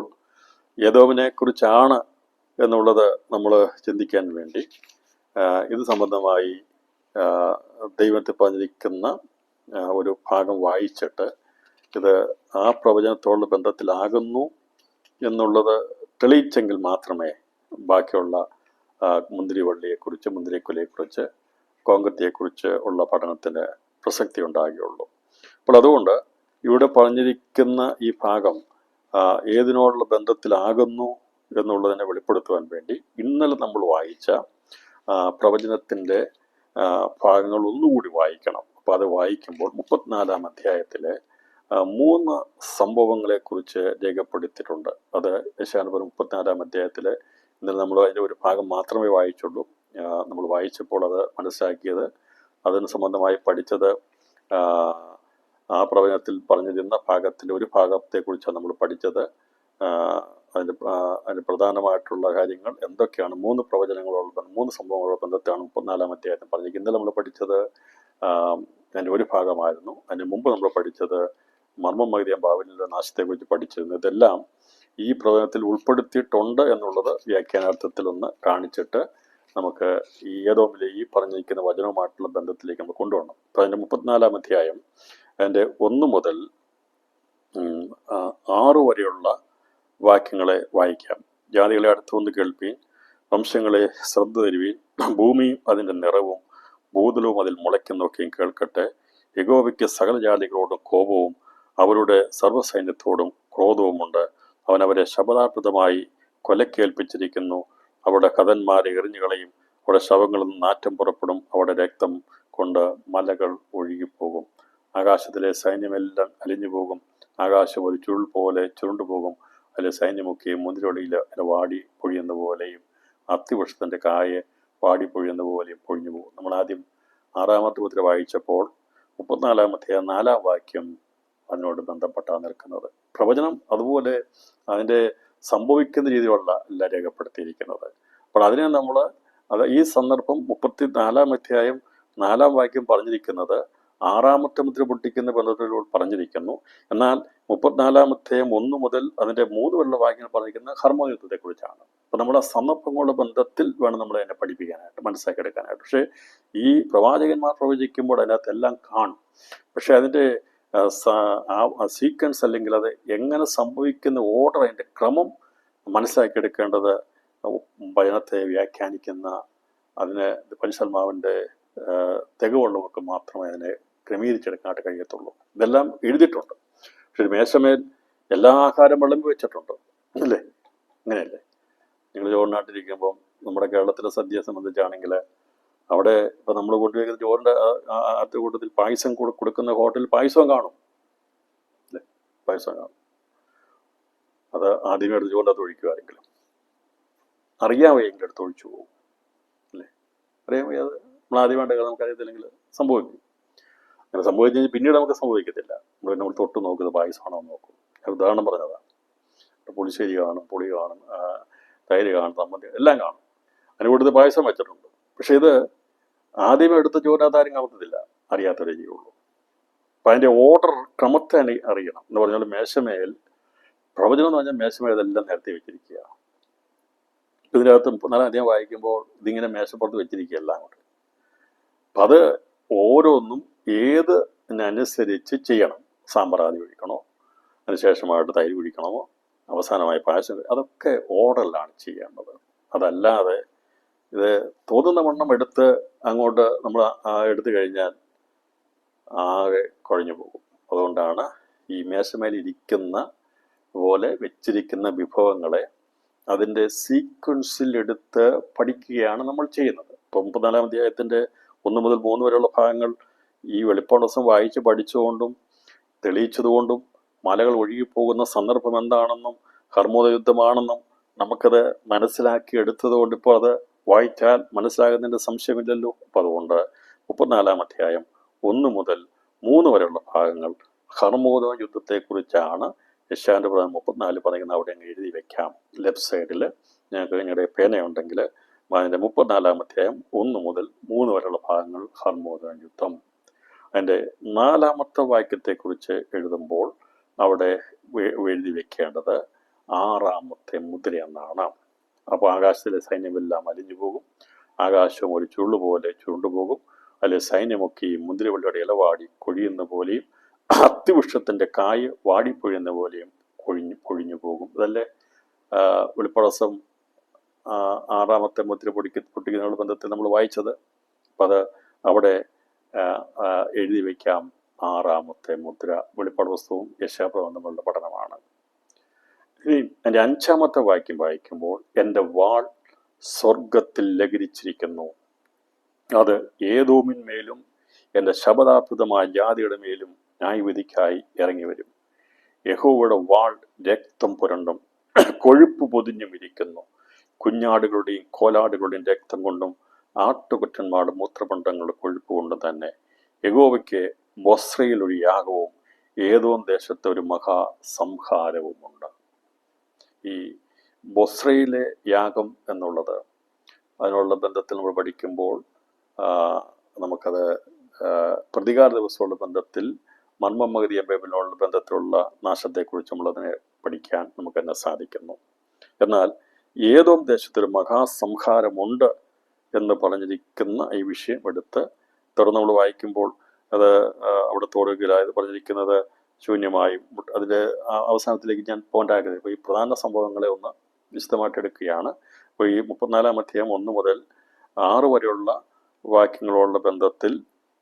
ഏദോമിനെ കുറിച്ചാണ് എന്നുള്ളത് നമ്മൾ ചിന്തിക്കാൻ വേണ്ടി ഇത് സംബന്ധമായി ദൈവത്തെ പറഞ്ഞിരിക്കുന്ന ഒരു ഭാഗം വായിച്ചിട്ട് ഇത് ആ പ്രവചനത്തോടുള്ള ബന്ധത്തിലാകുന്നു എന്നുള്ളത് തെളിയിച്ചെങ്കിൽ മാത്രമേ ബാക്കിയുള്ള മുന്തിരിവള്ളിയെക്കുറിച്ച്, മുന്തിരിക്കൊലയെക്കുറിച്ച്, കോങ്കത്തിയെക്കുറിച്ച് ഉള്ള പഠനത്തിന് പ്രസക്തി ഉണ്ടാകുകയുള്ളൂ. അപ്പോൾ അതുകൊണ്ട് ഇവിടെ പറഞ്ഞിരിക്കുന്ന ഈ ഭാഗം ഏതിനോടുള്ള ബന്ധത്തിലാകുന്നു എന്നുള്ളതിനെ വെളിപ്പെടുത്തുവാൻ വേണ്ടി ഇന്നലെ നമ്മൾ വായിച്ച പ്രവചനത്തിൻ്റെ ഭാഗങ്ങൾ ഒന്നുകൂടി വായിക്കണം. അപ്പോൾ അത് വായിക്കുമ്പോൾ 34-ാം അധ്യായത്തിലെ 3 സംഭവങ്ങളെക്കുറിച്ച് രേഖപ്പെടുത്തിയിട്ടുണ്ട്. അത് യെശയ്യാപ്രവചനം 34-ാം അധ്യായത്തിൽ ഇന്നലെ നമ്മൾ അതിൻ്റെ ഒരു ഭാഗം മാത്രമേ വായിച്ചുള്ളൂ. നമ്മൾ വായിച്ചപ്പോൾ അത് മനസ്സിലാക്കിയത്, അതിന് സംബന്ധമായി പഠിച്ചത് ആ പ്രവചനത്തിൽ പറഞ്ഞിരുന്ന ഭാഗത്തിൻ്റെ ഒരു ഭാഗത്തെക്കുറിച്ചാണ് നമ്മൾ പഠിച്ചത്. അതിന് പ്രധാനമായിട്ടുള്ള കാര്യങ്ങൾ എന്തൊക്കെയാണ്, 3 പ്രവചനങ്ങളോട് 3 സംഭവങ്ങളോട് ബന്ധത്തെയാണ് 34-ാം അധ്യായത്തിൽ പറഞ്ഞിരിക്കുന്നത്. ഇന്നലെ നമ്മൾ പഠിച്ചത് അതിൻ്റെ ഒരു ഭാഗമായിരുന്നു. അതിന് മുമ്പ് നമ്മൾ പഠിച്ചത് മർമ്മം മഗ്ദിയ ബാബേലിന്റെ നാശത്തെക്കുറിച്ച് പഠിച്ചിരുന്നു. ഇതെല്ലാം ഈ പ്രവചനത്തിൽ ഉൾപ്പെടുത്തിയിട്ടുണ്ട് എന്നുള്ളത് വ്യാഖ്യാനാർത്ഥത്തിൽ ഒന്ന് കാണിച്ചിട്ട് നമുക്ക് ഈ ഏദോമിലെ ഈ പറഞ്ഞിരിക്കുന്ന വചനവുമായിട്ടുള്ള ബന്ധത്തിലേക്ക് നമ്മൾ കൊണ്ടുപോകണം. അപ്പോൾ അതിൻ്റെ 34-ാം അധ്യായം അതിൻ്റെ 1 മുതൽ 6 വരെയുള്ള വാക്യങ്ങളെ വായിക്കാം. ജാതികളെ അടുത്തുവന്ന് കേൾപ്പീൻ, വംശങ്ങളെ ശ്രദ്ധ തരുവീൻ, ഭൂമിയും അതിൻ്റെ നിറവും ഭൂതലവും അതിൽ മുളയ്ക്കുന്നൊക്കെയും കേൾക്കട്ടെ. യഹോവയ്ക്ക് സകല ജാതികളോടും കോപവും അവരുടെ സർവ്വസൈന്യത്തോടും ക്രോധവുമുണ്ട്. അവൻ അവരെ ശപഥാർത്ഥമായി കൊലക്കേൽപ്പിച്ചിരിക്കുന്നു. അവരുടെ കഥന്മാരെ എറിഞ്ഞുകളയും. അവരുടെ ശവങ്ങളിൽ നിന്ന് നാറ്റം പുറപ്പെടും. അവരുടെ രക്തം കൊണ്ട് മലകൾ ഒഴുകിപ്പോകും. ആകാശത്തിലെ സൈന്യമെല്ലാം അലിഞ്ഞു പോകും. ആകാശം ഒരു ചുരുൾ പോലെ ചുരുണ്ടുപോകും. അതിലെ സൈന്യമൊക്കെയും മുന്തിരിവള്ളിയിൽ വാടി പൊഴിയുന്ന പോലെയും അത്തിവൃക്ഷത്തിൻ്റെ കായെ വാടി പൊഴിയുന്ന പോലെയും പൊഴിഞ്ഞു പോകും. നമ്മൾ ആദ്യം 6-ാമത്തെ മുദ്ര വായിച്ചപ്പോൾ 34-ാം അധ്യായം 4-ാം വാക്യം അതിനോട് ബന്ധപ്പെട്ടാണ് നിൽക്കുന്നത്. പ്രവചനം അതുപോലെ അതിൻ്റെ സംഭവിക്കുന്ന രീതിയിലുള്ള അല്ല രേഖപ്പെടുത്തിയിരിക്കുന്നത്. അപ്പോൾ അതിനെ നമ്മൾ ഈ സന്ദർഭം 34-ാം അധ്യായം 4-ാം വാക്യം പറഞ്ഞിരിക്കുന്നത് ആറാമത്തെ മുദ്ര പൊട്ടിക്കുന്ന ബന്ധത്തിലൂടെ പറഞ്ഞിരിക്കുന്നു. എന്നാൽ 34-ാമത്തെ 1 മുതൽ അതിൻ്റെ 3 വരെയുള്ള വാക്യങ്ങൾ പറഞ്ഞിരിക്കുന്നത് ഹർമ്മോനിയത്വത്തെക്കുറിച്ചാണ്. അപ്പം നമ്മുടെ സന്ദർഭങ്ങളുടെ ബന്ധത്തിൽ വേണം നമ്മൾ അതിനെ പഠിപ്പിക്കാനായിട്ട്, മനസ്സിലാക്കി എടുക്കാനായിട്ട്. പക്ഷേ ഈ പ്രവാചകന്മാർ പ്രവചിക്കുമ്പോൾ അതിനകത്ത് എല്ലാം കാണും. പക്ഷെ അതിൻ്റെ സീക്വൻസ് അല്ലെങ്കിൽ അത് എങ്ങനെ സംഭവിക്കുന്ന ഓർഡർ, അതിൻ്റെ ക്രമം മനസ്സിലാക്കിയെടുക്കേണ്ടത് വചനത്തെ വ്യാഖ്യാനിക്കുന്ന അതിന് പരിശുദ്ധാത്മാവിൻ്റെ തികവുള്ളവർക്ക് മാത്രമേ അതിനെ ക്രമീകരിച്ചെടുക്കാനായിട്ട് കഴിയത്തുള്ളൂ. ഇതെല്ലാം എഴുതിയിട്ടുണ്ട്. പക്ഷെ ഒരു മേശമേൽ എല്ലാ ആഹാരം വിളമ്പി വെച്ചിട്ടുണ്ട്, അല്ലേ? അങ്ങനെയല്ലേ? നിങ്ങൾ ചോറിനായിട്ടിരിക്കുമ്പം നമ്മുടെ കേരളത്തിലെ സദ്യയെ സംബന്ധിച്ചാണെങ്കിൽ അവിടെ ഇപ്പം നമ്മൾ കൊണ്ടുവയ്ക്കുന്ന ചോറിൻ്റെ കൂട്ടത്തിൽ പായസം കൊടുക്കുന്ന ഹോട്ടലിൽ പായസവും കാണും, അല്ലേ? പായസം കാണും. അത് ആദ്യമേ എടുത്ത് ചോറിൻ്റെ അകത്ത് ഒഴിക്കുമാരെങ്കിലും അറിയാമെങ്കിൽ എടുത്ത് ഒഴിച്ചു പോകും, അല്ലേ? അറിയാമെങ്കിൽ അത് നമ്മൾ ആദ്യമായിട്ട് നമുക്കറിയത്തില്ലെങ്കിൽ സംഭവിക്കും. അങ്ങനെ സംഭവിച്ചു കഴിഞ്ഞാൽ പിന്നീട് നമുക്ക് സംഭവിക്കത്തില്ല. നമ്മൾ തൊട്ട് നോക്കുന്നത് പായസമാണോ എന്ന് നോക്കും. ഉദാഹരണം പറഞ്ഞതാണ്. പുളിശ്ശേരി കാണും, പുളി കാണും, തൈര് കാണും, സമ്മതി എല്ലാം കാണും. അതിന് കൂടുതൽ പായസം വെച്ചിട്ടുണ്ട്. പക്ഷെ ഇത് ആദ്യമേ എടുത്ത് ചോറിനകത്ത് ആരും കാണത്തില്ല, അറിയാത്തവരേ ചെയ്യുള്ളൂ. അപ്പം അതിൻ്റെ ഓർഡർ ക്രമത്തെ അറിയണം എന്ന് പറഞ്ഞാൽ മേശമേൽ പ്രവചനം എന്ന് പറഞ്ഞാൽ മേശമേൽ ഇതെല്ലാം നേരത്തെ വെച്ചിരിക്കുക. ഇതിനകത്ത് 34 അധ്യായം വായിക്കുമ്പോൾ ഇതിങ്ങനെ മേശപ്പുറത്ത് വെച്ചിരിക്കുക എല്ലാം കൂടെ. അപ്പം അത് ഓരോന്നും ഏതിനനുസരിച്ച് ചെയ്യണം. സാമ്പാർ ആദ്യം ഒഴിക്കണോ, അതിനുശേഷമായിട്ട് തൈര് കുഴിക്കണമോ, അവസാനമായി പായസം, അതൊക്കെ ഓർഡറിലാണ് ചെയ്യേണ്ടത്. അതല്ലാതെ ഇത് തോന്നുന്ന വണ്ണം എടുത്ത് അങ്ങോട്ട് നമ്മൾ എടുത്തു കഴിഞ്ഞാൽ ആകെ കുഴഞ്ഞു പോകും. അതുകൊണ്ടാണ് ഈ മേശമേലിരിക്കുന്ന പോലെ വെച്ചിരിക്കുന്ന വിഭവങ്ങളെ അതിൻ്റെ സീക്വൻസിൽ എടുത്ത് പഠിക്കുകയാണ് നമ്മൾ ചെയ്യുന്നത്. ഇപ്പം 34-ാം അധ്യായത്തിൻ്റെ 1 മുതൽ 3 വരെയുള്ള ഭാഗങ്ങൾ ഈ വെളിപ്പാട് ദിവസം വായിച്ച് പഠിച്ചുകൊണ്ടും തെളിയിച്ചതുകൊണ്ടും മലകൾ ഒഴുകിപ്പോകുന്ന സന്ദർഭം എന്താണെന്നും ഹർമ്മോദ യുദ്ധമാണെന്നും നമുക്കത് മനസ്സിലാക്കി എടുത്തതുകൊണ്ട് ഇപ്പോൾ അത് വായിച്ചാൽ മനസ്സിലാകുന്നതിൻ്റെ സംശയമില്ലല്ലോ. അപ്പം അതുകൊണ്ട് 34-ാം അധ്യായം 1 മുതൽ 3 വരെയുള്ള ഭാഗങ്ങൾ ഹർമ്മോദ യുദ്ധത്തെക്കുറിച്ചാണ്. യെശയ്യാവിൻ്റെ പ്രവചനം 34 പറയുന്നത് അവിടെ അങ്ങ് എഴുതി വെക്കാം. ലെഫ്റ്റ് സൈഡിൽ ഞങ്ങൾക്ക് നിങ്ങളുടെ പേനയുണ്ടെങ്കിൽ അതിൻ്റെ 34-ാം അധ്യായം 1 മുതൽ 3 വരെയുള്ള ഭാഗങ്ങൾ ഹർമ്മോദ യുദ്ധം. അതിൻ്റെ 4-ാമത്തെ വാക്യത്തെക്കുറിച്ച് എഴുതുമ്പോൾ അവിടെ എഴുതി വെക്കേണ്ടത് 6-ാമത്തെ മുദ്ര എന്നാണ്. അപ്പോൾ ആകാശത്തിലെ സൈന്യമെല്ലാം അലിഞ്ഞു പോകും, ആകാശം ഒരു ചുള്ളുപോലെ ചുരുണ്ടുപോകും, അതിലെ സൈന്യമൊക്കെയും മുന്തിരിവള്ളിയുടെ ഇലവാടി കൊഴിയുന്ന പോലെയും അത്തിവൃക്ഷത്തിൻ്റെ കായ് വാടിപ്പൊഴിയുന്ന പോലെയും പൊഴിഞ്ഞു പോകും. ഇതല്ലേ വെളിപ്പാട് 6-ാമത്തെ മുദ്ര പൊട്ടിക്കുന്ന ബന്ധത്തിൽ നമ്മൾ വായിച്ചത്. അപ്പം അത് അവിടെ എഴുതി വയ്ക്കാം. 6-ാമത്തെ മുദ്ര വെളിപ്പാട് പുസ്തകവും യെശയ്യാപ്രവചനവും തമ്മിലുള്ള പഠനമാണ്. ഇനി എൻ്റെ 5-ാമത്തെ വാക്യം വായിക്കുമ്പോൾ, എൻ്റെ വാൾ സ്വർഗത്തിൽ ലഹരിച്ചിരിക്കുന്നു, അത് ഏദോമിന്മേലും എൻ്റെ ശപഥാർപ്പിതമായ ജാതിയുടെ മേലും ന്യായവിധിക്കായി ഇറങ്ങി വരും. യഹോവയുടെ വാൾ രക്തം പുരണ്ടും കൊഴുപ്പ് പൊതിഞ്ഞും ഇരിക്കുന്നു. കുഞ്ഞാടുകളുടെയും കോലാടുകളുടെയും രക്തം കൊണ്ടും ആട്ടുകൊറ്റന്മാരുടെ മൂത്രപണ്ടങ്ങളുടെ കൊഴുപ്പ് കൊണ്ടും തന്നെ യഹോവയ്ക്ക് ബൊസ്രയിൽ ഒരു യാഗവും ഏദോം ദേശത്ത് ഒരു മഹാസംഹാരവുമുണ്ട്. ഈ ബൊസ്രയിലെ യാഗം എന്നുള്ളത് അതിനുള്ള ബന്ധത്തിൽ നമ്മൾ പഠിക്കുമ്പോൾ നമുക്കത് പ്രതികാര ദിവസമുള്ള ബന്ധത്തിൽ മർമ്മമഗതിയ ബൈബിളിനുള്ള ബന്ധത്തിലുള്ള നാശത്തെക്കുറിച്ച് നമ്മളതിനെ പഠിക്കാൻ നമുക്ക് തന്നെ സാധിക്കുന്നു. എന്നാൽ ഏദോം ദേശത്തൊരു മഹാസംഹാരമുണ്ട് എന്ന് പറഞ്ഞിരിക്കുന്ന ഈ വിഷയം എടുത്ത് തുടർന്ന് നമ്മൾ വായിക്കുമ്പോൾ അത് അവിടെ തോടുകയിലായത് പറഞ്ഞിരിക്കുന്നത് ശൂന്യമായും അതിൻ്റെ അവസാനത്തിലേക്ക് ഞാൻ പോയിൻ്റാക്കുന്നത്. ഇപ്പോൾ ഈ പ്രധാന സംഭവങ്ങളെ ഒന്ന് വിശദമായിട്ട് എടുക്കുകയാണ്. അപ്പോൾ ഈ 34-ാം അധ്യായം 1 മുതൽ 6 വരെയുള്ള വാക്യങ്ങളോടുള്ള ബന്ധത്തിൽ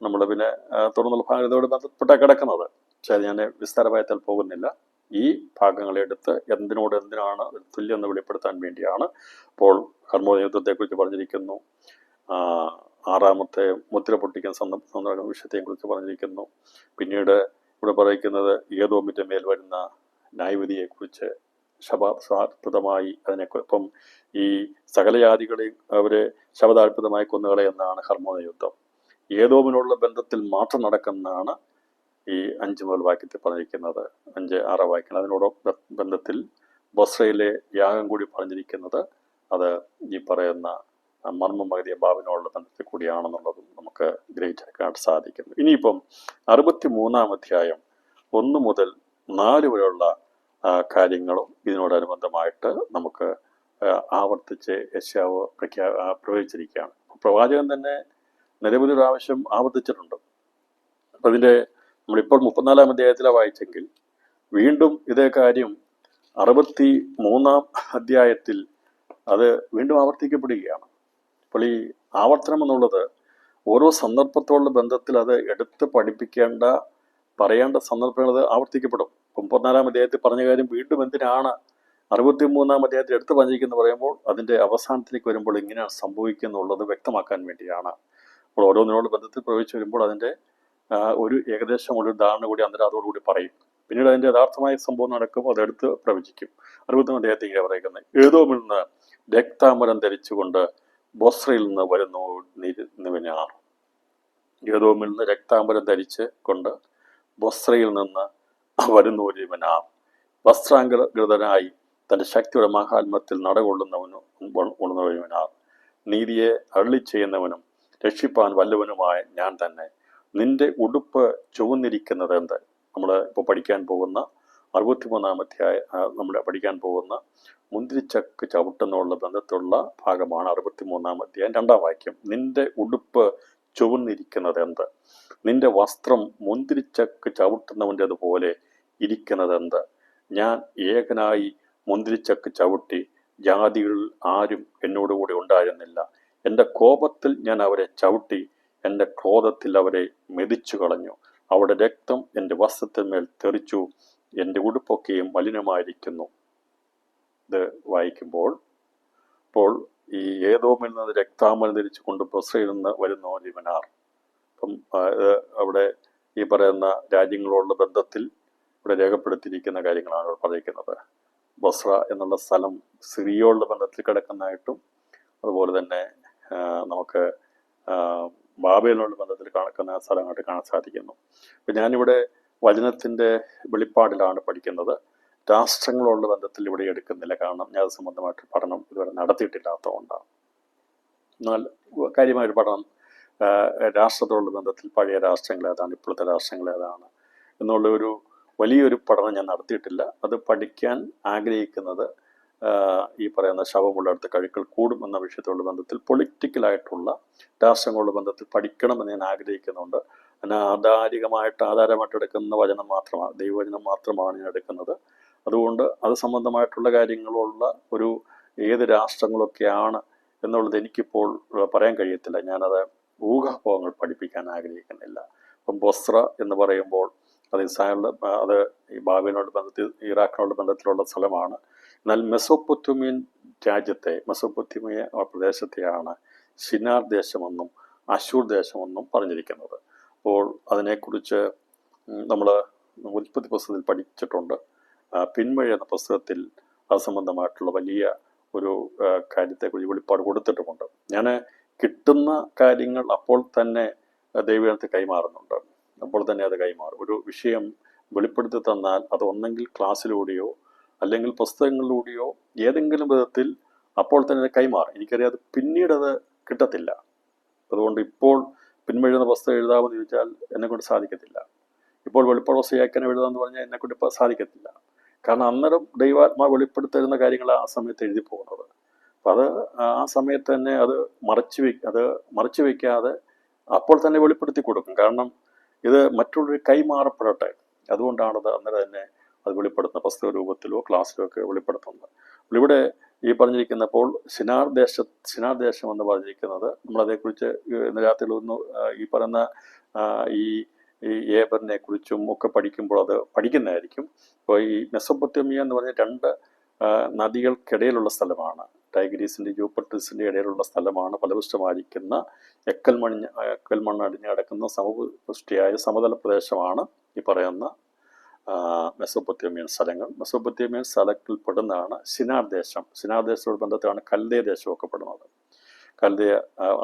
നമ്മൾ പിന്നെ തുടർന്നുള്ള ഭാഗത്തോട് ബന്ധപ്പെട്ടാണ് കിടക്കുന്നത്. പക്ഷേ അത് ഞാൻ വിസ്താരമായത്താൽ പോകുന്നില്ല. ഈ ഭാഗങ്ങളെടുത്ത് എന്തിനാണ് തുല്യം വെളിപ്പെടുത്താൻ വേണ്ടിയാണ്. അപ്പോൾ ഹർമ്മോദ യുദ്ധത്തെക്കുറിച്ച് പറഞ്ഞിരിക്കുന്നു, 6-ാമത്തെ മുദ്ര പൊട്ടിക്കുന്ന സന്ദർഭ വിഷയത്തെക്കുറിച്ച് പറഞ്ഞിരിക്കുന്നു. പിന്നീട് ഇവിടെ പറയുന്നത് ഏദോമിൻ്റെ മേൽ വരുന്ന ന്യായവിധിയെക്കുറിച്ച് ശപഥാർപ്പിതമായി അതിനെക്കുറിപ്പം ഈ സകലജാതികളെയും അവരെ ശപഥാർപ്പിതമായി കൊന്നുകളെ എന്നാണ് ഹർമ്മോദ യുദ്ധം. ഏദോമിനുള്ള ബന്ധത്തിൽ മാത്രം നടക്കുന്നതാണ് ഈ 5 മുതൽ വാക്യത്തിൽ പറഞ്ഞിരിക്കുന്നത്. 5-6 വാക്യങ്ങൾ അതിനോട് ബന്ധത്തിൽ ബൊസ്രയിലെ യാഗം കൂടി പറഞ്ഞിരിക്കുന്നത് അത് ഈ പറയുന്ന മർമ്മം പകുതിയ ബാബിനോടുള്ള ബന്ധത്തിൽ കൂടിയാണെന്നുള്ളതും നമുക്ക് ഗ്രഹിച്ചെടുക്കാൻ സാധിക്കുന്നു. ഇനിയിപ്പം 63-ാം അധ്യായം 1 മുതൽ 4 വരെയുള്ള കാര്യങ്ങളും ഇതിനോടനുബന്ധമായിട്ട് നമുക്ക് ആവർത്തിച്ച് യെശയ്യാവ് പ്രവചിച്ചിരിക്കുകയാണ്. പ്രവാചകൻ തന്നെ നിരവധി പ്രാവശ്യം ആവർത്തിച്ചിട്ടുണ്ട്. അപ്പം ഇതിൻ്റെ നമ്മളിപ്പോൾ 34-ാം അധ്യായത്തിലാണ് വായിച്ചെങ്കിൽ വീണ്ടും ഇതേ കാര്യം 63-ാം അധ്യായത്തിൽ അത് വീണ്ടും ആവർത്തിക്കപ്പെടുകയാണ്. അപ്പോൾ ഈ ആവർത്തനം എന്നുള്ളത് ഓരോ സന്ദർഭത്തോടുള്ള ബന്ധത്തിൽ അത് എടുത്ത് പഠിപ്പിക്കേണ്ട പറയേണ്ട സന്ദർഭങ്ങൾ അത് ആവർത്തിക്കപ്പെടും. 34-ാം അധ്യായത്തിൽ പറഞ്ഞ കാര്യം വീണ്ടും എന്തിനാണ് 63-ാം അധ്യായത്തിൽ എടുത്ത് പറഞ്ഞിരിക്കുന്നത് പറയുമ്പോൾ അതിൻ്റെ അവസാനത്തിലേക്ക് വരുമ്പോൾ ഇങ്ങനെയാണ് സംഭവിക്കുന്നുള്ളത് വ്യക്തമാക്കാൻ വേണ്ടിയാണ്. അപ്പോൾ ഓരോന്നിനോട് ബന്ധത്തിൽ പ്രവേശിച്ച് വരുമ്പോൾ അതിൻ്റെ ഒരു ഏകദേശം ഒരു ധാരണ കൂടി അന്നേരം അതോടുകൂടി പറയും. പിന്നീട് അതിൻ്റെ യഥാർത്ഥമായ സംഭവം നടക്കും, അതെടുത്ത് പ്രവചിക്കും. 60-ാം അധ്യായത്തിൽ ഇങ്ങനെ പറയുന്നത്, ഏദോമിൽ നിന്ന് രക്താംബരം ധരിച്ചുകൊണ്ട് ബൊസ്രയിൽ നിന്ന് വരുന്നു നിവിനാർ. ഏദോമിൽ നിന്ന് രക്താംബരം ധരിച്ച് കൊണ്ട് ബൊസ്രയിൽ നിന്ന് വരുന്നു ഒരുവനാർ. വസ്ത്രാംഗൃതനായി തൻ്റെ ശക്തിയുടെ മഹാത്മ്യത്തിൽ നടകൊള്ളുന്നവനാർ. നീതിയെ അരുളി ചെയ്യുന്നവനും രക്ഷിപ്പാൻ വല്ലവനുമായ ഞാൻ തന്നെ. നിന്റെ ഉടുപ്പ് ചുവന്നിരിക്കുന്നത് എന്ത്? നമ്മൾ ഇപ്പോൾ പഠിക്കാൻ പോകുന്ന 63-ാം അധ്യായം നമ്മൾ പഠിക്കാൻ പോകുന്ന മുന്തിരിച്ചക്ക് ചവിട്ടുന്നുള്ള ബന്ധത്തിലുള്ള ഭാഗമാണ് 63-ാം അധ്യായം 2-ാം വാക്യം. നിന്റെ ഉടുപ്പ് ചുവന്നിരിക്കുന്നത് എന്ത്? നിന്റെ വസ്ത്രം മുന്തിരിച്ചക്ക് ചവിട്ടുന്നവൻ്റെതുപോലെ ഇരിക്കുന്നത് എന്ത്? ഞാൻ ഏകനായി മുന്തിരിച്ചക്ക് ചവിട്ടി, ജാതികളിൽ ആരും എന്നോടുകൂടി ഉണ്ടായിരുന്നില്ല. എൻ്റെ കോപത്തിൽ ഞാൻ അവരെ ചവിട്ടി, എൻ്റെ ക്രോധത്തിൽ അവരെ മെതിച്ചു കളഞ്ഞു. അവിടെ രക്തം എൻ്റെ വസ്ത്രത്തിന്മേൽ തെറിച്ചു, എൻ്റെ ഉടുപ്പൊക്കെയും മലിനമായിരിക്കുന്നു. ഇത് വായിക്കുമ്പോൾ ഈ ഏദോമിൽ നിന്ന് രക്താംബരം ധരിച്ചു കൊണ്ട് ബൊസ്രയിൽ നിന്ന് വരുന്നു ലിവനാർ. അപ്പം അവിടെ ഈ പറയുന്ന രാജ്യങ്ങളോടുള്ള ബന്ധത്തിൽ ഇവിടെ രേഖപ്പെടുത്തിയിരിക്കുന്ന കാര്യങ്ങളാണ് ഇവിടെ പറഞ്ഞിരിക്കുന്നത്. ബൊസ്ര എന്നുള്ള സ്ഥലം സിറിയോടുള്ള ബന്ധത്തിൽ കിടക്കുന്നതായിട്ടും അതുപോലെ തന്നെ നമുക്ക് ബാബേലിനുള്ള ബന്ധത്തിൽ കിടക്കുന്ന സ്ഥലമായിട്ട് കാണാൻ സാധിക്കുന്നു. അപ്പം ഞാനിവിടെ വചനത്തിൻ്റെ വെളിപ്പാടിലാണ് പഠിക്കുന്നത്. രാഷ്ട്രങ്ങളോടുള്ള ബന്ധത്തിൽ ഇവിടെ എടുക്കുന്നില്ല, കാരണം ഞാൻ അത് സംബന്ധമായിട്ട് പഠനം ഇതുവരെ നടത്തിയിട്ടില്ലാത്തതുകൊണ്ടാണ്. എന്നാൽ കാര്യമായൊരു പഠനം രാഷ്ട്രത്തോടുള്ള ബന്ധത്തിൽ പഴയ രാഷ്ട്രങ്ങൾ ഏതാണ്, ഇപ്പോഴത്തെ രാഷ്ട്രങ്ങൾ ഏതാണ് എന്നുള്ള ഒരു വലിയൊരു പഠനം ഞാൻ നടത്തിയിട്ടില്ല. അത് പഠിക്കാൻ ആഗ്രഹിക്കുന്നത് ഈ പറയുന്ന ശവമുള്ളടത്ത് കഴുക്കൾ കൂടും എന്ന വിഷയത്തോടുള്ള ബന്ധത്തിൽ പൊളിറ്റിക്കലായിട്ടുള്ള രാഷ്ട്രങ്ങളുടെ ബന്ധത്തിൽ പഠിക്കണമെന്ന് ഞാൻ ആഗ്രഹിക്കുന്നുണ്ട്. അതിന് ആധാരമായിട്ട് എടുക്കുന്ന വചനം മാത്രമാണ്, ദൈവവചനം മാത്രമാണ് ഞാൻ എടുക്കുന്നത്. അതുകൊണ്ട് അത് സംബന്ധമായിട്ടുള്ള കാര്യങ്ങളുള്ള ഒരു ഏത് രാഷ്ട്രങ്ങളൊക്കെയാണ് എന്നുള്ളത് എനിക്കിപ്പോൾ പറയാൻ കഴിയത്തില്ല. ഞാനത് ഊഹാപോഹങ്ങൾ പഠിപ്പിക്കാൻ ആഗ്രഹിക്കുന്നില്ല. അപ്പം ബൊസ്ര എന്ന് പറയുമ്പോൾ അത് ഇസ്രായേലിൻ്റെ അത് ഈ ബാബേലിനോട് ബന്ധത്തിൽ ഇറാഖിനോട് ബന്ധത്തിലുള്ള സ്ഥലമാണ്. എന്നാൽ മെസോപ്പൊത്തേമിയൻ രാജ്യത്തെ മെസോപ്പൊത്തേമിയ പ്രദേശത്തെയാണ് ശിനാർ ദേശമെന്നും അശൂർ ദേശമെന്നും പറഞ്ഞിരിക്കുന്നത്. അപ്പോൾ അതിനെക്കുറിച്ച് നമ്മൾ ഉൽപ്പത്തി പുസ്തകത്തിൽ പഠിച്ചിട്ടുണ്ട്. പിൻവഴി എന്ന പുസ്തകത്തിൽ അത് സംബന്ധമായിട്ടുള്ള വലിയ ഒരു കാര്യത്തെക്കുറിച്ച് വെളിപ്പാട് കൊടുത്തിട്ടുമുണ്ട്. ഞാൻ കിട്ടുന്ന കാര്യങ്ങൾ അപ്പോൾ തന്നെ ദൈവജനത്തിന് കൈമാറുന്നുണ്ട്. അപ്പോൾ തന്നെ അത് കൈമാറും. ഒരു വിഷയം വെളിപ്പെടുത്തി തന്നാൽ അത് ഒന്നെങ്കിൽ ക്ലാസ്സിലൂടെയോ അല്ലെങ്കിൽ പുസ്തകങ്ങളിലൂടെയോ ഏതെങ്കിലും വിധത്തിൽ അപ്പോൾ തന്നെ കൈമാറും. എനിക്കറിയാം അത് പിന്നീട് അത് കിട്ടത്തില്ല. അതുകൊണ്ട് ഇപ്പോൾ പിൻവഴുന്ന പുസ്തകം എഴുതാമെന്ന് ചോദിച്ചാൽ എന്നെക്കൊണ്ട് സാധിക്കത്തില്ല. ഇപ്പോൾ വെളിപ്പാട് പുസ്തകം എഴുതാമെന്ന് പറഞ്ഞാൽ എന്നെക്കൊണ്ട് ഇപ്പോൾ സാധിക്കത്തില്ല. കാരണം അന്നേരം ദൈവാത്മാ വെളിപ്പെടുത്തരുന്ന കാര്യങ്ങൾ ആ സമയത്ത് എഴുതി പോകുന്നത്. അപ്പം അത് ആ സമയത്ത് തന്നെ അത് മറച്ചു വയ്ക്കാതെ അപ്പോൾ തന്നെ വെളിപ്പെടുത്തി കൊടുക്കും. കാരണം ഇത് മറ്റുള്ളവർ കൈമാറപ്പെടട്ടെ, അതുകൊണ്ടാണത് അന്നേരം തന്നെ അത് വെളിപ്പെടുത്തുന്ന പുസ്തക രൂപത്തിലോ ക്ലാസ്സിലോ ഒക്കെ വെളിപ്പെടുത്തുന്നത്. ഇവിടെ ഈ പറഞ്ഞിരിക്കുന്നപ്പോൾ ശിനാർ ദേശം എന്ന് പറഞ്ഞിരിക്കുന്നത് നമ്മളതേക്കുറിച്ച് ഇന്ന് രാത്രിയിലൊന്ന് ഈ പറയുന്ന ഈ ഏബറിനെ കുറിച്ചും ഒക്കെ പഠിക്കുമ്പോൾ അത് പഠിക്കുന്നതായിരിക്കും. അപ്പോൾ ഈ മെസൊപ്പൊത്തേമിയ എന്ന് പറഞ്ഞ 2 നദികൾക്കിടയിലുള്ള സ്ഥലമാണ്. ടൈഗ്രീസിൻ്റെ യൂഫ്രട്ടീസിൻ്റെ ഇടയിലുള്ള സ്ഥലമാണ്. ഫലപുഷ്ടമായിരിക്കുന്ന എക്കൽ മണ്ണടിഞ്ഞ് കിടക്കുന്ന സമപുഷ്ടിയായ സമതല പ്രദേശമാണ് ഈ പറയുന്ന മെസൊപ്പൊത്തേമിയൻ സ്ഥലങ്ങൾ. മെസൊപ്പൊത്തേമിയൻ സ്ഥലത്തിൽ പെടുന്നതാണ് ശിനാർ ദേശം. ശിനാർ ദേശത്തോട് ബന്ധത്തിലാണ് കൽദയ ദേശമൊക്കെ പെടുന്നത്. കൽദയ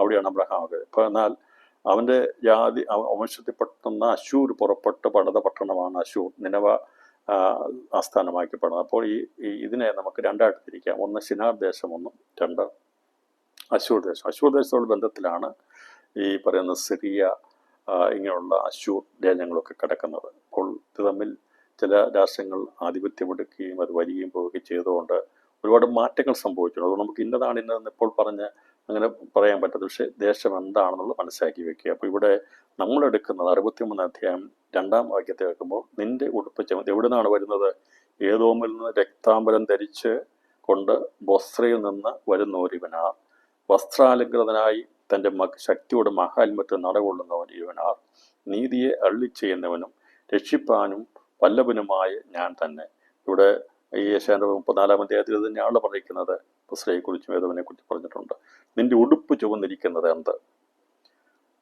അവിടെയാണ് അബ്രഹാം. ഇപ്പോൾ എന്നാൽ അവൻ്റെ ജാതി വംശത്തിൽപ്പെടുന്ന അശൂർ പുറപ്പെട്ട് പണിത പട്ടണമാണ് അശൂർ, നിനവ ആസ്ഥാനമാക്കപ്പെടുന്നത്. അപ്പോൾ ഇതിനെ നമുക്ക് 2ആയിട്ട് തിരിക്കാം. ഒന്ന് ശിനാർ ദേശം, 2 അശൂർ ദേശം. അശൂർ ദേശത്തോട് ബന്ധത്തിലാണ് ഈ പറയുന്ന സിറിയ ഇങ്ങനെയുള്ള അശൂർ രാജ്യങ്ങളൊക്കെ കിടക്കുന്നത്. അപ്പോൾ ഇത് തമ്മിൽ ചില രാഷ്ട്രങ്ങൾ ആധിപത്യമെടുക്കുകയും അത് വരികയും പോവുകയും ചെയ്തുകൊണ്ട് ഒരുപാട് മാറ്റങ്ങൾ സംഭവിച്ചിട്ടുണ്ട്. അതുകൊണ്ട് നമുക്ക് ഇന്നതാണ് ഇന്നതെന്ന് ഇപ്പോൾ പറഞ്ഞ് അങ്ങനെ പറയാൻ പറ്റത്തില്ല. പക്ഷേ ദേശം എന്താണെന്നുള്ളത് മനസ്സിലാക്കി വെക്കുക. അപ്പോൾ ഇവിടെ നമ്മളെടുക്കുന്നത് 63 അധ്യായം 2-ാം വാക്യത്തെ വെക്കുമ്പോൾ നിന്റെ ഉടുപ്പ് ചുമന്ന് എവിടെ നിന്നാണ് വരുന്നത്? ഏദോമിൽ നിന്ന് രക്താംബരം ധരിച്ച് കൊണ്ട് ബൊസ്രയിൽ നിന്ന് വരുന്നോരിവനാർ, വസ്ത്രാലങ്കൃതനായി തൻ്റെ ശക്തിയുടെ മഹാത്മ്യത്തെ നടകൊള്ളുന്നവൻ ഇവനാർ, നീതിയെ അള്ളിച്ചെയ്യുന്നവനും രക്ഷിപ്പാനും വല്ലഭനുമായ ഞാൻ തന്നെ. ഇവിടെ ഈ യേശാന്റെ 34-ാം അധ്യായത്തിൽ തന്നെയാണ് പറഞ്ഞിരിക്കുന്നത്. ബൊസ്രയെക്കുറിച്ചും ഏദോമിനെ കുറിച്ച് പറഞ്ഞിട്ടുണ്ട്. നിന്റെ ഉടുപ്പ് ചുവന്നിരിക്കുന്നത് എന്ത്?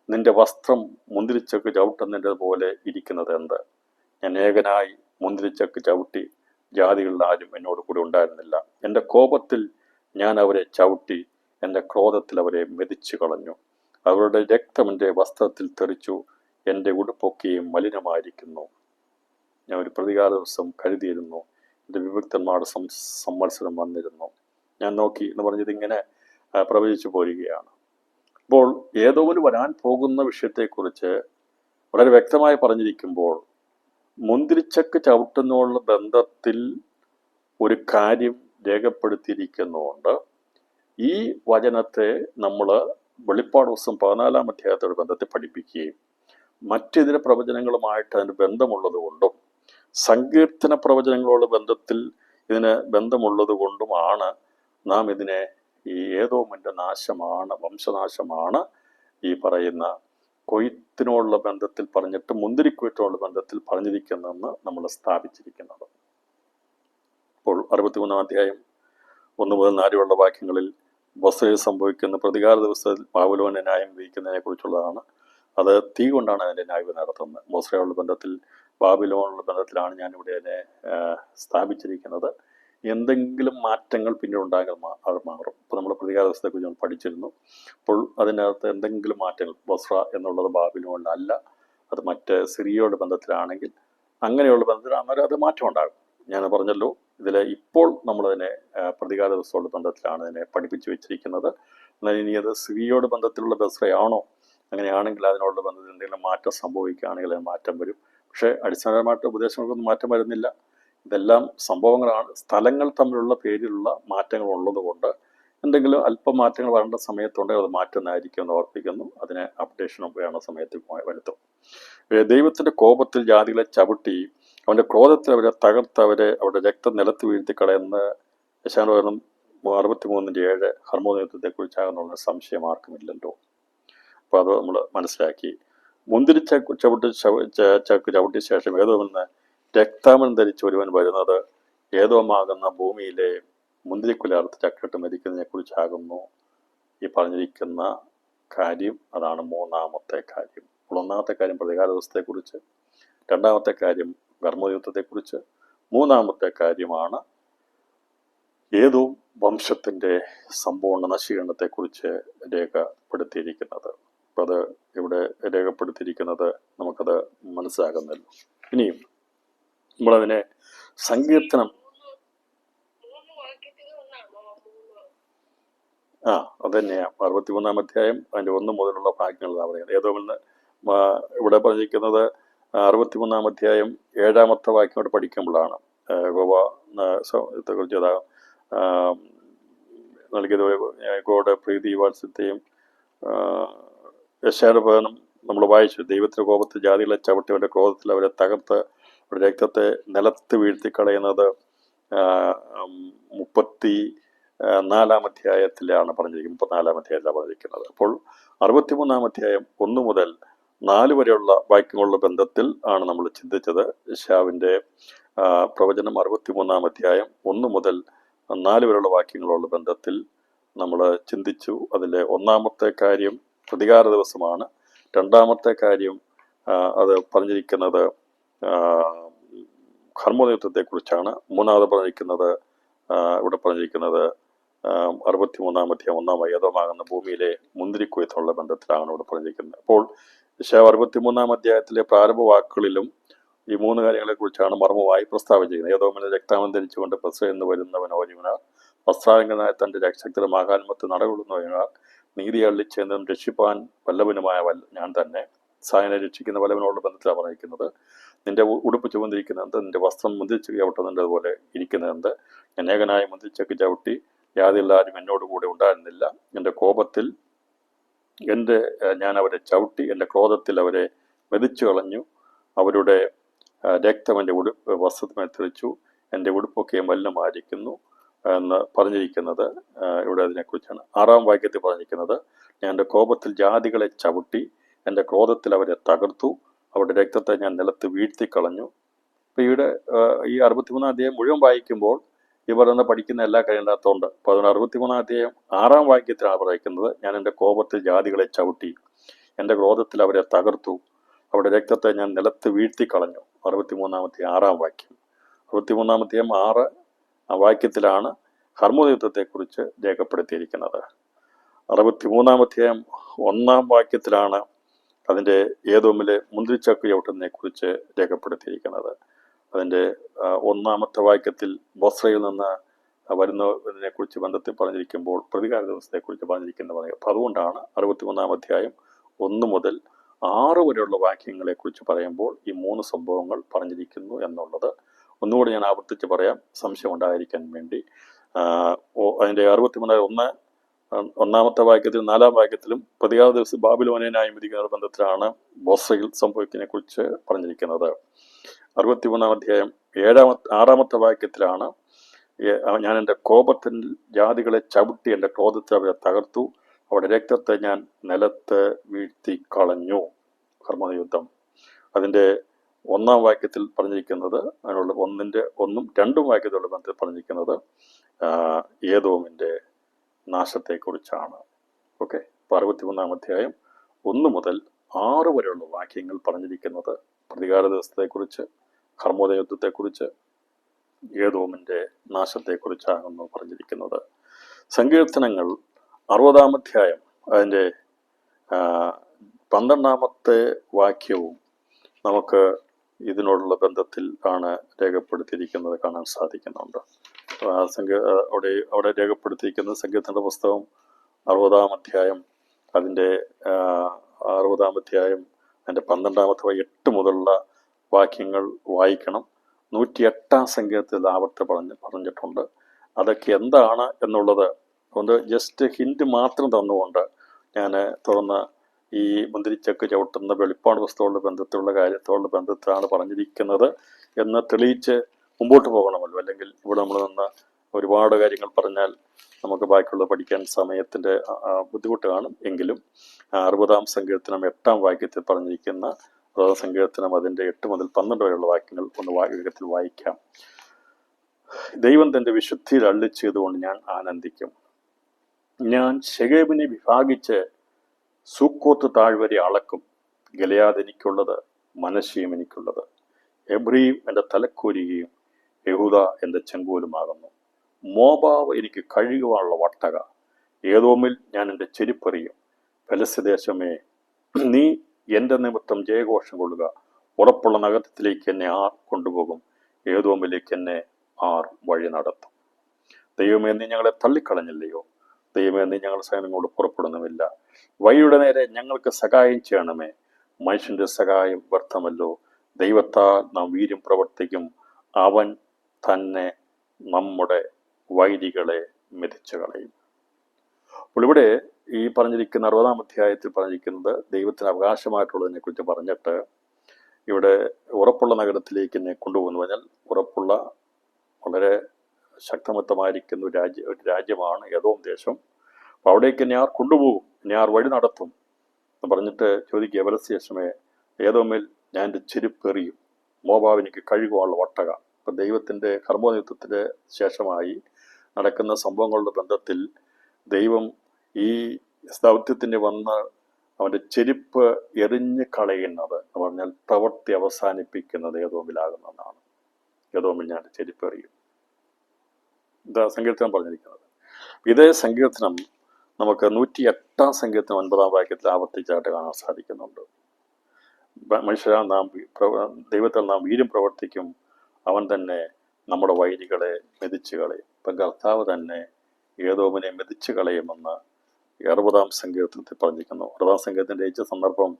നിന്റെ വസ്ത്രം മുന്തിരിച്ചക്ക് ചവിട്ടുന്നതിൻ്റെ പോലെ ഇരിക്കുന്നത് എന്ത്? ഞാൻ ഏകനായി മുന്തിരിച്ചക്ക് ചവിട്ടി, ജാതികളിൽ ആരും എന്നോട് കൂടെ ഉണ്ടായിരുന്നില്ല. എൻ്റെ കോപത്തിൽ ഞാൻ അവരെ ചവിട്ടി, എൻ്റെ ക്രോധത്തിൽ അവരെ മെതിച്ചു കളഞ്ഞു. അവരുടെ രക്തം എൻ്റെ വസ്ത്രത്തിൽ തെറിച്ചു, എൻ്റെ ഉടുപ്പൊക്കെയും മലിനമായിരിക്കുന്നു. ഞാൻ ഒരു പ്രതികാര ദിവസം കരുതിയിരുന്നു, എൻ്റെ വിഭക്തന്മാരുടെ സംവത്സരം വന്നിരുന്നു. ഞാൻ നോക്കി എന്ന് പറഞ്ഞത് ഇങ്ങനെ പ്രവചിച്ചു പോരുകയാണ്. അപ്പോൾ ഏതോ ഒരു വരാൻ പോകുന്ന വിഷയത്തെക്കുറിച്ച് വളരെ വ്യക്തമായി പറഞ്ഞിരിക്കുമ്പോൾ മുന്തിരിച്ചക്ക് ചവിട്ടുന്നുള്ള ബന്ധത്തിൽ ഒരു കാര്യം രേഖപ്പെടുത്തിയിരിക്കുന്നുണ്ട്. ഈ വചനത്തെ നമ്മൾ വെളിപ്പാട് ദിവസം 14-ാം അധ്യായത്തോട് ബന്ധത്തിൽ പഠിപ്പിക്കുകയും മറ്റിതര പ്രവചനങ്ങളുമായിട്ട് അതിന് ബന്ധമുള്ളത് കൊണ്ടും സങ്കീർത്തന പ്രവചനങ്ങളോട് ബന്ധത്തിൽ ഇതിന് ബന്ധമുള്ളത് കൊണ്ടുമാണ് നാം ഇതിനെ ഈ ഏദോമിൻ്റെ നാശമാണ്, വംശനാശമാണ് ഈ പറയുന്ന കൊയ്ത്തിനോടുള്ള ബന്ധത്തിൽ പറഞ്ഞിട്ട് മുന്തിരിക്കൊയ്ത്തിനോടുള്ള ബന്ധത്തിൽ പറഞ്ഞിരിക്കുന്നതെന്ന് നമ്മൾ സ്ഥാപിച്ചിരിക്കുന്നത്. അപ്പോൾ 63-ാം അധ്യായം 1 മുതൽ 4 വരെയുള്ള വാക്യങ്ങളിൽ ബൊസ്രയിൽ സംഭവിക്കുന്ന പ്രതികാര ദിവസത്തിൽ ബാബിലോനെ ന്യായം വിധിക്കുന്നതിനെ കുറിച്ചുള്ളതാണ്. അത് തീ കൊണ്ടാണ് അതിൻ്റെ ന്യായം നടത്തുന്നത്. ബൊസ്രയുള്ള ബന്ധത്തിൽ, ബാബിലോണുള്ള ബന്ധത്തിലാണ് ഞാനിവിടെ അതിനെ സ്ഥാപിച്ചിരിക്കുന്നത്. എന്തെങ്കിലും മാറ്റങ്ങൾ പിന്നീട് ഉണ്ടാകാൻ അത് മാറും. ഇപ്പോൾ നമ്മൾ പ്രതികാര ദിവസത്തെക്കുറിച്ച് നമ്മൾ പഠിച്ചിരുന്നു. അപ്പോൾ അതിനകത്ത് എന്തെങ്കിലും മാറ്റങ്ങൾ, ബൊസ്ര എന്നുള്ളത് ബാബിലോണിലല്ല, അത് മറ്റ് സിറിയയുടെ ബന്ധത്തിലാണെങ്കിൽ അങ്ങനെയുള്ള ബന്ധത്തിലാണെങ്കിൽ അത് മാറ്റം ഉണ്ടാകും. ഞാൻ പറഞ്ഞല്ലോ, ഇതിൽ ഇപ്പോൾ നമ്മളതിനെ പ്രതികാര ദിവസത്തോട് ബന്ധത്തിലാണ് ഇതിനെ പഠിപ്പിച്ചു വെച്ചിരിക്കുന്നത്. എന്നാൽ ഇനി അത് സിറിയയുടെ ബന്ധത്തിലുള്ള ബൊസ്രയാണോ, അങ്ങനെയാണെങ്കിൽ അതിനോടുള്ള ബന്ധത്തിൽ എന്തെങ്കിലും മാറ്റം സംഭവിക്കുകയാണെങ്കിൽ അത് മാറ്റം വരും. പക്ഷേ അടിസ്ഥാനപരമായിട്ട് ഉപദേശങ്ങൾക്കൊന്നും മാറ്റം വരുന്നില്ല. ഇതെല്ലാം സംഭവങ്ങളാണ്. സ്ഥലങ്ങൾ തമ്മിലുള്ള പേരിലുള്ള മാറ്റങ്ങൾ ഉള്ളത് കൊണ്ട് എന്തെങ്കിലും അല്പം മാറ്റങ്ങൾ വരേണ്ട സമയത്തുണ്ടെങ്കിൽ അത് മാറ്റുന്നതായിരിക്കും എന്ന് ഓർപ്പിക്കുന്നു. അതിനെ അപ്ഡേഷനും വേണ്ട സമയത്ത് വരുത്തും. ദൈവത്തിൻ്റെ കോപത്തിൽ ജാതികളെ ചവിട്ടി, അവൻ്റെ ക്രോധത്തിൽ അവരെ തകർത്തവരെ അവരുടെ രക്തം നിലത്ത് വീഴ്ത്തി കളയുന്ന യശാനോഹനം 63:7 ഹർമ്മോദയത്തെക്കുറിച്ചാകുന്നുള്ള സംശയം ആർക്കുമില്ലല്ലോ. അപ്പോൾ അത് നമ്മൾ മനസ്സിലാക്കി. മുന്തിരിച്ചക്ക് ചവിട്ടിയ ശേഷം ഏതോമെന്ന് രക്താമൻ ധരിച്ച് ഒരുവൻ വരുന്നത് ഏതോമാകുന്ന ഭൂമിയിലെ മുന്തിരിക്കുലർത്ത് ചക്കിട്ട് മരിക്കുന്നതിനെ കുറിച്ചാകുന്നു ഈ പറഞ്ഞിരിക്കുന്ന കാര്യം. അതാണ് 3-ാമത്തെ കാര്യം. അപ്പോൾ 1-ാമത്തെ കാര്യം പ്രതികാര ദിവസത്തെക്കുറിച്ച്, 2-ാമത്തെ കാര്യം കർമ്മയുദ്ധത്തെക്കുറിച്ച്, 3-ാമത്തെ കാര്യമാണ് ഏതോ വംശത്തിൻ്റെ സമ്പൂർണ്ണ നശീകരണത്തെക്കുറിച്ച് രേഖപ്പെടുത്തിയിരിക്കുന്നത്. അപ്പോൾ അത് ഇവിടെ രേഖപ്പെടുത്തിയിരിക്കുന്നത് നമുക്കത് മനസ്സിലാകുന്നല്ലോ. ഇനിയും നമ്മളതിനെ സങ്കീർത്തനം അത് തന്നെയാണ് 63-ാം അധ്യായം അതിൻ്റെ 1 മുതലുള്ള ഭാഗങ്ങളാണ് പറയുന്നത്. ഏതോമെന്ന് ഇവിടെ പറഞ്ഞിരിക്കുന്നത് 63-ാം അധ്യായം 7-ാമത്തെ വാക്യം ഇവിടെ പഠിക്കുമ്പോഴാണ് യഹോവയെക്കുറിച്ച് നൽകിയത് യഹോവയുടെ പ്രീതി വാത്സല്യത്തെയും യശാരഭവനം നമ്മൾ വായിച്ചു. ദൈവത്തിൻ്റെ കോപത്തിൽ ജാതികളെ ചവിട്ടിയവൻ്റെ ക്രോധത്തിൽ അവരെ തകർത്ത് അവരുടെ രക്തത്തെ നിലത്ത് വീഴ്ത്തിക്കളയുന്നത് 34-ാം അധ്യായത്തിലാണ് പറഞ്ഞിരിക്കുന്നത്. 34-ാം അധ്യായത്തിലാണ് പറഞ്ഞിരിക്കുന്നത്. അപ്പോൾ 63-ാം അധ്യായം 1 മുതൽ 4 വരെയുള്ള വാക്യങ്ങളുടെ ബന്ധത്തിൽ ആണ് നമ്മൾ ചിന്തിച്ചത്. യശാവിൻ്റെ പ്രവചനം 63-ാം അധ്യായം 1 മുതൽ 4 വരെയുള്ള വാക്യങ്ങളുള്ള ബന്ധത്തിൽ നമ്മൾ ചിന്തിച്ചു. അതിലെ 1-ാമത്തെ കാര്യം പ്രതികാര ദിവസമാണ്. 2-ാമത്തെ കാര്യം അത് പറഞ്ഞിരിക്കുന്നത് ഹർമ്മോദയത്തെക്കുറിച്ചാണ്. 3-ാമത് പറഞ്ഞിരിക്കുന്നത് ഇവിടെ പറഞ്ഞിരിക്കുന്നത് 63-ാം അധ്യായം 1-ാം ഏതോമാകുന്ന ഭൂമിയിലെ മുന്തിരിക്കൊയ്ത്തുള്ള ബന്ധത്തിലാണ് ഇവിടെ പറഞ്ഞിരിക്കുന്നത്. അപ്പോൾ യശാവ് 63-ാം അധ്യായത്തിലെ പ്രാരംഭ വാക്കുകളിലും ഈ 3 കാര്യങ്ങളെക്കുറിച്ചാണ് മർമ്മമായി പ്രസ്താവിച്ചിരിക്കുന്നത്. ഏതോമിനെ രക്താമം ധരിച്ചുകൊണ്ട് ബൊസ്രയിൽ നിന്ന് വരുന്നവൻ ഓരിവനാർ, വസ്ത്രാലങ്കനായ തൻ്റെ രക്ഷകരുടെ മഹാത്മത്തെ നടകൊള്ളുന്നവനാൽ നീതി അള്ളിച്ചെന്നും രക്ഷിപ്പാൻ വല്ലവനുമായ ഞാൻ തന്നെ. സായനെ രക്ഷിക്കുന്ന വല്ലവനോടുള്ള ബന്ധത്തിലാണ് പറഞ്ഞിരിക്കുന്നത്. നിന്റെ ഉടുപ്പ് ചുവന്നിരിക്കുന്നത്, നിന്റെ വസ്ത്രം മുന്തിരിച്ചക്ക് ചവിട്ടുന്നുണ്ട് അതുപോലെ ഇരിക്കുന്നത്. ഞാൻ ഏകനായ മുന്തിരിച്ചക്ക് ചവിട്ടി, യാതൊല്ലാവരും എന്നോട് കൂടെ ഉണ്ടായിരുന്നില്ല. എൻ്റെ കോപത്തിൽ ഞാൻ അവരെ ചവിട്ടി, എൻ്റെ ക്രോധത്തിൽ അവരെ മെതിച്ചു കളഞ്ഞു. അവരുടെ രക്തം എൻ്റെ വസ്ത്രത്തിന്മേൽ തെളിച്ചു. എൻ്റെ ഉടുപ്പൊക്കെ മലിനമായിരിക്കുന്നു എന്ന് പറഞ്ഞിരിക്കുന്നത് ഇവിടെ അതിനെക്കുറിച്ചാണ്. 6-ാം വാക്യത്തിൽ പറഞ്ഞിരിക്കുന്നത്, ഞാൻ എൻ്റെ കോപത്തിൽ ജാതികളെ ചവിട്ടി, എൻ്റെ ക്രോധത്തിൽ അവരെ തകർത്തു, അവരുടെ രക്തത്തെ ഞാൻ നിലത്ത് വീഴ്ത്തിക്കളഞ്ഞു. അപ്പോൾ ഇവിടെ ഈ 63-ാം അധ്യായം മുഴുവൻ വായിക്കുമ്പോൾ ഈ പറയുന്ന പഠിക്കുന്ന എല്ലാ കാര്യമില്ലാത്തതുകൊണ്ട് 63-ാം അധ്യായം 6-ാം വാക്യത്തിലാണ് പറയുന്നത്, ഞാൻ എൻ്റെ കോപത്തിൽ ജാതികളെ ചവിട്ടി, എൻ്റെ ക്രോധത്തിൽ അവരെ തകർത്തു, അവരുടെ രക്തത്തെ ഞാൻ നിലത്ത് വീഴ്ത്തിക്കളഞ്ഞു. 63-ാം അധ്യായം 6-ാം വാക്യം. 63-ാം അധ്യായം 6 വാക്യത്തിലാണ് ഹർമ്മോദയുദ്ധത്തെക്കുറിച്ച് രേഖപ്പെടുത്തിയിരിക്കുന്നത്. 63-ാം അധ്യായം 1-ാം വാക്യത്തിലാണ് അതിൻ്റെ ഏദോമിലെ മുന്തിരിച്ചക്ക് ചവിട്ടുന്നതിനെ കുറിച്ച് രേഖപ്പെടുത്തിയിരിക്കുന്നത്. അതിൻ്റെ 1-ാമത്തെ വാക്യത്തിൽ ബൊസ്രയിൽ നിന്ന് വരുന്നതിനെ കുറിച്ച് ബന്ധത്തിൽ പറഞ്ഞിരിക്കുമ്പോൾ പ്രതികാര ദിവസത്തെക്കുറിച്ച് പറഞ്ഞിരിക്കുന്നത്. അപ്പം അതുകൊണ്ടാണ് 63-ാം അധ്യായം 1 മുതൽ 6 വരെയുള്ള വാക്യങ്ങളെക്കുറിച്ച് പറയുമ്പോൾ ഈ 3 സംഭവങ്ങൾ പറഞ്ഞിരിക്കുന്നു എന്നുള്ളത് ഒന്നുകൂടി ഞാൻ ആവർത്തിച്ച് പറയാം, സംശയം ഉണ്ടായിരിക്കാൻ വേണ്ടി. അതിൻ്റെ 1-ാമത്തെ വാക്യത്തിലും 4-ാം വാക്യത്തിലും പ്രതികാര ദിവസം ബാബിലോനെ ന്യായം വിധിക്കുന്ന ബന്ധത്തിലാണ് ബൊസ്രയിൽ സംഭവിക്കുന്നതിനെ കുറിച്ച് പറഞ്ഞിരിക്കുന്നത്. 63-ാം അധ്യായം 6-ാമത്തെ വാക്യത്തിലാണ് ഞാൻ എൻ്റെ കോപത്തിൽ ജാതികളെ ചവിട്ടി, എൻ്റെ ക്രോധത്തെ അവരെ തകർത്തു, അവരുടെ രക്തത്തെ ഞാൻ നിലത്ത് വീഴ്ത്തി കളഞ്ഞു. ഹർമ്മോദയുദ്ധം അതിൻ്റെ 1-ാം വാക്യത്തിൽ പറഞ്ഞിരിക്കുന്നത്, അതിനുള്ള 1-ും 2-ഉം വാക്യത്തിലുള്ള ബന്ധത്തിൽ പറഞ്ഞിരിക്കുന്നത് ഏദോമിൻ്റെ നാശത്തെക്കുറിച്ചാണ്. ഓക്കെ, 63-ാം അധ്യായം 1 മുതൽ 6 വരെയുള്ള വാക്യങ്ങൾ പറഞ്ഞിരിക്കുന്നത് പ്രതികാര ദിവസത്തെക്കുറിച്ച്, ഹർമ്മോദയ യുദ്ധത്തെക്കുറിച്ച്, ഏദോമിൻ്റെ നാശത്തെക്കുറിച്ചാണെന്ന് പറഞ്ഞിരിക്കുന്നത്. സങ്കീർത്തനങ്ങൾ 60-ാം അധ്യായം അതിൻ്റെ 12-ാമത്തെ വാക്യവും നമുക്ക് ഇതിനോടുള്ള ബന്ധത്തിൽ ആണ് രേഖപ്പെടുത്തിയിരിക്കുന്നത് കാണാൻ സാധിക്കുന്നുണ്ട്. അവിടെ രേഖപ്പെടുത്തിയിരിക്കുന്നത് സങ്കീർത്തന പുസ്തകം 60-ാം അധ്യായം അതിൻ്റെ 60-ാം അധ്യായം അതിൻ്റെ 12-ാമത്തെ 8 മുതലുള്ള വാക്യങ്ങൾ വായിക്കണം. 108-ാം സങ്കീർത്തനത്തിൽ പറഞ്ഞിട്ടുണ്ട്. അതൊക്കെ എന്താണ് എന്നുള്ളത് കൊണ്ട് ജസ്റ്റ് ഹിൻറ്റ് മാത്രം തന്നുകൊണ്ട് ഞാൻ തുറന്ന് ഈ മുന്തിരിച്ചക്ക് ചവിട്ടുന്ന വെളിപ്പാട് പുസ്തകങ്ങളുടെ കാര്യത്തോടുള്ള ബന്ധത്തിലാണ് പറഞ്ഞിരിക്കുന്നത് എന്ന് തെളിയിച്ച് മുമ്പോട്ട് പോകണമല്ലോ. അല്ലെങ്കിൽ ഇവിടെ നമ്മൾ നിന്ന് ഒരുപാട് കാര്യങ്ങൾ പറഞ്ഞാൽ നമുക്ക് ബാക്കിയുള്ള പഠിക്കാൻ സമയത്തിൻ്റെ ബുദ്ധിമുട്ട് കാണും. എങ്കിലും 60-ാം സങ്കീർത്തനം 8-ാം വാക്യത്തിൽ പറഞ്ഞിരിക്കുന്ന 60-ാം സങ്കീർത്തനം അതിൻ്റെ 8 മുതൽ 12 വരെയുള്ള വാക്യങ്ങൾ ഒന്ന് വേഗത്തിൽ വായിക്കാം. ദൈവം തൻ്റെ വിശുദ്ധിയിൽ അള്ളിച്ചതുകൊണ്ട് ഞാൻ ആനന്ദിക്കും. ഞാൻ ശെഖേമിനെ വിഭാഗിച്ച് സൂക്കോത്ത് താഴ്വരെ അളക്കും. ഗിലെയാദ് എനിക്കുള്ളത്, മനശ്ശെയും എനിക്കുള്ളത്. എബ്രയീം എൻ്റെ തലക്കൂരികയും യഹൂദ എൻ്റെ ചെങ്കോലുമാകുന്നു. മോവാബ് എനിക്ക് കഴുകുവാനുള്ള വട്ടക. ഏദോമിൽ ഞാൻ എൻ്റെ ചെരിപ്പറിയും. ഫെലിസ്ത്യദേശമേ, നീ എൻ്റെ നിമിത്തം ജയഘോഷം കൊള്ളുക. ഉറപ്പുള്ള നഗരത്തിലേക്ക് എന്നെ ആർ കൊണ്ടുപോകും? ഏദോമിലേക്ക് എന്നെ ആർ വഴി നടത്തും? ദൈവമേ, നീ ഞങ്ങളെ തള്ളിക്കളഞ്ഞില്ലയോ? ദൈവമേ, നീ ഞങ്ങളുടെ സൈന്യങ്ങളോട് പുറപ്പെടുന്നുമില്ല. വഴിയുടെ നേരെ ഞങ്ങൾക്ക് സഹായം ചെയ്യണമേ. മനുഷ്യന്റെ സഹായം വ്യർത്ഥമല്ലോ. ദൈവത്താൽ നാം വീര്യം പ്രവർത്തിക്കും. അവൻ തന്നെ നമ്മുടെ വൈരികളെ മെതിച്ചു കളയും. അപ്പോൾ ഇവിടെ ഈ പറഞ്ഞിരിക്കുന്ന 60-ാം അധ്യായത്തിൽ പറഞ്ഞിരിക്കുന്നത് ദൈവത്തിന് അവകാശമായിട്ടുള്ളതിനെ കുറിച്ച് പറഞ്ഞിട്ട് ഇവിടെ ഉറപ്പുള്ള നഗരത്തിലേക്ക് എന്നെ കൊണ്ടുപോകുന്നു പറഞ്ഞാൽ ഉറപ്പുള്ള വളരെ ശക്തമത്തമായിരിക്കുന്ന ഒരു രാജ്യമാണ് ഏദോം ദേശം. അപ്പോൾ അവിടേക്ക് എന്നെ ആർ കൊണ്ടുപോകും, എന്നെ ആർ വഴി നടത്തും എന്ന് പറഞ്ഞിട്ട് ചോദിക്കുക, ഫെലിസ്ത്യദേശമേ, ഏദോമിൽ ഞാൻ എൻ്റെ ചെരുപ്പെറിയും. മോവാബ് എനിക്ക് കഴുകുവാനുള്ള വട്ടക. അപ്പം ദൈവത്തിൻ്റെ ഹർമ്മോദയുദ്ധത്തിന് ശേഷമായി നടക്കുന്ന സംഭവങ്ങളുടെ ബന്ധത്തിൽ ദൈവം ഈ ദൗത്യത്തിന് വന്ന് അവൻ്റെ ചെരുപ്പ് എറിഞ്ഞ് കളയുന്നത് എന്ന് പറഞ്ഞാൽ പ്രവൃത്തി അവസാനിപ്പിക്കുന്നത് ഏദോമിലാകുന്നതാണ്. ഏദോമിൽ ഞാൻ ചെരുപ്പ് എറിയും. ഇതാ സങ്കീർത്തനം പറഞ്ഞിരിക്കുന്നത്. ഇതേ സങ്കീർത്തനം നമുക്ക് 108-ാം സങ്കീർത്തനം 9-ാം വാക്യത്തിൽ ആവർത്തിച്ചായിട്ട് കാണാൻ സാധിക്കുന്നുണ്ട്. മനുഷ്യരാൽ ദൈവത്തിൽ നാം വീര്യം പ്രവർത്തിക്കും. അവൻ തന്നെ നമ്മുടെ വൈരികളെ മെതിച്ചു കളയും. ഇപ്പം കർത്താവ് തന്നെ ഏദോമിനെ മെതിച്ചു കളയുമെന്ന് 60-ാം സങ്കീർത്തനത്തിൽ പറഞ്ഞിരിക്കുന്നു. 60-ാം സങ്കീർത്തനം രചിച്ച സന്ദർഭം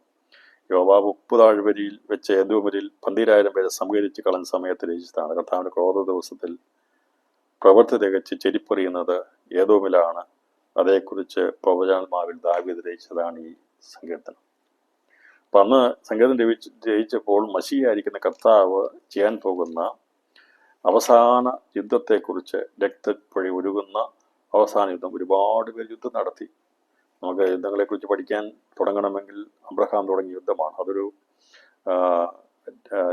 യോവാബ് ഉപ്പ് താഴ്വരയിൽ വെച്ച് ഏദോമിൽ 12,000 പേരെ സംഹരിച്ച് കളഞ്ഞ സമയത്ത് രചിച്ചതാണ്. കർത്താവിന്റെ ക്രോധ ദിവസത്തിൽ പ്രവൃത്തി തികച്ച് ചെരിപ്പറിയുന്നത് ഏദോമിലാണ്. അതേക്കുറിച്ച് പ്രവചനാത്മാവിൽ ദാവീദ് രചിച്ചതാണ് ഈ സങ്കീർത്തനം. അപ്പൊ അന്ന് സങ്കീർത്തനം രചിച്ചപ്പോൾ മശിയായിരിക്കുന്ന കർത്താവ് ചെയ്യാൻ പോകുന്ന അവസാന യുദ്ധത്തെക്കുറിച്ച് രക്തപ്പൊഴി ഒഴുകുന്ന അവസാന യുദ്ധം, ഒരുപാട് പേർ യുദ്ധം നടത്തി. നമുക്ക് യുദ്ധങ്ങളെക്കുറിച്ച് പഠിക്കാൻ തുടങ്ങണമെങ്കിൽ അബ്രഹാം തുടങ്ങിയ യുദ്ധമാണ്. അതൊരു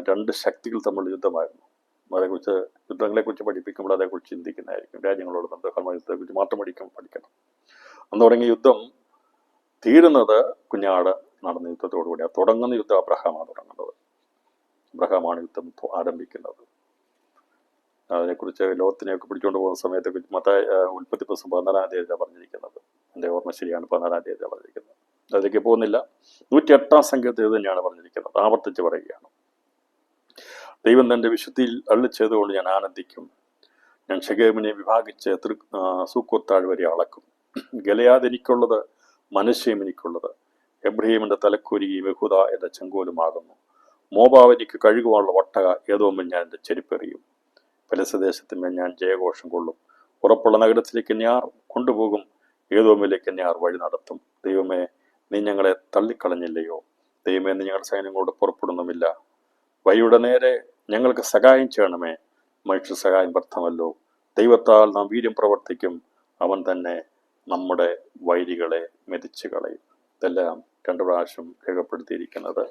2 ശക്തികൾ തമ്മിലുള്ള യുദ്ധമായിരുന്നു. അതേക്കുറിച്ച് യുദ്ധങ്ങളെക്കുറിച്ച് പഠിപ്പിക്കുമ്പോൾ അതേക്കുറിച്ച് ചിന്തിക്കുന്നതായിരിക്കും. രാജ്യങ്ങളോട് ബന്ധകർമ്മ യുദ്ധത്തെക്കുറിച്ച് മാത്രം പഠിക്കണം. അന്ന് തുടങ്ങിയ യുദ്ധം തീരുന്നത് കുഞ്ഞാട് നടന്ന യുദ്ധത്തോടുകൂടി. തുടങ്ങുന്ന യുദ്ധം അബ്രഹാമാണ് തുടങ്ങുന്നത്. അബ്രഹാമാണ് യുദ്ധം ആരംഭിക്കുന്നത്. അതിനെക്കുറിച്ച് ലോകത്തിനെയൊക്കെ പിടിച്ചുകൊണ്ട് പോകുന്ന സമയത്തെ ഉൽപ്പത്തി പുസ്തകം 14-ാം അധ്യായത്തിലാണ് പറഞ്ഞിരിക്കുന്നത്. എൻ്റെ ഓർമ്മ ശരിയാണ്, 14-ാം അധ്യായത്തിലാണ് പറഞ്ഞിരിക്കുന്നത്. അതിലേക്ക് പോകുന്നില്ല. 108-ാം സങ്കീർത്തനം തന്നെയാണ് പറഞ്ഞിരിക്കുന്നത്. ആവർത്തിച്ച് പറയുകയാണ്, ദൈവം തൻ്റെ വിശുദ്ധിയിൽ അള്ളിച്ചതുകൊണ്ട് ഞാൻ ആനന്ദിക്കും. ഞാൻ ശെഖേമിനെ വിഭാഗിച്ച് സൂക്കോത്താഴ് വരെ അളക്കും. ഗലയാദ് എനിക്കുള്ളത്, മനശ്ശേം എനിക്കുള്ളത്. എബ്രഹീമിന്റെ തലക്കൂരിയും യഹൂദ എന്റെ ചെങ്കോലുമാകുന്നു. മോവാബ് എനിക്ക് കഴുകുവാനുള്ള ഒട്ടക, ഏദോമിൽ ഞാൻ എൻ്റെ ചെരുപ്പെറിയും. പലസ്തദേശത്തിന്മേൽ ഞാൻ ജയഘോഷം കൊള്ളും. ഉറപ്പുള്ള നഗരത്തിലേക്ക് ഞാൻ കൊണ്ടുപോകും, ഏദോമിലേക്ക് ഞാൻ വഴി നടത്തും. ദൈവമേ, നീ ഞങ്ങളെ തള്ളിക്കളഞ്ഞില്ലയോ? ദൈവമേ, നീ ഞങ്ങളുടെ സൈന്യങ്ങളോട് പുറപ്പെടുന്നുമില്ല. വഴിയുടെ നേരെ ഞങ്ങൾക്ക് സഹായം ചെയ്യണമേ. മനുഷ്യ സഹായം വ്യർത്ഥമല്ലോ. ദൈവത്താൽ നാം വീര്യം പ്രവർത്തിക്കും. അവൻ തന്നെ നമ്മുടെ വൈരികളെ മെതിച്ചു കളയും. ഇതെല്ലാം 2 പ്രാവശ്യം രേഖപ്പെടുത്തിയിരിക്കുന്നത്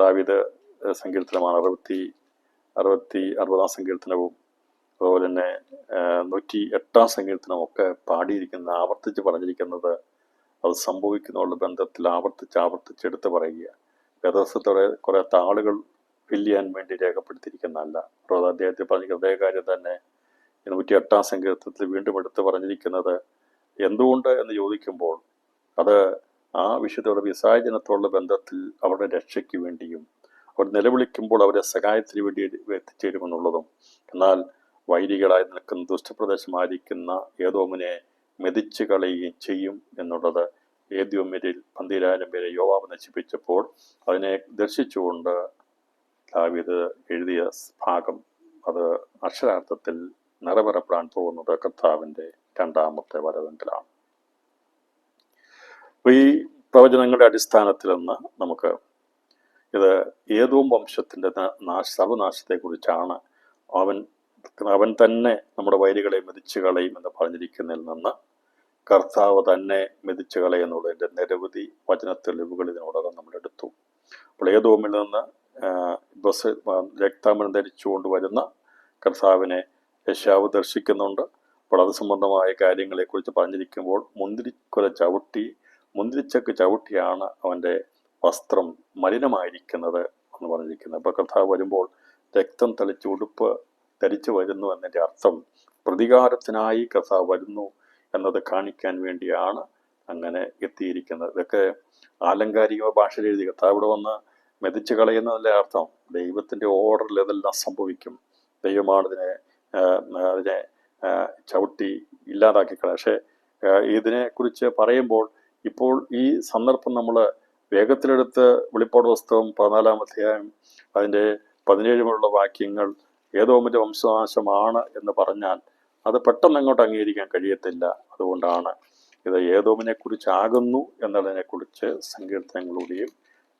ദാവീദ് സങ്കീർത്തനമാണ്. 60-ാം സങ്കീർത്തനവും അതുപോലെ തന്നെ 108-ാം സങ്കീർത്തനവും ഒക്കെ പാടിയിരിക്കുന്ന, ആവർത്തിച്ച് പറഞ്ഞിരിക്കുന്നത് അത് സംഭവിക്കുന്നതിനുള്ള ബന്ധത്തിൽ ആവർത്തിച്ച് എടുത്ത് പറയുക. വേദപുസ്തകത്തോടെ കുറെ താളുകൾ ഫില്ല് ചെയ്യാൻ വേണ്ടി രേഖപ്പെടുത്തിയിരിക്കുന്നതല്ല. 60-ാം അധ്യായത്തിൽ പറഞ്ഞിരിക്കുന്ന അതേ കാര്യം തന്നെ 108-ാം സങ്കീർത്തനത്തിൽ വീണ്ടും എടുത്ത് പറഞ്ഞിരിക്കുന്നത്. എന്തുകൊണ്ട് എന്ന് ചോദിക്കുമ്പോൾ അത് ആ വിശുദ്ധയുടെ വിസായജനത്തോടുള്ള ബന്ധത്തിൽ അവരുടെ രക്ഷയ്ക്ക് വേണ്ടിയും അവർ നിലവിളിക്കുമ്പോൾ അവരെ സഹായത്തിന് വേണ്ടി എത്തിച്ചേരുമെന്നുള്ളതും, എന്നാൽ വൈരികളായി നിൽക്കുന്ന ദുഷ്ടപ്രദേശമായിരിക്കുന്ന ഏദോമിനെ മെതിച്ചു കളയുകയും ചെയ്യും എന്നുള്ളത് ഏദോമ്യരിൽ 12,000 പേരെ യോവാബ് നശിപ്പിച്ചപ്പോൾ അതിനെ ദർശിച്ചുകൊണ്ട് ദാവീദ് എഴുതിയ ഭാഗം അത് അക്ഷരാർത്ഥത്തിൽ നിറവേറപ്പെടാൻ പോകുന്നത് കർത്താവിൻ്റെ 2ാമത്തെ വരവെങ്കിലാണ്. ഈ പ്രവചനങ്ങളുടെ അടിസ്ഥാനത്തിൽ നിന്ന് നമുക്ക് ഇത് ഏദോം വംശത്തിൻ്റെ സർവനാശത്തെക്കുറിച്ചാണ്. അവൻ തന്നെ നമ്മുടെ വൈരികളെ മെതിച്ചു കളയും എന്ന് പറഞ്ഞിരിക്കുന്നതിൽ നിന്ന് കർത്താവ് തന്നെ മെതിച്ചു കളയുന്നുള്ളതിൻ്റെ നിരവധി വചനത്തെളിവുകൾ ഇതിനോടകം നമ്മൾ എടുത്തു. അപ്പോൾ ഏദോമിൽ നിന്ന് രക്താംബരം ധരിച്ചുകൊണ്ട് വരുന്ന കർത്താവിനെ യെശയ്യാവ് ദർശിക്കുന്നുണ്ട്. അപ്പോൾ അത് സംബന്ധമായ കാര്യങ്ങളെക്കുറിച്ച് പറഞ്ഞിരിക്കുമ്പോൾ മുന്തിരിച്ചക്ക് ചവിട്ടിയാണ് അവൻ്റെ വസ്ത്രം മലിനമായിരിക്കുന്നത് എന്ന് പറഞ്ഞിരിക്കുന്നത്. അപ്പോൾ കർത്താവ് വരുമ്പോൾ രക്തം തളിച്ച് ഉടുപ്പ് ധരിച്ചു വരുന്നു എന്നതിൻ്റെ അർത്ഥം പ്രതികാരത്തിനായി കർത്താവ് വരുന്നു എന്നത് കാണിക്കാൻ വേണ്ടിയാണ് അങ്ങനെ എത്തിയിരിക്കുന്നത്. ഇതൊക്കെ ആലങ്കാരിക ഭാഷയിൽ എഴുതി. കർത്താവ് ഇവിടെ വന്ന് മെതിച്ചു കളയുന്നതിൻ്റെ അർത്ഥം ദൈവത്തിൻ്റെ ഓർഡറിൽ ഇതെല്ലാം സംഭവിക്കും. ദൈവമാണ് അതിനെ ചവിട്ടി ഇല്ലാതാക്കി കളയുക. പക്ഷേ ഇതിനെക്കുറിച്ച് പറയുമ്പോൾ ഇപ്പോൾ ഈ സന്ദർഭം നമ്മൾ വേഗത്തിലെടുത്ത് വെളിപ്പാട് പുസ്തകം 14-ാം അധ്യായം അതിൻ്റെ 17 വാക്യങ്ങൾ ഏദോമിൻ്റെ വംശനാശമാണ് എന്ന് പറഞ്ഞാൽ അത് പെട്ടെന്ന് അങ്ങോട്ട് അംഗീകരിക്കാൻ കഴിയത്തില്ല. അതുകൊണ്ടാണ് ഇത് ഏദോമിനെ കുറിച്ചാകുന്നു എന്നതിനെക്കുറിച്ച് സങ്കീർത്തനങ്ങളിലൂടെയും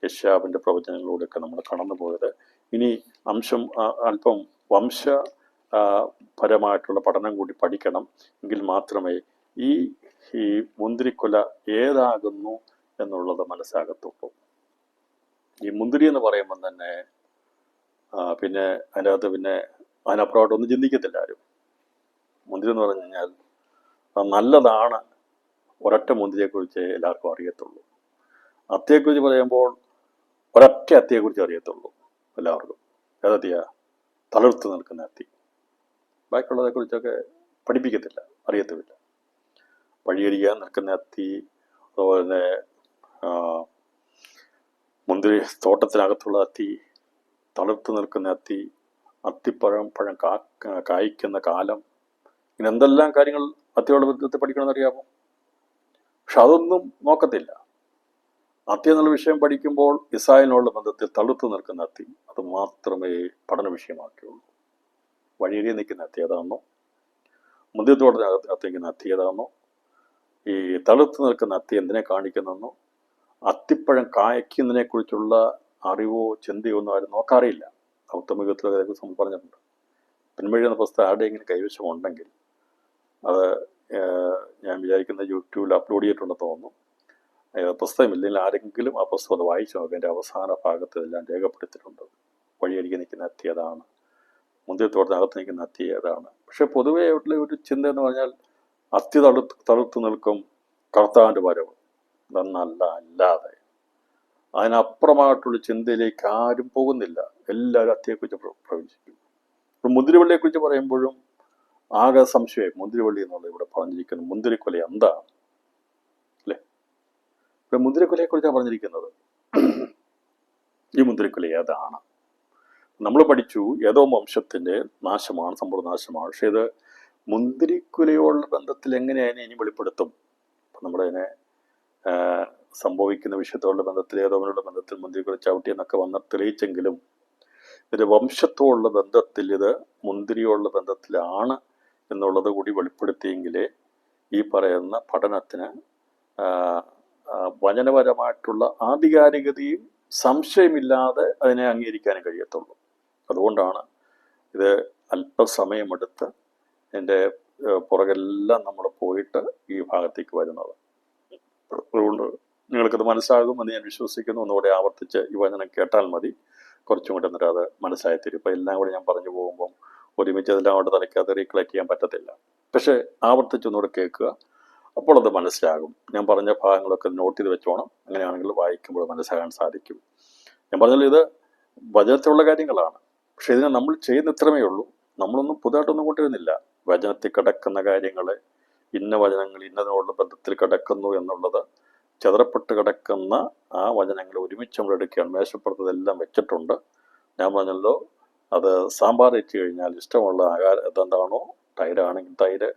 യെശയ്യാവിൻ്റെ പ്രവചനങ്ങളിലൂടെയൊക്കെ നമ്മൾ കടന്നുപോയത്. ഇനി അല്പം വംശപരമായിട്ടുള്ള പഠനം കൂടി പഠിക്കണം. എങ്കിൽ മാത്രമേ ഈ മുന്തിരിക്കൊല ഏതാകുന്നു എന്നുള്ളത് മനസ്സിലാകത്തുള്ളൂ. ഈ മുന്തിരി എന്ന് പറയുമ്പം തന്നെ പിന്നെ അതിനപ്പുറമായിട്ടൊന്നും ചിന്തിക്കത്തില്ല ആരും. മുന്തിരി എന്ന് പറഞ്ഞു കഴിഞ്ഞാൽ നല്ലതാണ്. ഒരൊറ്റ മുന്തിരിയെക്കുറിച്ച് എല്ലാവർക്കും അറിയത്തുള്ളൂ. അത്തിയെക്കുറിച്ച് പറയുമ്പോൾ ഒരൊറ്റ അത്തിയെക്കുറിച്ച് അറിയത്തുള്ളൂ എല്ലാവർക്കും. ഏതത്തിയ? തളിർത്ത് നിൽക്കുന്ന അത്തി. ബാക്കിയുള്ളതെക്കുറിച്ചൊക്കെ പഠിപ്പിക്കത്തില്ല, അറിയത്തുമില്ല. വഴിയരികാൻ നിൽക്കുന്ന അത്തി, അതുപോലെ തന്നെ മുന്തിരി തോട്ടത്തിനകത്തുള്ള അത്തി, തളിർത്ത് നിൽക്കുന്ന അത്തി, അത്തിപ്പഴം കായ്ക്കുന്ന കാലം, ഇനി എന്തെല്ലാം കാര്യങ്ങൾ അത്തിയോടുള്ള ബന്ധത്തിൽ പഠിക്കണമെന്ന് അറിയാമോ? പക്ഷെ അതൊന്നും നോക്കത്തില്ല. അത്തി എന്നുള്ള വിഷയം പഠിക്കുമ്പോൾ ഇസ്രായേലിനോടുള്ള ബന്ധത്തിൽ തളുത്തു നിൽക്കുന്ന അത്തി അത് മാത്രമേ പഠന വിഷയമാക്കിയുള്ളൂ. വഴിയരിയെ നിൽക്കുന്ന അത്തി ഏതാണെന്നോ, മുന്തിയത്തോടിനകത്ത് നിൽക്കുന്ന അത്തി ഏതാണെന്നോ, ഈ തളുത്തു നിൽക്കുന്ന അത്തി എന്തിനെ കാണിക്കുന്നെന്നോ, അത്തിപ്പഴം കായ്ക്കുന്നതിനെ കുറിച്ചുള്ള അറിവോ ചിന്തയോ ഒന്നും ആരും നോക്കാറില്ല. ഔത്തമികത്തിൽ അതേക്കുറിച്ച് പറഞ്ഞിട്ടുണ്ട്. പിൻവഴി എന്ന പുസ്തകം ആരുടെയെങ്കിലും കൈവശം ഉണ്ടെങ്കിൽ അത് ഞാൻ വിചാരിക്കുന്ന യൂട്യൂബിൽ അപ്ലോഡ് ചെയ്തിട്ടുണ്ടെന്ന് തോന്നുന്നു. പുസ്തകമില്ലെങ്കിൽ ആരെങ്കിലും ആ പുസ്തകം അത് വായിച്ചു നോക്കുക. എൻ്റെ അവസാന ഭാഗത്ത് എല്ലാം രേഖപ്പെടുത്തിയിട്ടുണ്ട്. വഴിയരികെ നിൽക്കുന്ന അത്തി ഏതാണ്, മുന്തിയത്തോട്ടത്തിനകത്ത് നിൽക്കുന്ന അത്തി ഏതാണ്. പക്ഷെ പൊതുവേ ഉള്ള ഒരു ചിന്ത എന്ന് പറഞ്ഞാൽ അത്തി തളുത്തു നിൽക്കും കർത്താവിൻ്റെ വരവ് എന്നല്ല, അല്ലാതെ അതിനപ്പുറമായിട്ടുള്ള ചിന്തയിലേക്ക് ആരും പോകുന്നില്ല. എല്ലാവരും അത്തിയെക്കുറിച്ച് പ്രവചിക്കും. ഇപ്പോൾ മുന്തിരിവള്ളിയെക്കുറിച്ച് പറയുമ്പോഴും ആകെ സംശയം. മുന്തിരിവള്ളി എന്നുള്ള ഇവിടെ പറഞ്ഞിരിക്കുന്നത് മുന്തിരിക്കൊല എന്താണ് അല്ലേ? ഇവിടെ മുന്തിരിക്കൊലയെക്കുറിച്ചാണ് പറഞ്ഞിരിക്കുന്നത്. ഈ മുന്തിരിക്കൊല ഏതാണ്? നമ്മൾ പഠിച്ചു ഏതോ വംശത്തിൻ്റെ നാശമാണ്, സമ്പൂർണ്ണനാശമാണ്. പക്ഷെ ഇത് മുന്തിരിക്കുലയോടുള്ള ബന്ധത്തിൽ എങ്ങനെയാണ് ഇനി വെളിപ്പെടുത്തും? നമ്മളതിനെ സംഭവിക്കുന്ന വിഷയത്തോടുള്ള ബന്ധത്തിൽ, ഏതോവനുള്ള ബന്ധത്തിൽ മുന്തിരിക്കുല ചവിട്ടി എന്നൊക്കെ വന്ന് തെളിയിച്ചെങ്കിലും ഇതിൻ്റെ വംശത്തോടുള്ള ബന്ധത്തിൽ, ഇത് മുന്തിരിയോടുള്ള ബന്ധത്തിലാണ് എന്നുള്ളത് കൂടി വെളിപ്പെടുത്തിയെങ്കിലേ ഈ പറയുന്ന പഠനത്തിന് വചനപരമായിട്ടുള്ള ആധികാരികതയും സംശയമില്ലാതെ അതിനെ അംഗീകരിക്കാനും കഴിയത്തുള്ളൂ. അതുകൊണ്ടാണ് ഇത് അല്പസമയമെടുത്ത് എൻ്റെ പുറകെല്ലാം നമ്മൾ പോയിട്ട് ഈ ഭാഗത്തേക്ക് വരുന്നത്. അതുകൊണ്ട് നിങ്ങൾക്കത് മനസ്സിലാകുമെന്ന് ഞാൻ വിശ്വസിക്കുന്നു. ഒന്നുകൂടെ ആവർത്തിച്ച് ഈ വചനം കേട്ടാൽ മതി, കുറച്ചും കൂടെ എന്നിട്ട് അത് മനസ്സിലായി തരും. ഇപ്പം എല്ലാം കൂടെ ഞാൻ പറഞ്ഞു പോകുമ്പം ഒരുമിച്ച് അതെല്ലാം കൊണ്ട് തലയ്ക്കകത്ത് റീകളക്ട് ചെയ്യാൻ പറ്റത്തില്ല. പക്ഷേ ആവർത്തിച്ചൊന്നുകൂടെ കേൾക്കുക, അപ്പോൾ അത് മനസ്സിലാകും. ഞാൻ പറഞ്ഞ ഭാഗങ്ങളൊക്കെ നോട്ട് ചെയ്ത് വെച്ചോണം. അങ്ങനെയാണെങ്കിൽ വായിക്കുമ്പോൾ മനസ്സിലാകാൻ സാധിക്കും. ഞാൻ പറഞ്ഞാൽ ഇത് വചനത്തിലുള്ള കാര്യങ്ങളാണ്. പക്ഷെ ഇതിനെ നമ്മൾ ചെയ്യുന്ന ഇത്രമേ ഉള്ളൂ. നമ്മളൊന്നും പുതുതായിട്ടൊന്നും കൊണ്ടുവരുന്നില്ല. വചനത്തിൽ കിടക്കുന്ന കാര്യങ്ങളെ, ഇന്ന വചനങ്ങൾ ഇന്നതിനോടുള്ള ബന്ധത്തിൽ കിടക്കുന്നു എന്നുള്ളത്, ചതറപ്പെട്ട് കിടക്കുന്ന ആ വചനങ്ങൾ ഒരുമിച്ച് നമ്മൾ എടുക്കുകയാണ്. മേശപ്പുറത്തതെല്ലാം വെച്ചിട്ടുണ്ട്. ഞാൻ പറഞ്ഞല്ലോ, അത് സാമ്പാർ വെച്ച് കഴിഞ്ഞാൽ ഇഷ്ടമുള്ള ആഹാരം എന്താണോ, തൈരാണെങ്കിൽ തൈര്,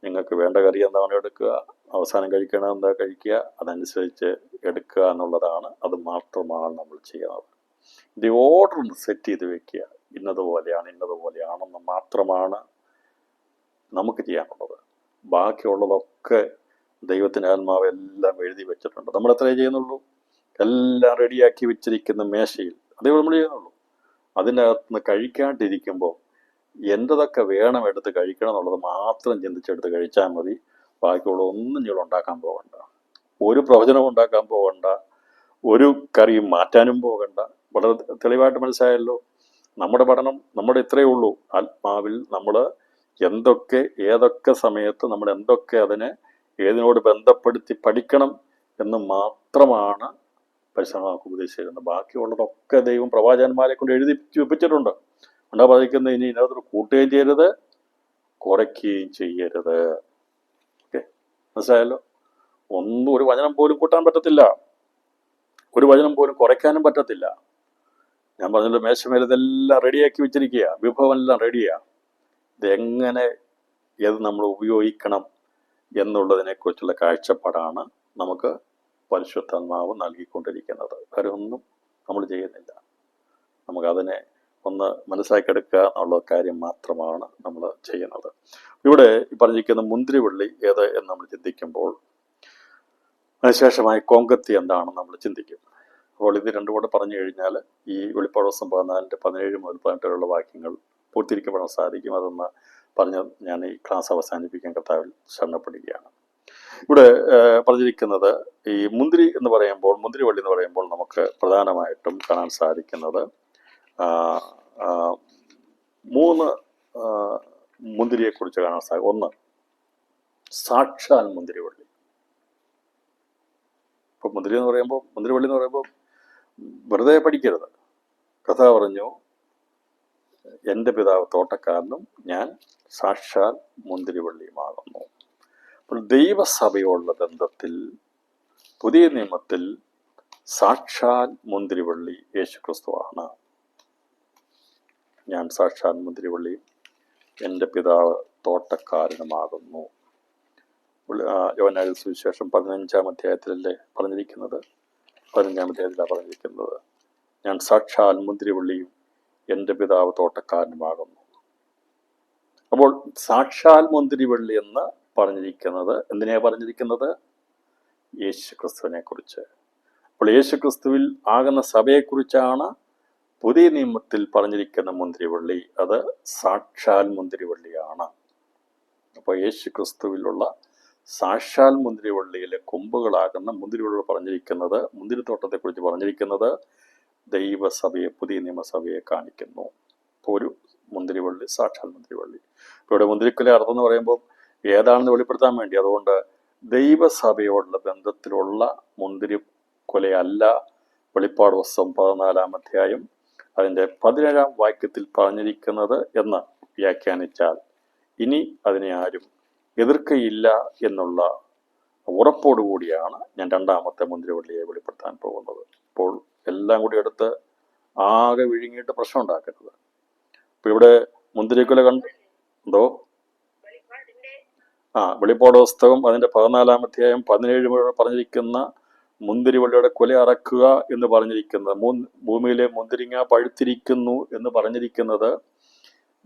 നിങ്ങൾക്ക് വേണ്ട കറി എന്താണോ എടുക്കുക, അവസാനം കഴിക്കണം എന്താ കഴിക്കുക, അതനുസരിച്ച് എടുക്കുക എന്നുള്ളതാണ്. അത് മാത്രമാണ് നമ്മൾ ചെയ്യുന്നത്. ഇത് ഓർഡർ സെറ്റ് ചെയ്ത് വെക്കുക. ഇന്നതുപോലെയാണെന്ന് മാത്രമാണ് നമുക്ക് ചെയ്യാനുള്ളത്. ബാക്കിയുള്ളതൊക്കെ ദൈവത്തിൻ്റെ ആത്മാവ് എല്ലാം എഴുതി വെച്ചിട്ടുണ്ട്. നമ്മൾ എത്രയേ ചെയ്യുന്നുള്ളൂ? എല്ലാം റെഡിയാക്കി വെച്ചിരിക്കുന്ന മേശയിൽ അതേ നമ്മൾ ചെയ്യുന്നുള്ളൂ. അതിനകത്തുനിന്ന് കഴിക്കാണ്ടിരിക്കുമ്പോൾ എൻ്റെതൊക്കെ വേണം എടുത്ത് കഴിക്കണം എന്നുള്ളത് മാത്രം ചിന്തിച്ചെടുത്ത് കഴിച്ചാൽ മതി. ബാക്കിയുള്ള ഒന്നും നിങ്ങൾ ഉണ്ടാക്കാൻ പോകണ്ട, ഒരു പ്രവചനം ഉണ്ടാക്കാൻ പോകണ്ട, ഒരു കറിയും മാറ്റാനും പോകണ്ട. വളരെ തെളിവായിട്ട് മനസ്സിലായല്ലോ. നമ്മുടെ പഠനം നമ്മുടെ ഇത്രയേ ഉള്ളൂ. ആത്മാവിൽ നമ്മൾ എന്തൊക്കെ ഏതൊക്കെ സമയത്ത് നമ്മൾ എന്തൊക്കെ അതിനെ ഏതിനോട് ബന്ധപ്പെടുത്തി പഠിക്കണം എന്ന് മാത്രമാണ് പരിശ്രമമാക്കി ഉപദേശിച്ചിരുന്നത്. ബാക്കിയുള്ളതൊക്കെ ദൈവം പ്രവാചകന്മാരെ കൊണ്ട് എഴുതി വെപ്പിച്ചിട്ടുണ്ട്. ഉണ്ടാ പറയുന്നത് ഇനി ഇതിനകത്ത് കൂട്ടുകയും ചെയ്യരുത്, കുറയ്ക്കുകയും ചെയ്യരുത്. ഓക്കെ, മനസ്സിലായല്ലോ. ഒരു വചനം പോലും കൂട്ടാൻ പറ്റത്തില്ല, ഒരു വചനം പോലും കുറയ്ക്കാനും പറ്റത്തില്ല. ഞാൻ പറഞ്ഞല്ലോ, മേശമേൽ ഇതെല്ലാം റെഡിയാക്കി വെച്ചിരിക്കുക, വിഭവം എല്ലാം റെഡിയാ. ഇതെങ്ങനെ ഏത് നമ്മൾ ഉപയോഗിക്കണം എന്നുള്ളതിനെക്കുറിച്ചുള്ള കാഴ്ചപ്പാടാണ് നമുക്ക് പരിശുദ്ധാത്മാവ് നൽകിക്കൊണ്ടിരിക്കുന്നത്. കാര്യമൊന്നും നമ്മൾ ചെയ്യുന്നില്ല. നമുക്കതിനെ ഒന്ന് മനസ്സിലാക്കിയെടുക്കുക എന്നുള്ള കാര്യം മാത്രമാണ് നമ്മൾ ചെയ്യുന്നത്. ഇവിടെ ഈ പറഞ്ഞിരിക്കുന്ന മുന്തിരിവള്ളി ഏത് എന്ന് നമ്മൾ ചിന്തിക്കുമ്പോൾ അതിനുശേഷമായി കോങ്കത്തി എന്താണെന്ന് നമ്മൾ ചിന്തിക്കും. അപ്പോൾ ഇത് രണ്ടും കൂടെ പറഞ്ഞു കഴിഞ്ഞാൽ ഈ വെളിപ്പാട് ദിവസം 17 മുതൽ 18 വരെയുള്ള വാക്യങ്ങൾ പൂർത്തീകരിക്കപ്പെടാൻ സാധിക്കും. അതൊന്ന് പറഞ്ഞ് ഞാൻ ഈ ക്ലാസ് അവസാനിപ്പിക്കാൻ കർത്താവിൽ ശരണപ്പെടുകയാണ്. ഇവിടെ പറഞ്ഞിരിക്കുന്നത് ഈ മുന്തിരി എന്ന് പറയുമ്പോൾ, മുന്തിരിവള്ളി എന്ന് പറയുമ്പോൾ നമുക്ക് പ്രധാനമായിട്ടും കാണാൻ സാധിക്കുന്നത് 3 മുന്തിരിയെക്കുറിച്ച് കാണാൻ സാധിക്കും. ഒന്ന്, സാക്ഷാൽ മുന്തിരിവള്ളി. ഇപ്പം മുന്തിരിവള്ളി എന്ന് പറയുമ്പോൾ വെറുതെ പഠിക്കരുത്. കഥ പറഞ്ഞു, എൻ്റെ പിതാവ് തോട്ടക്കാരനും ഞാൻ സാക്ഷാൽ മുന്തിരിവള്ളിയുമാകുന്നു. അപ്പോൾ ദൈവസഭയോടുള്ള ബന്ധത്തിൽ പുതിയ നിയമത്തിൽ സാക്ഷാൽ മുന്തിരിവള്ളി യേശുക്രിസ്തുവാണ്. ഞാൻ സാക്ഷാൽ മുന്തിരിവള്ളിയും എൻ്റെ പിതാവ് തോട്ടക്കാരനുമാകുന്നു. യോഹന്നാന്റെ സുവിശേഷം 15-ാം അധ്യായത്തിലല്ലേ പറഞ്ഞിരിക്കുന്നത്? 15-ാം അധ്യായത്തിലാണ് പറഞ്ഞിരിക്കുന്നത്, ഞാൻ സാക്ഷാൽ മുന്തിരിവള്ളിയും എൻ്റെ പിതാവ് തോട്ടക്കാരനുമാകുന്നു. അപ്പോൾ സാക്ഷാൽ മുന്തിരിവള്ളി എന്ന് പറഞ്ഞിരിക്കുന്നത് എന്തിനാ പറഞ്ഞിരിക്കുന്നത്? യേശു ക്രിസ്തുവിനെ കുറിച്ച്. അപ്പോൾ യേശു ക്രിസ്തുവിൽ ആകുന്ന സഭയെക്കുറിച്ചാണ് പുതിയ നിയമത്തിൽ പറഞ്ഞിരിക്കുന്ന മുന്തിരിവള്ളി. അത് സാക്ഷാൽ മുന്തിരിവള്ളിയാണ്. അപ്പോൾ യേശു ക്രിസ്തുവിലുള്ള സാക്ഷാൽ മുന്തിരിവള്ളിയിലെ കൊമ്പുകളാകുന്ന മുന്തിരിവള്ളി പറഞ്ഞിരിക്കുന്നത്, മുന്തിരിത്തോട്ടത്തെക്കുറിച്ച് പറഞ്ഞിരിക്കുന്നത് ദൈവസഭയെ, പുതിയ നിയമസഭയെ കാണിക്കുന്നു. ഒരു മുന്തിരിവള്ളി, സാക്ഷാൽ മുന്തിരിവള്ളി. ഇപ്പോൾ ഇവിടെ മുന്തിരിക്കുല അർത്ഥം എന്ന് പറയുമ്പോൾ ഏതാണെന്ന് വെളിപ്പെടുത്താൻ വേണ്ടി, അതുകൊണ്ട് ദൈവസഭയോടുള്ള ബന്ധത്തിലുള്ള മുന്തിരിക്കുലയല്ല വെളിപ്പാട് പുസ്തകം 14-ാം അധ്യായം അതിൻ്റെ 17-ാം വാക്യത്തിൽ പറഞ്ഞിരിക്കുന്നത് എന്ന് വ്യാഖ്യാനിച്ചാൽ ഇനി അതിനെ ആരും എതിർക്കയില്ല എന്നുള്ള ഉറപ്പോടുകൂടിയാണ് ഞാൻ രണ്ടാമത്തെ മുന്തിരിവള്ളിയെ വെളിപ്പെടുത്താൻ പോകുന്നത്. അപ്പോൾ എല്ലാം കൂടി എടുത്ത് ആകെ വിഴുങ്ങിയിട്ട് പ്രശ്നം ഉണ്ടാക്കരുത്. ഇപ്പൊ ഇവിടെ മുന്തിരിക്കുല എന്തോ വെളിപ്പാട് പുസ്തകം അതിന്റെ 14-ാം അധ്യായം 17 പറഞ്ഞിരിക്കുന്ന മുന്തിരിവള്ളിയുടെ കുല അറക്കുക എന്ന് പറഞ്ഞിരിക്കുന്നത്, ഭൂമിയിലെ മുന്തിരിങ്ങ പഴുത്തിരിക്കുന്നു എന്ന് പറഞ്ഞിരിക്കുന്നത്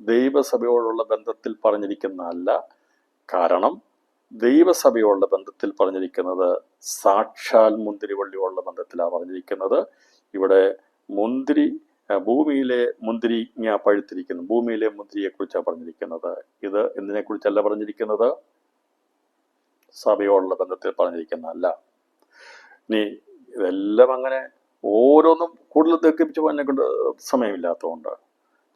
ദൈവസഭയോടുള്ള ബന്ധത്തിൽ പറഞ്ഞിരിക്കുന്നതല്ല. കാരണം ദൈവസഭയോടുള്ള ബന്ധത്തിൽ പറഞ്ഞിരിക്കുന്നത് സാക്ഷാൽ മുന്തിരിവള്ളിയോടുള്ള ബന്ധത്തിലാണ് പറഞ്ഞിരിക്കുന്നത്. ഇവിടെ ഭൂമിയിലെ മുന്തിരിങ്ങ പഴുത്തിരിക്കുന്നു, ഭൂമിയിലെ മുന്തിരിയെ കുറിച്ചാണ് പറഞ്ഞിരിക്കുന്നത്. ഇത് എന്തിനെ കുറിച്ചല്ല പറഞ്ഞിരിക്കുന്നത്? സഭയോടുള്ള ബന്ധത്തിൽ പറഞ്ഞിരിക്കുന്നതല്ല. ഇനി ഇതെല്ലാം അങ്ങനെ ഓരോന്നും കൂടുതൽ ദീർഘിപ്പിച്ച് പോകാനെ കൊണ്ട് സമയമില്ലാത്തതുകൊണ്ട്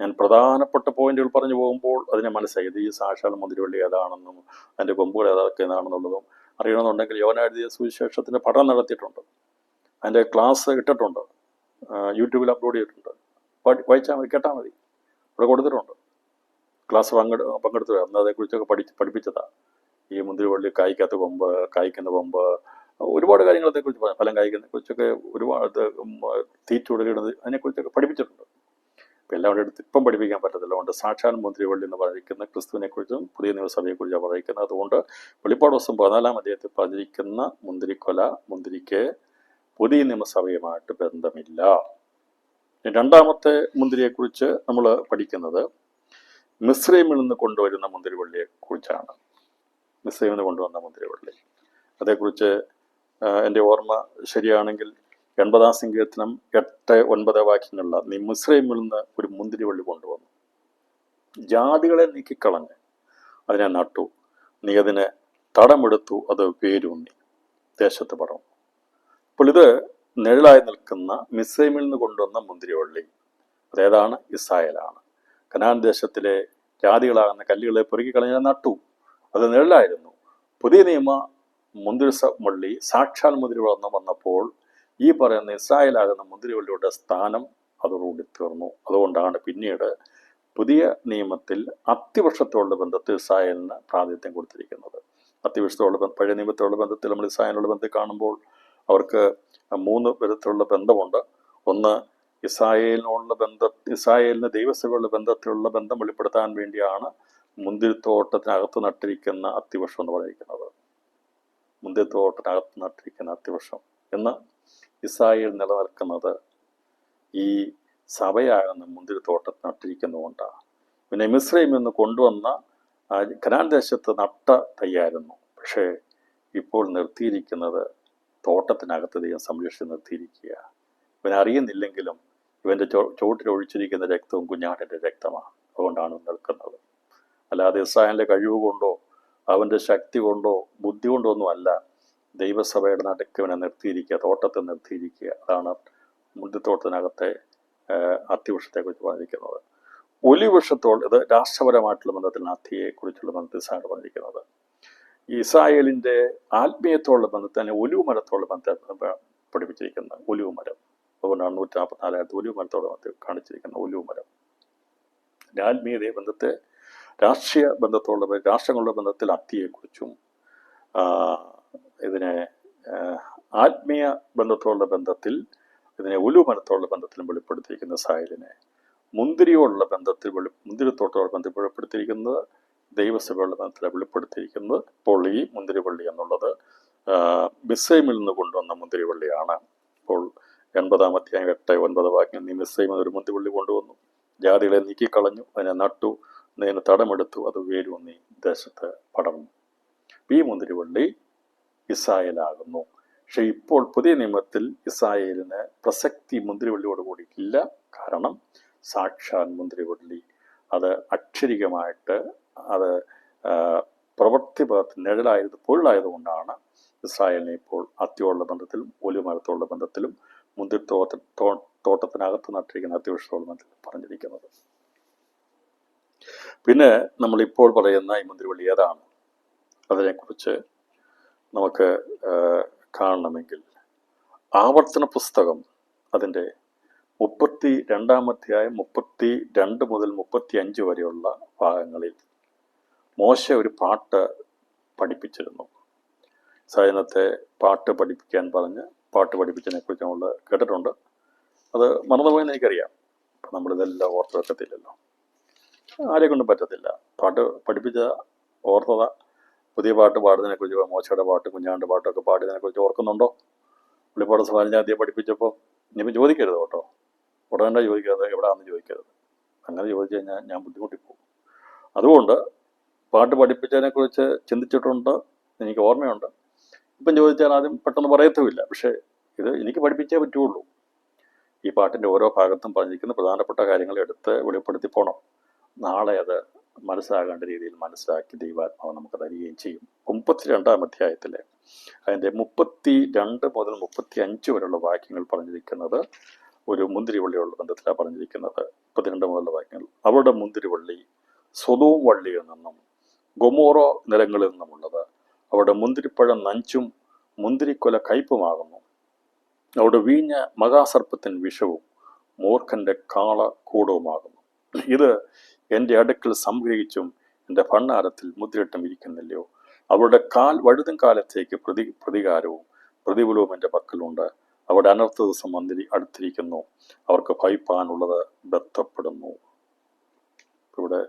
ഞാൻ പ്രധാനപ്പെട്ട പോയിന്റുകൾ പറഞ്ഞു പോകുമ്പോൾ അതിനെ മനസ്സിലായത് ഈ സാക്ഷാൽ മുന്തിരിവള്ളി ഏതാണെന്നും അതിൻ്റെ കൊമ്പുകൾ ഏതാണെന്നുള്ളതും അറിയണമെന്നുണ്ടെങ്കിൽ യോഹന്നാൻ എഴുതിയ സുവിശേഷത്തിൻ്റെ പഠനം നടത്തിയിട്ടുണ്ട്, അതിൻ്റെ ക്ലാസ് ഇട്ടിട്ടുണ്ട്, യൂട്യൂബിൽ അപ്ലോഡ് ചെയ്തിട്ടുണ്ട്. വായിച്ചാൽ മതി, കേട്ടാൽ മതി, ഇവിടെ കൊടുത്തിട്ടുണ്ട്. ക്ലാസ് പങ്കെടുത്തു അന്ന് അതേക്കുറിച്ചൊക്കെ പഠിപ്പിച്ചതാണ്. ഈ മുന്തിരിവള്ളി കായ്ക്കാത്ത കൊമ്പ്, കായ്ക്കുന്ന കൊമ്പ്, ഒരുപാട് കാര്യങ്ങൾ അതേക്കുറിച്ച് പറയാം. ഫലം കായ്ക്കുന്നതിനെ കുറിച്ചൊക്കെ ഒരുപാട് തീച്ചുടലിടുന്നത് അതിനെക്കുറിച്ചൊക്കെ പഠിപ്പിച്ചിട്ടുണ്ട്. ഇപ്പം എല്ലാം കൂടെ എടുത്ത് ഇപ്പം പഠിപ്പിക്കാൻ പറ്റത്തില്ല. അതുകൊണ്ട് സാക്ഷാൽ മുന്തിരിവള്ളി എന്ന് പറഞ്ഞിരിക്കുന്ന ക്രിസ്തുവിനെ കുറിച്ചും പുതിയ നിയമസഭയെക്കുറിച്ചാണ് പറഞ്ഞിരിക്കുന്നത്. അതുകൊണ്ട് വെളിപ്പാട് ദിവസം 14-ാം അധ്യായത്തിൽ പറഞ്ഞിരിക്കുന്ന മുന്തിരിക്ക് പുതിയ നിയമസഭയുമായിട്ട് ബന്ധമില്ല. രണ്ടാമത്തെ മുന്തിരിയെക്കുറിച്ച് നമ്മൾ പഠിക്കുന്നത് മിസ്രൈമിൽ നിന്ന് കൊണ്ടുവരുന്ന മുന്തിരിവള്ളിയെ കുറിച്ചാണ്. മിസ്രൈമിൽ നിന്ന് കൊണ്ടുവന്ന മുന്തിരിവള്ളി, അതേക്കുറിച്ച് എൻ്റെ ഓർമ്മ ശരിയാണെങ്കിൽ 80-ാം സങ്കീർത്തനം 8-9 വാക്യങ്ങളില നീ മിസ്രൈമിൽ നിന്ന് ഒരു മുന്തിരിവള്ളി കൊണ്ടുവന്നു, ജാതികളെ നീക്കിക്കളഞ്ഞ് അതിനെ നട്ടു, നീ അതിനെ തടമെടുത്തു, അത് വേരൂന്നി ദേശത്ത് പടർന്നു. അപ്പോൾ ഇത് നിഴലായി നിൽക്കുന്ന മിസ്രൈമിൽ നിന്ന് കൊണ്ടുവന്ന മുന്തിരിവള്ളി അതേതാണ്? ഇസ്രായേലാണ്. കനാൻ ദേശത്തിലെ ജാതികളാകുന്ന കല്ലുകളെ പെറുക്കിക്കളഞ്ഞ നട്ടു, അത് നിഴലായിരുന്നു. പുതിയ നിയമ മുന്തിരിവള്ളി സാക്ഷാൽ മുന്തിരിവള്ളി വന്നപ്പോൾ ഈ പറയുന്ന ഇസ്രായേലാകുന്ന മുന്തിരിവള്ളിയുടെ സ്ഥാനം അതോടുകൂടി തീർന്നു. അതുകൊണ്ടാണ് പിന്നീട് പുതിയ നിയമത്തിൽ അത്തിവൃക്ഷത്തോടുള്ള ബന്ധത്തിൽ ഇസ്രായേലിന് പ്രാതിനിധ്യം കൊടുത്തിരിക്കുന്നത്. അത്തിവൃക്ഷത്തോടുള്ള പഴയ നിയമത്തോടുള്ള ബന്ധത്തിൽ നമ്മൾ ഇസ്രായേലിനുള്ള ബന്ധത്തിൽ കാണുമ്പോൾ അവർക്ക് 3 വിധത്തിലുള്ള ബന്ധമുണ്ട്. ഒന്ന്, ഇസ്രായേലിന് ദൈവസഭയുള്ള ബന്ധത്തിലുള്ള ബന്ധം വെളിപ്പെടുത്താൻ വേണ്ടിയാണ് മുന്തിരിത്തോട്ടത്തിനകത്ത് നട്ടിരിക്കുന്ന അത്തിവൃക്ഷം എന്ന് പറഞ്ഞിരിക്കുന്നത്. മുന്തിരിത്തോട്ടത്തിനകത്ത് നട്ടിരിക്കുന്ന അത്തിവൃക്ഷം എന്ന് ഇസ്രായേൽ നിലനിൽക്കുന്നത് ഈ സഭയാകുന്ന മുന്തിരിത്തോട്ടത്തിൽ നട്ടിരിക്കുന്നതുകൊണ്ടാണ്. പിന്നെ മിസ്രൈമിൽ നിന്ന് കൊണ്ടുവന്ന കനാൻ ദേശത്ത് നട്ട തൈയായിരുന്നു. പക്ഷേ ഇപ്പോൾ നിർത്തിയിരിക്കുന്നത് തോട്ടത്തിനകത്ത് ദൈവം സംരക്ഷിച്ച് നിർത്തിയിരിക്കുക. ഇവൻ അറിയുന്നില്ലെങ്കിലും ഇവൻ്റെ ചുവട്ടിൽ ഒഴിച്ചിരിക്കുന്ന രക്തവും കുഞ്ഞാടിൻ്റെ രക്തമാണ്. അതുകൊണ്ടാണ് നിൽക്കുന്നത്. അല്ലാതെ ഇസ്രായേലിൻ്റെ കഴിവ് കൊണ്ടോ അവൻ്റെ ശക്തി കൊണ്ടോ ബുദ്ധി കൊണ്ടോ ഒന്നും അല്ല ദൈവസഭയുടെ നടുക്ക് ഇവനെ നിർത്തിയിരിക്കുക, തോട്ടത്തിൽ നിർത്തിയിരിക്കുക. അതാണ് മുന്തിരിത്തോട്ടത്തിനകത്തെ അത്തിവൃക്ഷത്തെക്കുറിച്ച് പറഞ്ഞിരിക്കുന്നത്. ഒലിവൃക്ഷത്തോട് ഇത് രാഷ്ട്രപരമായിട്ടുള്ള ബന്ധത്തിൽ അത്തിയെക്കുറിച്ചുള്ള ബന്ധത്തിൽ സാറ് പറഞ്ഞിരിക്കുന്നത്. ഈ ഇസ്രായേലിൻ്റെ ആത്മീയത്തോടുള്ള ബന്ധത്തിൽ തന്നെ ഒലിവ് മരത്തോടുള്ള ബന്ധത്തെ പഠിപ്പിച്ചിരിക്കുന്നത്. ഒലിവ് മരം, അതുകൊണ്ടാണ് 144 ഒലിവ് മരത്തോട് കാണിച്ചിരിക്കുന്ന ഒലിവ് മരം. ആത്മീയതയെ ബന്ധത്തെ രാഷ്ട്രീയ ബന്ധത്തോടുള്ള രാഷ്ട്രങ്ങളുടെ ബന്ധത്തിൽ അത്തിയെക്കുറിച്ചും ഇതിനെ ആത്മീയ ബന്ധത്തോടുള്ള ബന്ധത്തിൽ ഇതിനെ ഒലിവ് മരത്തോടുള്ള ബന്ധത്തിലും വെളിപ്പെടുത്തിയിരിക്കുന്ന ഇസ്രായേലിനെ മുന്തിരിയോടുള്ള ബന്ധത്തിൽ മുന്തിരിത്തോട്ടത്തോടുള്ള ബന്ധത്തിൽ വെളിപ്പെടുത്തിയിരിക്കുന്നത് ദൈവസഭയുടെ ബന്ധത്തിൽ വെളിപ്പെടുത്തിയിരിക്കുന്നത്. ഇപ്പോൾ ഈ മുന്തിരിവള്ളി എന്നുള്ളത് മിസ്രൈമിൽ നിന്ന് കൊണ്ടുവന്ന മുന്തിരിവള്ളിയാണ്. ഇപ്പോൾ 80-ാം അധ്യായം 8-9 വാക്യം, നീ മിസ്രൈമിൽ ഒരു മുന്തിരിവള്ളി കൊണ്ടുവന്നു, ജാതികളെ നീക്കിക്കളഞ്ഞു, അതിനെ നട്ടു, അതിന് തടമെടുത്തു, അത് വേരൂന്നി ദേശത്ത് പടർന്നു. ഈ മുന്തിരിവള്ളി ഇസ്രായേലാകുന്നു. പക്ഷെ ഇപ്പോൾ പുതിയ നിയമത്തിൽ ഇസ്രായേലിന് പ്രസക്തി മുന്തിരിവള്ളിയോട് കൂടി ഇല്ല. കാരണം സാക്ഷാൽ മുന്തിരിവള്ളി അത് അക്ഷരികമായിട്ട് അത് പ്രവൃത്തി നിഴലായത് പൊരുളായതുകൊണ്ടാണ് ഇസ്രായേലിനെ ഇപ്പോൾ അത്തിയോടുള്ള ബന്ധത്തിലും ഒലിമരത്തോടുള്ള ബന്ധത്തിലും മുന്തിരി തോട്ടത്തിനകത്ത് നട്ടിരിക്കുന്ന അത്തിവൃക്ഷത്തോടുള്ള ബന്ധത്തിൽ പറഞ്ഞിരിക്കുന്നത്. പിന്നെ നമ്മളിപ്പോൾ പറയുന്ന ഈ മുന്തിരിവള്ളി ഏതാണ്? അതിനെക്കുറിച്ച് നമുക്ക് കാണണമെങ്കിൽ ആവർത്തന പുസ്തകം അതിൻ്റെ 32-ാം അധ്യായം 32 മുതൽ 35 വരെയുള്ള ഭാഗങ്ങളിൽ മോശ ഒരു പാട്ട് പഠിപ്പിച്ചിരുന്നു. സൈന്യത്തെ പാട്ട് പഠിപ്പിക്കാൻ പറഞ്ഞ് പാട്ട് പഠിപ്പിച്ചതിനെ കുറിച്ച് നമ്മൾ കേട്ടിട്ടുണ്ട്. അത് മറന്നുപോയെന്ന് എനിക്കറിയാം. അപ്പം നമ്മളിതെല്ലാം ഓർത്ത് വെക്കത്തില്ലല്ലോ, ആരെ കൊണ്ടും പറ്റത്തില്ല. പാട്ട് പഠിപ്പിച്ച ഓർത്തത പുതിയ പാട്ട് പാടുന്നതിനെ കുറിച്ച്, മോശയുടെ പാട്ട്, കുഞ്ഞാണ്ട് പാട്ടൊക്കെ പാടിയതിനെ കുറിച്ച് ഓർക്കുന്നുണ്ടോ? പുള്ളിപ്പാട് സമാജം ആദ്യം പഠിപ്പിച്ചപ്പോൾ ഇനിയിപ്പോൾ ചോദിക്കരുത് കേട്ടോ, ഉടനെ ചോദിക്കരുത്, എവിടെയാണെന്ന് ചോദിക്കരുത്. അങ്ങനെ ചോദിച്ചു കഴിഞ്ഞാൽ ഞാൻ ബുദ്ധിമുട്ടിപ്പോകും. അതുകൊണ്ട് പാട്ട് പഠിപ്പിച്ചതിനെ കുറിച്ച് ചിന്തിച്ചിട്ടുണ്ട്, എനിക്ക് ഓർമ്മയുണ്ട്. ഇപ്പം ചോദിച്ചാൽ ആദ്യം പെട്ടെന്ന് പറയത്തുമില്ല. പക്ഷേ ഇത് എനിക്ക് പഠിപ്പിച്ചേ പറ്റുള്ളൂ. ഈ പാട്ടിൻ്റെ ഓരോ ഭാഗത്തും പറഞ്ഞിരിക്കുന്ന പ്രധാനപ്പെട്ട കാര്യങ്ങൾ എടുത്ത് വെളിപ്പെടുത്തി പോകണം. നാളെ അത് മനസ്സിലാകേണ്ട രീതിയിൽ മനസ്സിലാക്കി ദൈവാത്മാവ് നമുക്ക് തരികയും ചെയ്യും. 32-ാം അധ്യായത്തിലെ അതിൻ്റെ 32 മുതൽ 35 വരെയുള്ള വാക്യങ്ങൾ പറഞ്ഞിരിക്കുന്നത് ഒരു മുന്തിരിവള്ളിയുള്ള ബന്ധത്തിലാണ് പറഞ്ഞിരിക്കുന്നത്. 32 മുതലുള്ള വാക്യങ്ങൾ, അവരുടെ മുന്തിരിവള്ളി സ്വതവും വള്ളിയിൽ നിന്നും ഗൊമോറോ നിലങ്ങളിൽ നിന്നുമുള്ളത്, അവിടെ മുന്തിരിപ്പഴം നഞ്ചും മുന്തിരിക്കൊല കയ്പുമാകുന്നു. അവിടെ വീഞ്ഞ മഹാസർപ്പത്തിൻ വിഷവും മൂർഖന്റെ കാള കൂടവുമാകുന്നു. ഇത് എൻ്റെ അടുക്കൽ സംഗ്രഹിച്ചും എൻ്റെ ഭണ്ഡാരത്തിൽ മുദ്രയിട്ടും ഇരിക്കുന്നില്ലയോ? അവരുടെ കാൽ വഴുതും കാലത്തേക്ക് പ്രതികാരവും പ്രതികൂലവും എൻ്റെ പക്കലുണ്ട്. അവിടെ അനർത്ഥ ദിവസം അടുത്തിരിക്കുന്നു, അവർക്ക് ഭയപ്പാനുള്ളത് ബന്ധപ്പെടുന്നു. ഇവിടെ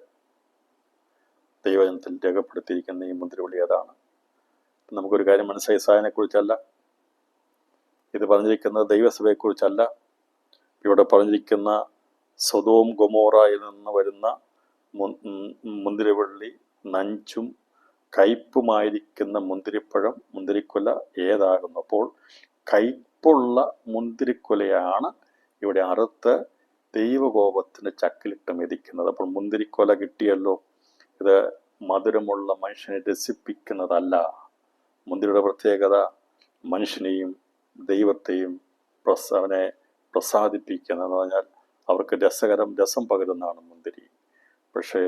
ദൈവജനത്തിൽ രേഖപ്പെടുത്തിയിരിക്കുന്ന ഈ മുന്തിരിവള്ളി ഏതാണ്? നമുക്കൊരു കാര്യം മനസ്സിലായി, ഇസ്രായേലിനെ കുറിച്ചല്ല ഇത് പറഞ്ഞിരിക്കുന്നത്, ദൈവസഭയെക്കുറിച്ചല്ല. ഇവിടെ പറഞ്ഞിരിക്കുന്ന സൊദോം ഗൊമോറയിൽ നിന്ന് വരുന്ന മുന്തിരിവള്ളി നഞ്ചും കയ്പുമായിരിക്കുന്ന മുന്തിരിപ്പഴം, മുന്തിരിക്കൊല ഏതാകുന്നു? അപ്പോൾ കയ്പുള്ള മുന്തിരിക്കൊലയാണ് ഇവിടെ അറുത്ത് ദൈവകോപത്തിന് ചക്കിലിട്ട് മെതിക്കുന്നത്. അപ്പോൾ മുന്തിരിക്കൊല കിട്ടിയല്ലോ, ഇത് മധുരമുള്ള മനുഷ്യനെ രസിപ്പിക്കുന്നതല്ല. മുന്തിരിയുടെ പ്രത്യേകത മനുഷ്യനെയും ദൈവത്തെയും അവനെ പ്രസാദിപ്പിക്കുന്നതെന്ന് പറഞ്ഞാൽ അവർക്ക് രസം പകരുന്നതാണ് മുന്തിരി. പക്ഷേ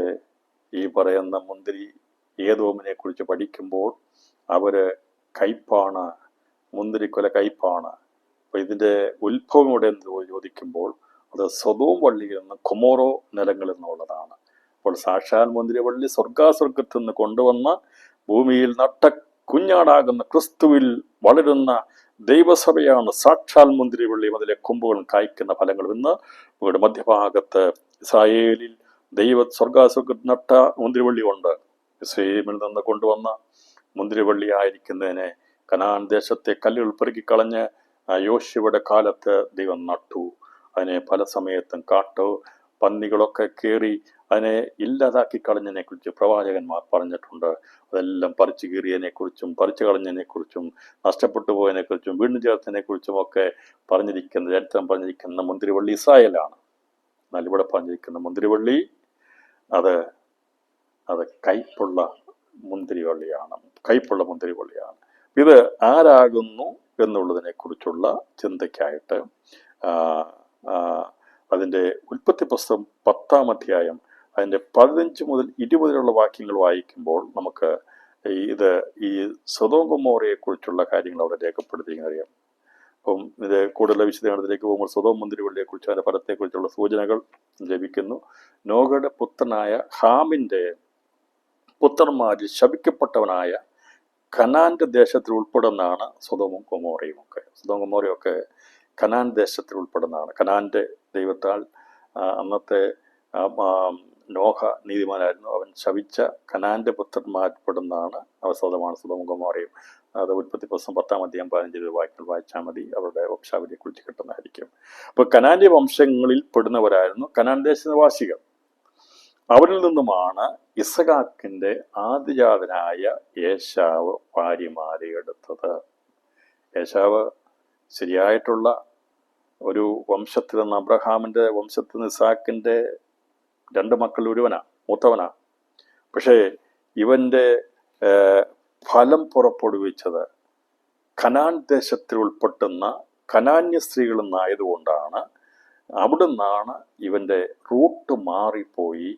ഈ പറയുന്ന മുന്തിരി ഏദോമിനെ കുറിച്ച് പഠിക്കുമ്പോൾ അവർ കയ്പാണ്, മുന്തിരിക്കൊല കയ്പാണ്. അപ്പോൾ ഇതിൻ്റെ ഉത്ഭവം ഇവിടെ എന്ന് ചോദിക്കുമ്പോൾ അത് സ്വതവും വള്ളിയിൽ നിന്ന് കൊമോറോ നിലങ്ങളിൽ നിന്നുള്ളതാണ്. അപ്പോൾ സാക്ഷാൽ മുന്തിരിവള്ളി സ്വർഗാസ്വർഗത്തിൽ നിന്ന് കൊണ്ടുവന്ന ഭൂമിയിൽ നട്ട കുഞ്ഞാടാകുന്ന ക്രിസ്തുവിൽ വളരുന്ന ദൈവസഭയാണ് സാക്ഷാൽ മുന്തിരിവള്ളി. അതിലെ കൊമ്പുകളും കായ്ക്കുന്ന ഫലങ്ങളും. ഇന്ന് ഇവിടെ മധ്യഭാഗത്ത് ഇസ്രായേലിൽ സ്വർഗാസ്വർഗത്തിൽ നട്ട മുന്തിരിവള്ളി ഉണ്ട്. ഇസ്രായേലിൽ നിന്ന് കൊണ്ടുവന്ന മുന്തിരിവള്ളി ആയിരിക്കുന്നതിനെ കനാൻ ദേശത്തെ കല്ലുകൾ പെറുക്കിക്കളഞ്ഞ് യോശുവയുടെ കാലത്ത് ദൈവം നട്ടു. അതിനെ പല സമയത്തും പന്നികളൊക്കെ കയറി അതിനെ ഇല്ലാതാക്കി കളഞ്ഞതിനെ കുറിച്ച് പ്രവാചകന്മാർ പറഞ്ഞിട്ടുണ്ട്. അതെല്ലാം പറിച്ചു കീറിയതിനെക്കുറിച്ചും പറിച്ചു കളഞ്ഞതിനെക്കുറിച്ചും നഷ്ടപ്പെട്ടു പോയതിനെക്കുറിച്ചും വീണ്ടും ചേർത്തതിനെക്കുറിച്ചും ഒക്കെ ചരിത്രം പറഞ്ഞിരിക്കുന്ന മുന്തിരിവള്ളി ഇസ്രായേലാണ്. എന്നാൽ ഇവിടെ പറഞ്ഞിരിക്കുന്ന മുന്തിരിവള്ളി അത് കയ്പുള്ള മുന്തിരിവള്ളിയാണ്. ഇത് ആരാകുന്നു എന്നുള്ളതിനെ കുറിച്ചുള്ള ചിന്തയ്ക്കായിട്ട് അതിൻ്റെ ഉൽപ്പത്തി പുസ്തകം 10-ാം അധ്യായം അതിൻ്റെ 15 മുതൽ 20 വരെയുള്ള വാക്യങ്ങൾ വായിക്കുമ്പോൾ നമുക്ക് ഈ സൊദോം ഗൊമോറയെ കുറിച്ചുള്ള കാര്യങ്ങൾ അവിടെ രേഖപ്പെടുത്തിയെന്ന് അറിയാം. അപ്പം ഇത് കൂടുതൽ വിശദീകരണത്തിലേക്ക് പോകുമ്പോൾ സൊദോം മുന്തിരിവള്ളിയെക്കുറിച്ച് അതിൻ്റെ ഫലത്തെക്കുറിച്ചുള്ള സൂചനകൾ ലഭിക്കുന്നു. നോഹയുടെ പുത്രനായ ഹാമിൻ്റെ പുത്രന്മാരിൽ ശപിക്കപ്പെട്ടവനായ കനാന്റെ ദേശത്തിൽ ഉൾപ്പെടുന്നതാണ് സൊദോമും ഗൊമോറയും ഒക്കെ. സൊദോം ഗൊമോറയൊക്കെ കനാൻ ദേശത്തിൽ ഉൾപ്പെടുന്നതാണ്. കനാന്റെ ദൈവത്താൽ അന്നത്തെ നോഹ നീതിമാനായിരുന്നു. അവൻ ശപിച്ച കനാന്റെ പുത്രന്മാർപ്പെടുന്നതാണ് അവസരമാണ് സ്വതവും ഗൊമോറയും. അത് ഉൽപ്പത്തി പുസ്തകം 10-15 വാക്യങ്ങൾ വായിച്ചാൽ മതി. അവരുടെ വംശാവലിയെ കുറിച്ച് കിട്ടുന്നതായിരിക്കും. അപ്പൊ കനാന്റെ വംശങ്ങളിൽ പെടുന്നവരായിരുന്നു കനാൻ ദേശ നിവാസികൾ. അവരിൽ നിന്നുമാണ് ഇസഹാക്കിന്റെ ആദ്യജാതനായ ഏശാവ് ഭാര്യമാരെ എടുത്തത്. ഏശാവ് ശരിയായിട്ടുള്ള ഒരു വംശത്തിൽ നിന്ന്, അബ്രഹാമിന്റെ വംശത്തിൽ നിന്ന് ഇസഹാക്കിന്റെ 2 മക്കളിൽ ഒരുവനാ, മൂത്തവനാ. പക്ഷേ ഇവന്റെ ഫലം പുറപ്പെടുവിച്ചത് കനാൻ ദേശത്തിൽ ഉൾപ്പെട്ടുന്ന കനാന്യ സ്ത്രീകളിൽ നിന്നായതുകൊണ്ടാണ്, അവിടുന്നാണ് ഇവന്റെ റൂട്ട് മാറിപ്പോയി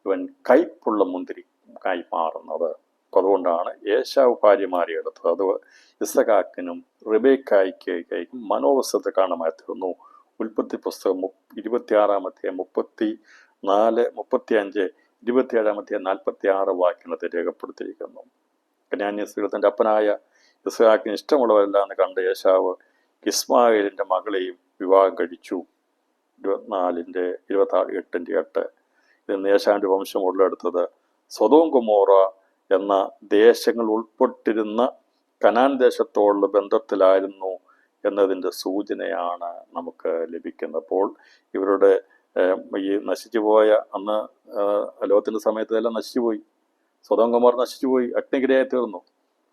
ഇവൻ കയ്പുള്ള മുന്തിരിക്കായി മാറുന്നത്. അതുകൊണ്ടാണ് ഏശാവ് ഭാര്യമാരെ എടുത്തത്. അത് ഇസഹാക്കിനും റിബേക്കായ്ക്കും മനോവസത്തെ കാണുമായി തീർന്നു. ഉൽപ്പത്തി പുസ്തകം 26-ാമത്തെ 34, 35, 27-ാമത്തെ 46 വാക്യങ്ങളത്തെ രേഖപ്പെടുത്തിയിരിക്കുന്നു. കനാന്യ സ്ത്രീകൾ തൻ്റെ അപ്പനായ ഇസഹാക്കിന് ഇഷ്ടമുള്ളവരല്ല എന്ന് കണ്ട് ഏശാവ് ഇസ്മായേലിന്റെ മകളെയും വിവാഹം കഴിച്ചു. 24:8 ഇതിൽ ഏശാവിന്റെ വംശം ഉള്ളെടുത്തത് സൊദോം ഗൊമോറ എന്ന ദേശങ്ങൾ ഉൾപ്പെട്ടിരുന്ന കനാൻ ദേശത്തോടുള്ള ബന്ധത്തിലായിരുന്നു എന്നതിൻ്റെ സൂചനയാണ് നമുക്ക് ലഭിക്കുന്നത്. അപ്പോൾ ഇവരുടെ ഈ നശിച്ചുപോയ അന്ന് ലോകത്തിന്റെ സമയത്ത് എല്ലാം നശിച്ചുപോയി. സൊദോം ഗൊമോറ നശിച്ചുപോയി, അഗ്നിക്കിരയായി തീർന്നു.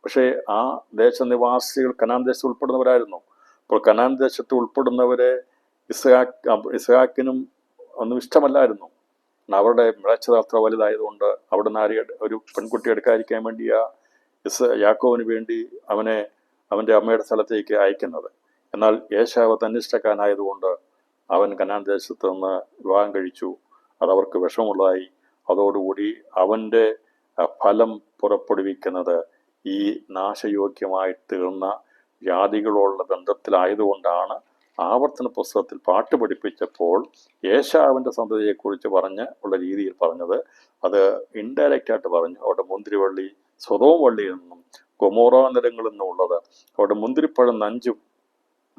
പക്ഷേ ആ ദേശനിവാസികൾ കനാൻ ദേശത്ത് ഉൾപ്പെടുന്നവരായിരുന്നു. അപ്പോൾ കനാൻ ദേശത്ത് ഉൾപ്പെടുന്നവരെ ഇസഹാക്കിനും ഒന്നും ഇഷ്ടമല്ലായിരുന്നു. അവരുടെ മിളച്ചത് അത്ര വലുതായതുകൊണ്ട് അവിടുന്ന് ഒരു പെൺകുട്ടി എടുക്കാതിരിക്കാൻ വേണ്ടിയാ യാക്കോവിന് വേണ്ടി അവന്റെ അമ്മയുടെ സ്ഥലത്തേക്ക് അയക്കുന്നത്. എന്നാൽ ഏശാവ് തന്നിഷ്ടക്കാരനായതുകൊണ്ട് അവൻ കനാൻ ദേശത്ത് നിന്ന് വിവാഹം കഴിച്ചു. അതവർക്ക് വിഷമുള്ളതായി. അതോടുകൂടി അവന്റെ ഫലം പുറപ്പെടുവിക്കുന്നത് ഈ നാശയോഗ്യമായി തീർന്ന ജാതികളോടുള്ള ബന്ധത്തിലായതുകൊണ്ടാണ് ആവർത്തന പുസ്തകത്തിൽ പാട്ട് പഠിപ്പിച്ചപ്പോൾ ഏശാവിന്റെ സന്തതിയെക്കുറിച്ച് പറഞ്ഞ് ഉള്ള രീതിയിൽ പറഞ്ഞത്. അത് ഇൻഡയറക്റ്റ് ആയിട്ട് പറഞ്ഞു. അവിടെ മുന്തിരിവള്ളി സ്വതവും വള്ളിയിൽ നിന്നും ഗൊമോറ നിലങ്ങളിൽ നിന്നുള്ളത്. അവിടെ മുന്തിരിപ്പഴം നഞ്ചും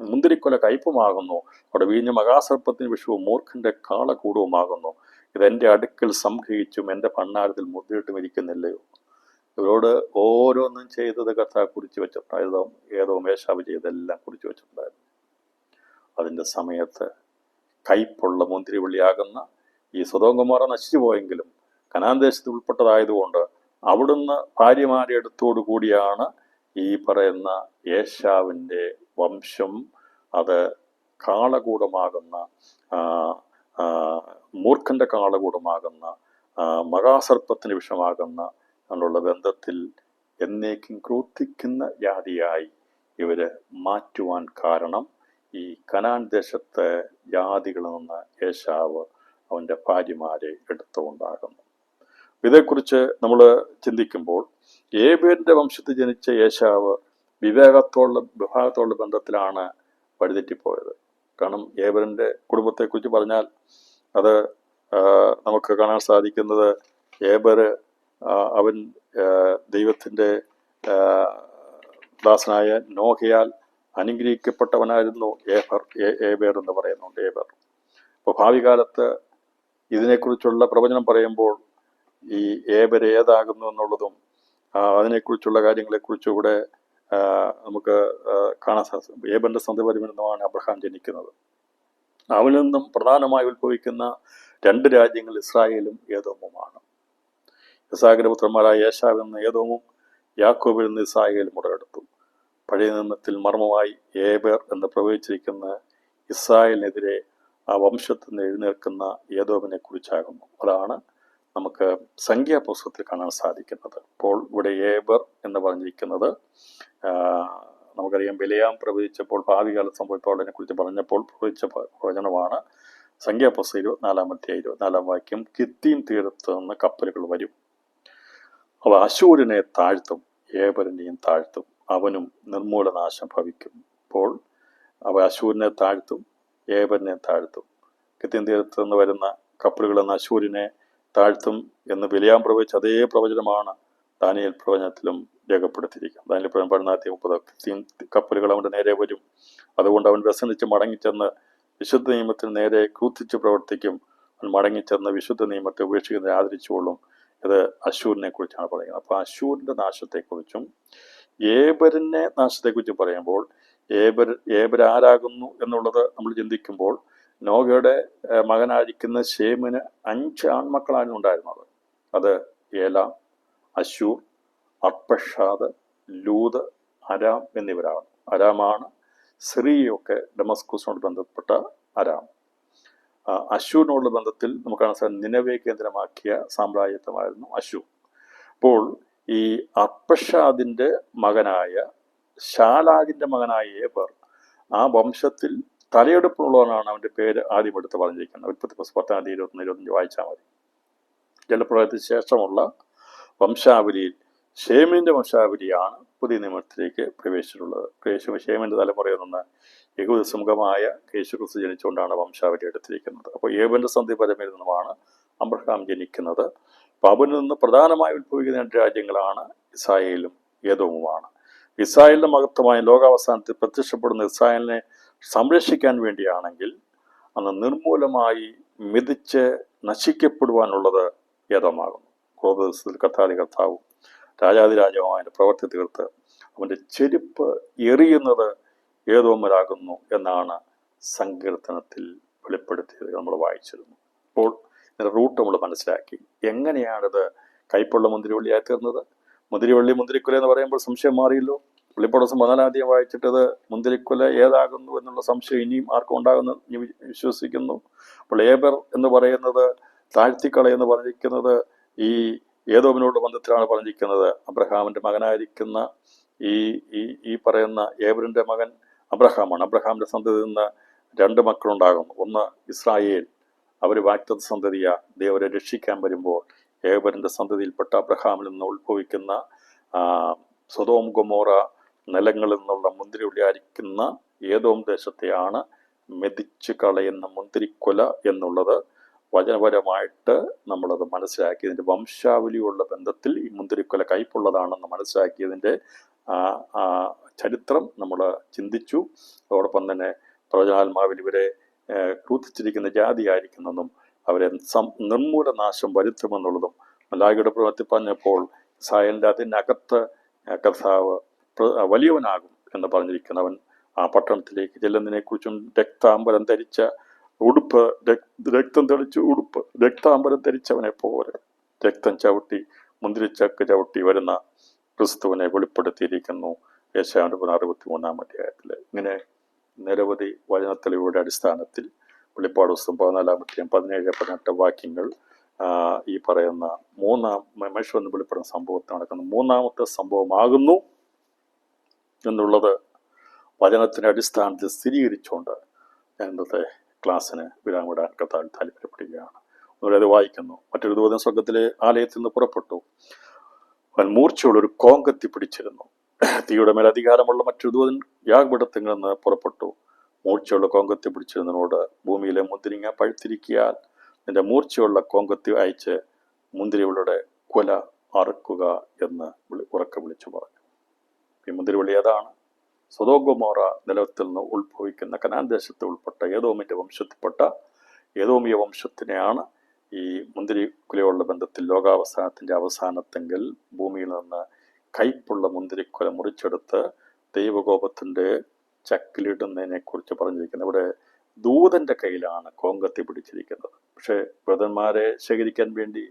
മുന്തിരിക്കൊല കയ്പുമാകുന്നു. അവിടെ വീഞ്ഞ മഹാസർപ്പത്തിന് വിഷവും മൂർഖന്റെ കാളകൂടവുമാകുന്നു. ഇതെന്റെ അടുക്കൽ സംഗ്രഹിച്ചും എൻ്റെ ഭണ്ഡാരത്തിൽ മുദ്രയിട്ടും ഇരിക്കുന്നില്ലയോ? ഇവരോട് ഓരോന്നും ചെയ്തത് കർത്താവ് കുറിച്ച് വെച്ചിട്ടുണ്ടായിരുന്നു. ഏതോ ഏശാവ് ചെയ്തെല്ലാം കുറിച്ച് വെച്ചിട്ടുണ്ടായിരുന്നു. അതിൻ്റെ സമയത്ത് കയ്പുള്ള മുന്തിരിവള്ളിയാകുന്ന ഈ സൊദോം ഗൊമോറ നശിച്ചു പോയെങ്കിലും കനാൻ ദേശത്ത് ഉൾപ്പെട്ടതായതുകൊണ്ട് അവിടുന്ന് ഭാര്യമാരെ എടുത്തോടു കൂടിയാണ് ഈ പറയുന്ന ഏശാവിൻ്റെ വംശം അത് കാളകൂടമാകുന്ന മൂർഖന്റെ കാളകൂടമാകുന്ന മഹാസർപ്പത്തിന് വിഷമാകുന്ന എന്നുള്ള ബന്ധത്തിൽ എന്നേക്കും ക്രൂദ്ധിക്കുന്ന ജാതിയായി ഇവര് മാറ്റുവാൻ കാരണം ഈ കനാൻ ദേശത്തെ ജാതികളിൽ നിന്ന് ഏശാവ് അവൻ്റെ ഭാര്യമാരെ എടുത്തുകൊണ്ടാകുന്നു. ഇതേക്കുറിച്ച് നമ്മൾ ചിന്തിക്കുമ്പോൾ ഏബേരിന്റെ വംശത്തിൽ ജനിച്ച ഏശാവ് വിഭാഗത്തോടുള്ള ബന്ധത്തിലാണ് വഴിതെറ്റിപ്പോയത്. കാരണം ഏബേരിന്റെ കുടുംബത്തെക്കുറിച്ച് പറഞ്ഞാൽ അത് നമുക്ക് കാണാൻ സാധിക്കുന്നത് ഏബേർ അവൻ ദൈവത്തിൻ്റെ ദാസനായ നോഹയാൽ അനുഗ്രഹിക്കപ്പെട്ടവനായിരുന്നു ഏബേർ എന്ന് പറയുന്നുണ്ട്. ഏബേർ അപ്പോൾ ഭാവി കാലത്ത് ഇതിനെക്കുറിച്ചുള്ള പ്രവചനം പറയുമ്പോൾ ഈ ഏബേർ ഏതാകുന്നു എന്നുള്ളതും അതിനെക്കുറിച്ചുള്ള കാര്യങ്ങളെക്കുറിച്ചും ഇവിടെ നമുക്ക് കാണാൻ സാധിക്കും. ഏബേറിന്റെ സന്തതി വരുമെന്നുമാണ് അബ്രഹാം ജനിക്കുന്നത്. അവനിൽ നിന്നും പ്രധാനമായി ഉത്ഭവിക്കുന്ന 2 രാജ്യങ്ങൾ ഇസ്രായേലും ഏദോമുമാണ്. ഇസ്ഹാക്കിന്റെ പുത്രന്മാരായ ഏശാവിൽ നിന്ന് ഏദോമും യാക്കോബിൽ നിന്ന് ഇസ്രായേലും ഉടലെടുത്തു. പഴയ നിയമത്തിൽ മർമ്മമായി ഏബേർ എന്ന് പ്രവചിച്ചിരിക്കുന്ന ഇസ്രായേലിനെതിരെ ആ വംശത്തിൽ നിന്ന് എഴുന്നേൽക്കുന്ന ഏദോമിനെ കുറിച്ചാകുന്നു. അതാണ് നമുക്ക് സംഖ്യാപുസ്തകത്തിൽ കാണാൻ സാധിക്കുന്നത്. അപ്പോൾ ഇവിടെ ഏബർ എന്ന് പറഞ്ഞിരിക്കുന്നത് നമുക്കറിയാം ബിലെയാം പ്രവചിച്ചപ്പോൾ ഭാവി കാലത്ത് സംഭവിപ്പോൾ അതിനെ കുറിച്ച് പറഞ്ഞപ്പോൾ പ്രവചിച്ച പ്രവചനമാണ്. സംഖ്യാപുസ്തകം 24-ാം വാക്യം, കിത്തീം തീരത്ത് നിന്ന് കപ്പലുകൾ വരും, അവ അശൂരിനെ താഴ്ത്തും, ഏബറിനെയും താഴ്ത്തും, അവനും നിർമൂലനാശം ഭവിക്കും. അപ്പോൾ അവ അശൂരിനെ താഴ്ത്തും, ഏബറിനെ താഴ്ത്തും. കിത്തീം തീരത്ത് നിന്ന് വരുന്ന കപ്പലുകൾ എന്ന അശൂരിനെ താഴ്ത്തും എന്ന് ബിലെയാം പ്രവചിച്ച അതേ പ്രവചനമാണ് ദാനിയേൽ പ്രവചനത്തിലും രേഖപ്പെടുത്തിയിരിക്കുന്നത്. ദാനിയേൽ പ്രവചനം 14:30 കപ്പലുകൾ അവൻ്റെ നേരെ വരും, അതുകൊണ്ട് അവൻ വ്യസനിച്ച് മടങ്ങിച്ചെന്ന് വിശുദ്ധ നിയമത്തിന് നേരെ ക്രൂദ്ധിച്ച് പ്രവർത്തിക്കും, മടങ്ങിച്ചെന്ന് വിശുദ്ധ നിയമത്തെ ഉപേക്ഷിക്കുന്നതിനെ ആദരിച്ചുകൊള്ളും. ഇത് അശൂരിനെ കുറിച്ചാണ് പറയുന്നത്. അപ്പോൾ അശൂരിൻ്റെ നാശത്തെക്കുറിച്ചും ഏബരിൻ്റെ നാശത്തെക്കുറിച്ചും പറയുമ്പോൾ ഏബർ ആരാകുന്നു എന്നുള്ളത് നമ്മൾ ചിന്തിക്കുമ്പോൾ നോഗയുടെ മകനായിരിക്കുന്ന ശേമിന് 5 ആൺമക്കളാണ് ഉണ്ടായിരുന്നത്. അത് ഏലാം, അശൂർ, അർപ്പഷാദ്, ലൂത്, അരാം എന്നിവരാണ്. അരാമാണ് സിറിയൊക്കെ ഡമസ്കൂസിനോട് ബന്ധപ്പെട്ട അരാം. അശൂരിനോടുള്ള ബന്ധത്തിൽ നമുക്ക് കാണാൻ നിനവെ കേന്ദ്രമാക്കിയ സാമ്രാജ്യത്വമായിരുന്നു അശൂർ. അപ്പോൾ ഈ അർപ്പഷാദിൻ്റെ മകനായ ശാലാഗിൻ്റെ മകനായ ഏബർ, ആ വംശത്തിൽ തലയെടുപ്പുള്ളവനാണ്. അവൻ്റെ പേര് ആദ്യം എടുത്ത് പറഞ്ഞിരിക്കുന്നത്. ഉൽപ്പത്തി 10:21-25 വായിച്ചാൽ മതി. ജലപ്രളയത്തിന് ശേഷമുള്ള വംശാവലിയിൽ ഷേമിൻ്റെ വംശാവലിയാണ് പുതിയ നിയമത്തിലേക്ക് പ്രവേശിച്ചിട്ടുള്ളത്. ഷേമിൻ്റെ തലമുറയിൽ നിന്ന് യഹൂദ സമൂഹമായ യേശുക്രിസ്തു ജനിച്ചുകൊണ്ടാണ് വംശാവലി എടുത്തിരിക്കുന്നത്. അപ്പോൾ ഏബന്റെ സന്ധി പരമ്പരയിൽ നിന്നുമാണ് അബ്രഹാം ജനിക്കുന്നത്. അപ്പോൾ അവനിൽ നിന്ന് പ്രധാനമായി ഉത്ഭവിക്കുന്ന 2 രാജ്യങ്ങളാണ് ഇസ്രായേലും ഏദോമുമാണ്. ഇസ്രായേലിന്റെ മഹത്വമായ ലോകാവസാനത്തിൽ പ്രത്യക്ഷപ്പെടുന്ന ഇസ്രായേലിനെ സംരക്ഷിക്കാൻ വേണ്ടിയാണെങ്കിൽ അന്ന് നിർമൂലമായി മിതിച്ച് നശിക്കപ്പെടുവാനുള്ളത് ഏദോമാകുന്നു. ക്രോധത്തിൽ കർത്താവും രാജാതിരാജാവുമായ പ്രവർത്തി തീർത്ത് അവൻ്റെ ചെരുപ്പ് എറിയുന്നത് ഏദോമരാകുന്നു എന്നാണ് സങ്കീർത്തനത്തിൽ വെളിപ്പെടുത്തിയത്. നമ്മൾ വായിച്ചിരുന്നു. അപ്പോൾ ഇതിൻ്റെ റൂട്ട് നമ്മൾ മനസ്സിലാക്കി. എങ്ങനെയാണിത് കൈപ്പുള്ള മുന്തിരിവള്ളിയായി തീർന്നത്? മുന്തിരിക്കുല എന്ന് പറയുമ്പോൾ സംശയം മാറിയല്ലോ. വെളിപ്പാട് 14 വായിച്ചിട്ടത് മുന്തിരിക്കുല ഏതാകുന്നു എന്നുള്ള സംശയം ഇനിയും ആർക്കും ഉണ്ടാകുന്ന വിശ്വസിക്കുന്നു. അപ്പോൾ ഏബർ എന്ന് പറയുന്നത് താഴ്ത്തിക്കളയെന്ന് പറഞ്ഞിരിക്കുന്നത് ഈ ഏദോമിനോട് ബന്ധത്തിലാണ് പറഞ്ഞിരിക്കുന്നത്. അബ്രഹാമിൻ്റെ മകനായിരിക്കുന്ന ഈ പറയുന്ന ഏബറിൻ്റെ മകൻ അബ്രഹാമാണ്. അബ്രഹാമിൻ്റെ സന്തതിയിൽ നിന്ന് 2 മക്കളുണ്ടാകുന്നു. ഒന്ന് ഇസ്രായേൽ, അവർ വാഗ്ദത്ത സന്തതിയാ. ദൈവരെ രക്ഷിക്കാൻ വരുമ്പോൾ ഏബറിൻ്റെ സന്തതിയിൽപ്പെട്ട അബ്രഹാമിൽ നിന്ന് ഉത്ഭവിക്കുന്ന സൊദോം ഗൊമോറ നിലങ്ങളിൽ നിന്നുള്ള മുന്തിരിവള്ളിയായിരിക്കുന്ന ഏദോം ദേശത്തെയാണ് മെതിച്ച് കളയുന്ന മുന്തിരിക്കൊല എന്നുള്ളത് വചനപരമായിട്ട് നമ്മളത് മനസ്സിലാക്കി. ഇതിൻ്റെ വംശാവലിയുള്ള ബന്ധത്തിൽ ഈ മുന്തിരിക്കൊല കയ്പുള്ളതാണെന്ന് മനസ്സിലാക്കിയതിൻ്റെ ചരിത്രം നമ്മൾ ചിന്തിച്ചു. അതോടൊപ്പം തന്നെ പ്രവചനാത്മാവിൽ ഇവരെ ക്രൂദ്ധിച്ചിരിക്കുന്ന ജാതിയായിരിക്കുന്നെന്നും അവരെ നിർമൂലനാശം വരുത്തുമെന്നുള്ളതും മലാഖയുടെ പ്രവൃത്തി പറഞ്ഞപ്പോൾ ഇസ്രായേലിൻ്റെ അതിനകത്ത് കർത്താവ് വലിയവനാകും എന്ന് പറഞ്ഞിരിക്കുന്നവൻ ആ പട്ടണത്തിലേക്ക് ചെല്ലുന്നതിനെക്കുറിച്ചും രക്താംബരം ധരിച്ച ഉടുപ്പ്, രക്തം തെളിച്ച ഉടുപ്പ്, രക്താംബരം ധരിച്ചവനെ പോലെ രക്തം ചവിട്ടി മുന്തിരിച്ചക്ക് ചവിട്ടി വരുന്ന ക്രിസ്തുവിനെ വെളിപ്പെടുത്തിയിരിക്കുന്നു യെശയ്യാവിന്റെ 63 അധ്യായത്തിൽ. ഇങ്ങനെ നിരവധി വചനത്തെളിവുകളുടെ അടിസ്ഥാനത്തിൽ വെളിപ്പാട് പുസ്തകം 14-17-18 വാക്യങ്ങൾ ഈ പറയുന്ന മനുഷ്യൻ വെളിപ്പെടുന്ന സംഭവത്തിൽ നടക്കുന്ന 3ാമത്തെ സംഭവമാകുന്നു എന്നുള്ളത് വചനത്തിന്റെ അടിസ്ഥാനത്തിൽ സ്ഥിരീകരിച്ചുകൊണ്ട് ഞാൻ ഇന്നത്തെ ക്ലാസ്സിന് വിരാമിടാൻ കർത്താവിൽ താല്പര്യപ്പെടുകയാണ്. അത് വായിക്കുന്നു. മറ്റൊരു ദൂതൻ സ്വർഗ്ഗത്തിലെ ആലയത്തിൽ നിന്ന് പുറപ്പെട്ടു. അവൻ മൂർച്ചയുള്ളൊരു കോങ്കത്തി പിടിച്ചിരുന്നു. തീയുടെ മേൽ അധികാരമുള്ള മറ്റൊരു ദൂതൻ യാഗപീഠത്തിൽ നിന്ന് പുറപ്പെട്ടു. മൂർച്ചയുള്ള കോങ്കത്തി പിടിച്ചിരുന്നതിനോട് ഭൂമിയിലെ മുന്തിരിങ്ങ പഴുത്തിരിക്കിയാൽ നിന്റെ മൂർച്ചയുള്ള കോങ്കത്തി അയച്ച് മുന്തിരിവളുടെ കൊല അറുക്കുക എന്ന് ഉറക്കെ വിളിച്ചു പറഞ്ഞു. ഈ മുന്തിരിവള്ളി ഏതാണ്? സൊദോം ഗൊമോറ നിലത്തിൽ നിന്ന് ഉത്ഭവിക്കുന്ന കനാൻ ദേശത്ത് ഉൾപ്പെട്ട ഏദോമിന്റെ വംശത്തിൽപ്പെട്ട ഏദോമിയ വംശത്തിനെയാണ് ഈ മുന്തിരിക്കുലയുള്ള ബന്ധത്തിൽ ലോകാവസാനത്തിന്റെ അവസാനത്തെങ്കിൽ ഭൂമിയിൽ നിന്ന് കയ്പുള്ള മുന്തിരിക്കുല മുറിച്ചെടുത്ത് ദൈവകോപത്തിന്റെ ചക്കിലിടുന്നതിനെ കുറിച്ച് പറഞ്ഞിരിക്കുന്നത്. ഇവിടെ ദൂതന്റെ കയ്യിലാണ് കോങ്കത്തി പിടിച്ചിരിക്കുന്നത്. പക്ഷെ വൃതന്മാരെ ശേഖരിക്കാൻ വേണ്ടി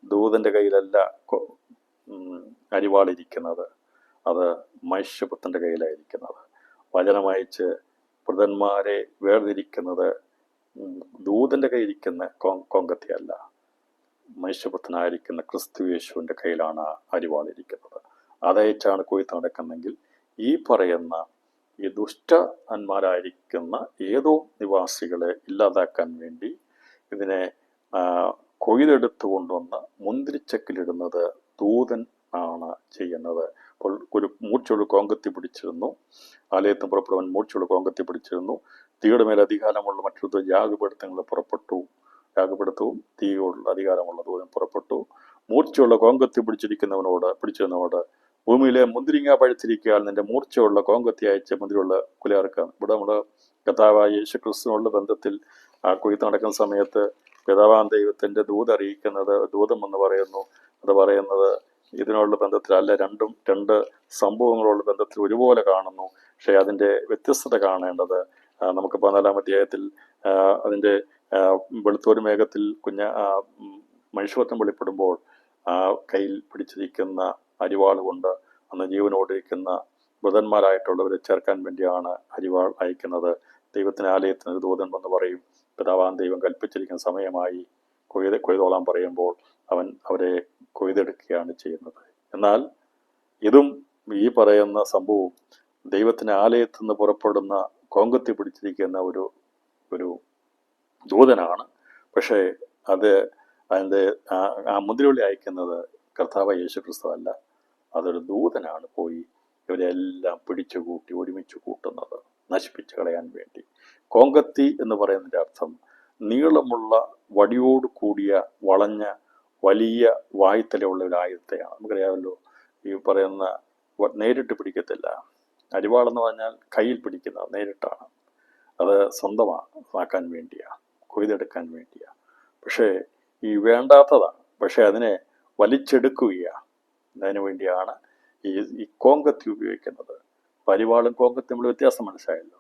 ദൂതന്റെ കയ്യിലല്ല അരിവാളിരിക്കുന്നത്, അത് മനുഷ്യപുത്രന്റെ കയ്യിലായിരിക്കുന്നത്. വചനമയച്ച് വൃതന്മാരെ വേർതിരിക്കുന്നത് ദൂതന്റെ കയ്യിരിക്കുന്ന കോങ്കത്തിയല്ല, മനുഷ്യപുത്രനായിരിക്കുന്ന ക്രിസ്തു യേശുവിന്റെ കയ്യിലാണ് അരിവാളിരിക്കുന്നത്. അതയച്ചാണ് കൊയ്ത്ത് നടക്കുന്നെങ്കിൽ ഈ പറയുന്ന ഈ ദുഷ്ടന്മാരായിരിക്കുന്ന ഏതോ നിവാസികളെ ഇല്ലാതാക്കാൻ വേണ്ടി ഇതിനെ കൊയ്തെടുത്തു കൊണ്ടുവന്ന് മുന്തിരിച്ചക്കിലിടുന്നത് ദൂതൻ ആണ് ചെയ്യുന്നത്. അപ്പോൾ ഒരു മൂർച്ചയുള്ള കോങ്കത്തി പിടിച്ചിരുന്നു. ആലയത്തിന് പുറപ്പെടുവാൻ മൂർച്ചയുള്ള കോങ്കത്തി പിടിച്ചിരുന്നു. തീയുടെ മേൽ അധികാരമുള്ള മറ്റൊരു യാഗപീഠങ്ങളിൽ പുറപ്പെട്ടു. യാഗപീഠവും തീയോടുള്ള അധികാരമുള്ള ദൂതൻ പുറപ്പെട്ടു. മൂർച്ചയുള്ള കോങ്കത്തി പിടിച്ചിരുന്നവനോട് ഭൂമിയിലെ മുന്തിരിങ്ങ പഴുത്തിരിക്കാൻ നിന്റെ മൂർച്ചയുള്ള കോങ്കത്തി അയച്ച് മുന്തിരിയുള്ള കുലയിറക്കാം. ഇവിടെ നമ്മുടെ കർത്താവായ യേശു ക്രിസ്തുവിനുള്ള ബന്ധത്തിൽ ആ കൊയ്ത്ത് നടക്കുന്ന സമയത്ത് പിതാവാം ദൈവത്തിൻ്റെ ദൂതറിയിക്കുന്നത്, ദൂതം എന്ന് പറയുന്നു, അത് പറയുന്നത് ഇതിനുള്ള ബന്ധത്തിലല്ല, രണ്ട് സംഭവങ്ങളുള്ള ബന്ധത്തിൽ ഒരുപോലെ കാണുന്നു. പക്ഷേ അതിൻ്റെ വ്യത്യസ്തത കാണേണ്ടത് നമുക്ക് 14-ാം അധ്യായത്തിൽ അതിൻ്റെ വെളുത്തൊരു മേഘത്തിൽ മനുഷ്യത്വം വെളിപ്പെടുമ്പോൾ കയ്യിൽ പിടിച്ചിരിക്കുന്ന അരിവാൾ കൊണ്ട് അന്ന് ജീവനോടിരിക്കുന്ന മൃതന്മാരായിട്ടുള്ളവരെ ചേർക്കാൻ വേണ്ടിയാണ് അരിവാൾ അയക്കുന്നത്. ദൈവത്തിന് ആലയത്തിന് ദൂതൻ എന്ന് പറയും. പിതാവാൻ ദൈവം കൽപ്പിച്ചിരിക്കുന്ന സമയമായി കൊയ്തോളാൻ പറയുമ്പോൾ അവരെ കൊയ്തെടുക്കുകയാണ് ചെയ്യുന്നത്. എന്നാൽ ഇതും ഈ പറയുന്ന സംഭവവും ദൈവത്തിന് ആലയത്തിൽ നിന്ന് പുറപ്പെടുന്ന കോങ്കത്തി പിടിച്ചിരിക്കുന്ന ഒരു ദൂതനാണ്. പക്ഷേ അതിൻ്റെ ആ മുദ്രവിളി അയക്കുന്നത് കർത്താവ് യേശു ക്രിസ്തു അല്ല, അതൊരു ദൂതനാണ് പോയി ഇവരെല്ലാം പിടിച്ചു കൂട്ടി ഒരുമിച്ച് കൂട്ടുന്നത്, നശിപ്പിച്ചു കളയാൻ വേണ്ടി. കോങ്കത്തി എന്ന് പറയുന്നതിൻ്റെ അർത്ഥം നീളമുള്ള വടിയോട് കൂടിയ വളഞ്ഞ വലിയ വായ്ത്തലയുള്ള ഒരു ആയുധത്തെയാണ്. നമുക്കറിയാമല്ലോ, ഈ പറയുന്ന നേരിട്ട് പിടിക്കത്തില്ല. അരിവാളെന്ന് പറഞ്ഞാൽ കയ്യിൽ പിടിക്കുന്നത് നേരിട്ടാണ്. അത് സ്വന്തമാക്കാൻ വേണ്ടിയാണ്, കൊയ്തെടുക്കാൻ വേണ്ടിയാണ്. പക്ഷേ ഈ വേണ്ടാത്തതാണ്. പക്ഷെ അതിനെ വലിച്ചെടുക്കുകയാണ്. അതിനു വേണ്ടിയാണ് ഈ കോങ്കത്തി ഉപയോഗിക്കുന്നത്. അരിവാളും കോങ്കത്തിയും നമ്മൾ വ്യത്യാസം മനസ്സിലായല്ലോ.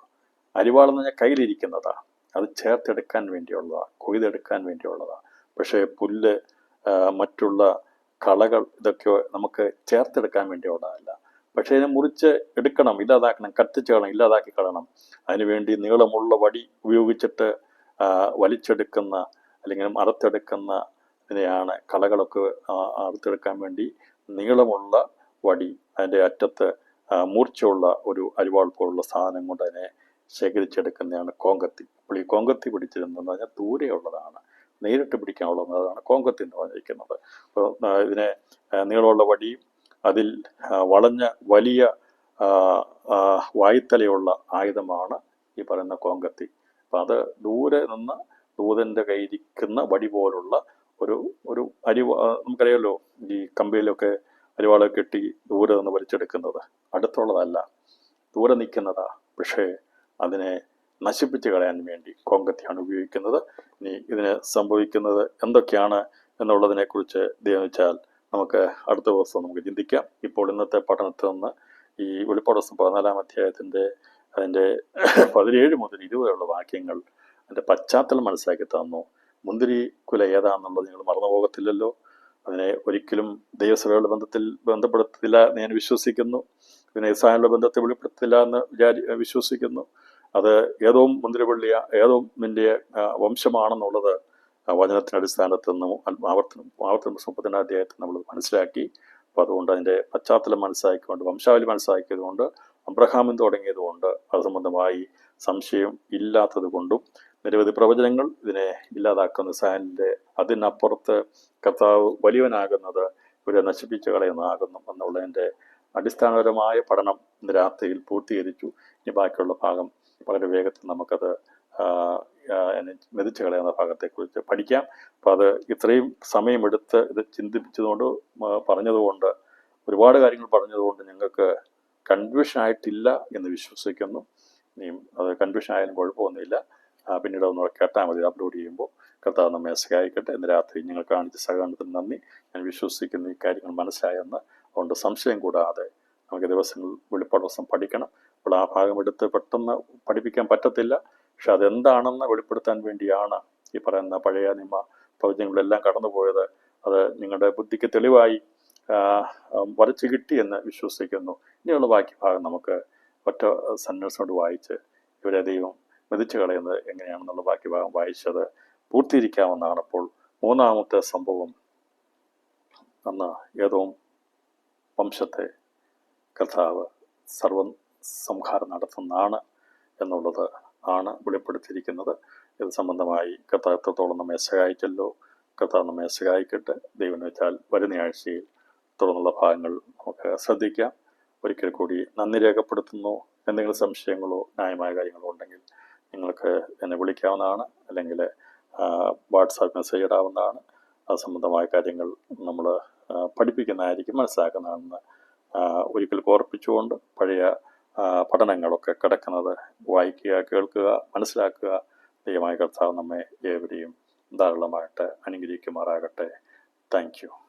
അരിവാളെന്ന് പറഞ്ഞാൽ കയ്യിലിരിക്കുന്നതാണ്, അത് ചേർത്തെടുക്കാൻ വേണ്ടിയുള്ളതാണ്, കൊയ്തെടുക്കാൻ വേണ്ടിയുള്ളതാണ്. പക്ഷേ പുല്ല്, മറ്റുള്ള കളകൾ, ഇതൊക്കെ നമുക്ക് ചേർത്തെടുക്കാൻ വേണ്ടിയുള്ളതല്ല. പക്ഷേ ഇതിനെ മുറിച്ച് എടുക്കണം, ഇല്ലാതാക്കണം, കത്തിച്ച് കളയണം, ഇല്ലാതാക്കി കളയണം. അതിനുവേണ്ടി നീളമുള്ള വടി ഉപയോഗിച്ചിട്ട് വലിച്ചെടുക്കുന്ന അല്ലെങ്കിൽ അറുത്തെടുക്കുന്ന ഇതിനെയാണ് കളകളൊക്കെ അറുത്തെടുക്കാൻ വേണ്ടി നീളമുള്ള വടി, അതിൻ്റെ അറ്റത്ത് മൂർച്ചയുള്ള ഒരു അരിവാൾ പോലുള്ള സാധനം കൊണ്ട് അതിനെ ശേഖരിച്ചെടുക്കുന്നതാണ് കോങ്കത്തി. അപ്പോൾ ഈ കോങ്കത്തി പിടിച്ചിരുന്നതെന്ന് പറഞ്ഞാൽ ദൂരെയുള്ളതാണ്, നേരിട്ട് പിടിക്കാനുള്ളത്. അതാണ് കോങ്കത്തി എന്ന് പറഞ്ഞിരിക്കുന്നത്. അപ്പോൾ ഇതിനെ നീളമുള്ള വടിയും അതിൽ വളഞ്ഞ വലിയ വായ്ത്തലയുള്ള ആയുധമാണ് ഈ പറയുന്ന കോങ്കത്തി. അപ്പം അത് ദൂരെ നിന്ന് ദൂതൻ്റെ കയ്യിരിക്കുന്ന വടി പോലുള്ള ഒരു നമുക്കറിയാമല്ലോ, ഈ കമ്പിയിലൊക്കെ അരിവാളൊക്കെ കെട്ടി ദൂരെ നിന്ന് വലിച്ചെടുക്കുന്നത്. അടുത്തുള്ളതല്ല, ദൂരെ നിൽക്കുന്നതാ. പക്ഷേ അതിനെ നശിപ്പിച്ച് കളയാൻ വേണ്ടി കോങ്കത്തിയാണ് ഉപയോഗിക്കുന്നത്. ഇനി ഇതിന് സംഭവിക്കുന്നത് എന്തൊക്കെയാണ് എന്നുള്ളതിനെക്കുറിച്ച് വെച്ചാൽ നമുക്ക് അടുത്ത ദിവസം നമുക്ക് ചിന്തിക്കാം. ഇപ്പോൾ ഇന്നത്തെ പഠനത്തിൽ നിന്ന് ഈ വെളിപ്പാട് പുസ്തകം 14-ാം അധ്യായത്തിൻ്റെ അതിൻ്റെ 17 മുതൽ 20 വരെയുള്ള വാക്യങ്ങൾ അതിൻ്റെ പശ്ചാത്തലം മനസ്സിലാക്കി തന്നു. മുന്തിരി കുല ഏതാണെന്നുള്ളത് നിങ്ങൾ മറന്നു പോകത്തില്ലല്ലോ. അതിനെ ഒരിക്കലും ദൈവസഭയുടെ ബന്ധപ്പെടുത്തില്ല എന്ന് ഞാൻ വിശ്വസിക്കുന്നു. ഇതിനെ ഇസ്രായേലിന്റെ ബന്ധത്തെ വെളിപ്പെടുത്തില്ല എന്ന് വിശ്വസിക്കുന്നു. അത് ഏതോ മുന്തിരിവള്ളിയ ഏതോമിൻ്റെ വംശമാണെന്നുള്ളത് വചനത്തിൻ്റെ അടിസ്ഥാനത്തിൽ നിന്നും ആവർത്തനം 30-ാം അധ്യായത്തിൽ നമ്മൾ മനസ്സിലാക്കി. അപ്പോൾ അതുകൊണ്ട് അതിൻ്റെ പശ്ചാത്തലം മനസ്സിലാക്കിക്കൊണ്ട്, വംശാവലി മനസ്സിലാക്കിയതുകൊണ്ട്, അബ്രഹാമിൽ തുടങ്ങിയതുകൊണ്ട്, അത് സംബന്ധമായി സംശയം ഇല്ലാത്തത് കൊണ്ടും നിരവധി പ്രവചനങ്ങൾ ഇതിനെ ഇല്ലാതാക്കുന്ന ഇസ്രായേലിൻ്റെ അതിനപ്പുറത്ത് കർത്താവ് വലിയവനാകുന്നത് ഇവരെ നശിപ്പിച്ച് കളയുന്നതാകുന്നു എന്നുള്ളതിൻ്റെ അടിസ്ഥാനപരമായ പഠനം ഇന്ന് രാത്രിയിൽ പൂർത്തീകരിച്ചു. ഇനി ബാക്കിയുള്ള ഭാഗം വളരെ വേഗത്തിൽ നമുക്കത് മെതിച്ച് കളയുന്ന ഭാഗത്തെക്കുറിച്ച് പഠിക്കാം. അപ്പോൾ അത് ഇത്രയും സമയമെടുത്ത് ഇത് ചിന്തിപ്പിച്ചതുകൊണ്ട് പറഞ്ഞതുകൊണ്ട്, ഒരുപാട് കാര്യങ്ങൾ പറഞ്ഞതുകൊണ്ട് നിങ്ങൾക്ക് കൺഫ്യൂഷൻ ആയിട്ടില്ല എന്ന് വിശ്വസിക്കുന്നു. ഇനിയും അത് കൺഫ്യൂഷൻ ആയാലും കുഴപ്പമൊന്നുമില്ല. പിന്നീട് ഒന്നുകൂടെ കേട്ടാൽ മതി അപ്ലോഡ് ചെയ്യുമ്പോൾ. കർത്താവ് നമ്മെ സഹായിക്കട്ടെ. ഇന്ന് രാത്രി നിങ്ങൾ കാണിച്ച സഹകരണത്തിന് നന്ദി. ഞാൻ വിശ്വസിക്കുന്നു ഈ കാര്യങ്ങൾ മനസ്സിലായെന്ന്. അതുകൊണ്ട് സംശയം കൂടാതെ നമുക്ക് ദിവസങ്ങൾ വെളിപ്പാട് ദിവസം പഠിക്കണം. അപ്പോൾ ആ ഭാഗം എടുത്ത് പെട്ടെന്ന് പഠിപ്പിക്കാൻ പറ്റത്തില്ല. പക്ഷെ അതെന്താണെന്ന് വെളിപ്പെടുത്താൻ വേണ്ടിയാണ് ഈ പറയുന്ന പഴയ നിയമ പ്രവചനങ്ങളെല്ലാം കടന്നുപോയത്. അത് നിങ്ങളുടെ ബുദ്ധിക്ക് തെളിവായി വരച്ചു കിട്ടിയെന്ന് വിശ്വസിക്കുന്നു. ഇനിയുള്ള ബാക്കി ഭാഗം നമുക്ക് ഒറ്റ സെൻറ്റൻസോട് വായിച്ച് ഇവരെ ദൈവം മെതിച്ച് കളയുന്നത് എങ്ങനെയാണെന്നുള്ള ബാക്കി ഭാഗം വായിച്ചത് പൂർത്തീകരിക്കാവുന്നതാണ്. അപ്പോൾ 3-ാമത്തെ സംഭവം, അന്ന് ഏതോ വംശത്തെ കർത്താവ് സംഹാരം നടത്തുന്നതാണ് എന്നുള്ളത് ആണ് വെളിപ്പെടുത്തിയിരിക്കുന്നത്. ഇത് സംബന്ധമായി കർത്താവ് എത്രത്തോളം നമ്മെ സഹായിച്ചല്ലോ. കർത്താവ് നമ്മെ സഹായിക്കട്ടെ. ദൈവം വെച്ചാൽ വരുന്ന ആഴ്ചയിൽ തുടർന്നുള്ള ഭാഗങ്ങൾ നമുക്ക് ശ്രദ്ധിക്കാം. ഒരിക്കൽ കൂടി നന്ദി രേഖപ്പെടുത്തുന്നു. എന്തെങ്കിലും സംശയങ്ങളോ ന്യായമായ കാര്യങ്ങളോ ഉണ്ടെങ്കിൽ നിങ്ങൾക്ക് എന്നെ വിളിക്കാവുന്നതാണ്, അല്ലെങ്കിൽ വാട്സാപ്പ് മെസ്സേജ് ഇടാവുന്നതാണ്. അത് സംബന്ധമായ കാര്യങ്ങൾ നമ്മൾ പഠിപ്പിക്കുന്നതായിരിക്കും, മനസ്സിലാക്കുന്നതാണെന്ന് ഒരിക്കൽ ഓർപ്പിച്ചുകൊണ്ട്, പഴയ പഠനങ്ങളൊക്കെ കിടക്കുന്നത് വായിക്കുക, കേൾക്കുക, മനസ്സിലാക്കുക. ദൈവമായ കർത്താവ് നമ്മെ ഏവരെയും ധാരാളമായിട്ട് അനുഗ്രഹിക്കുമാറാകട്ടെ. Thank you.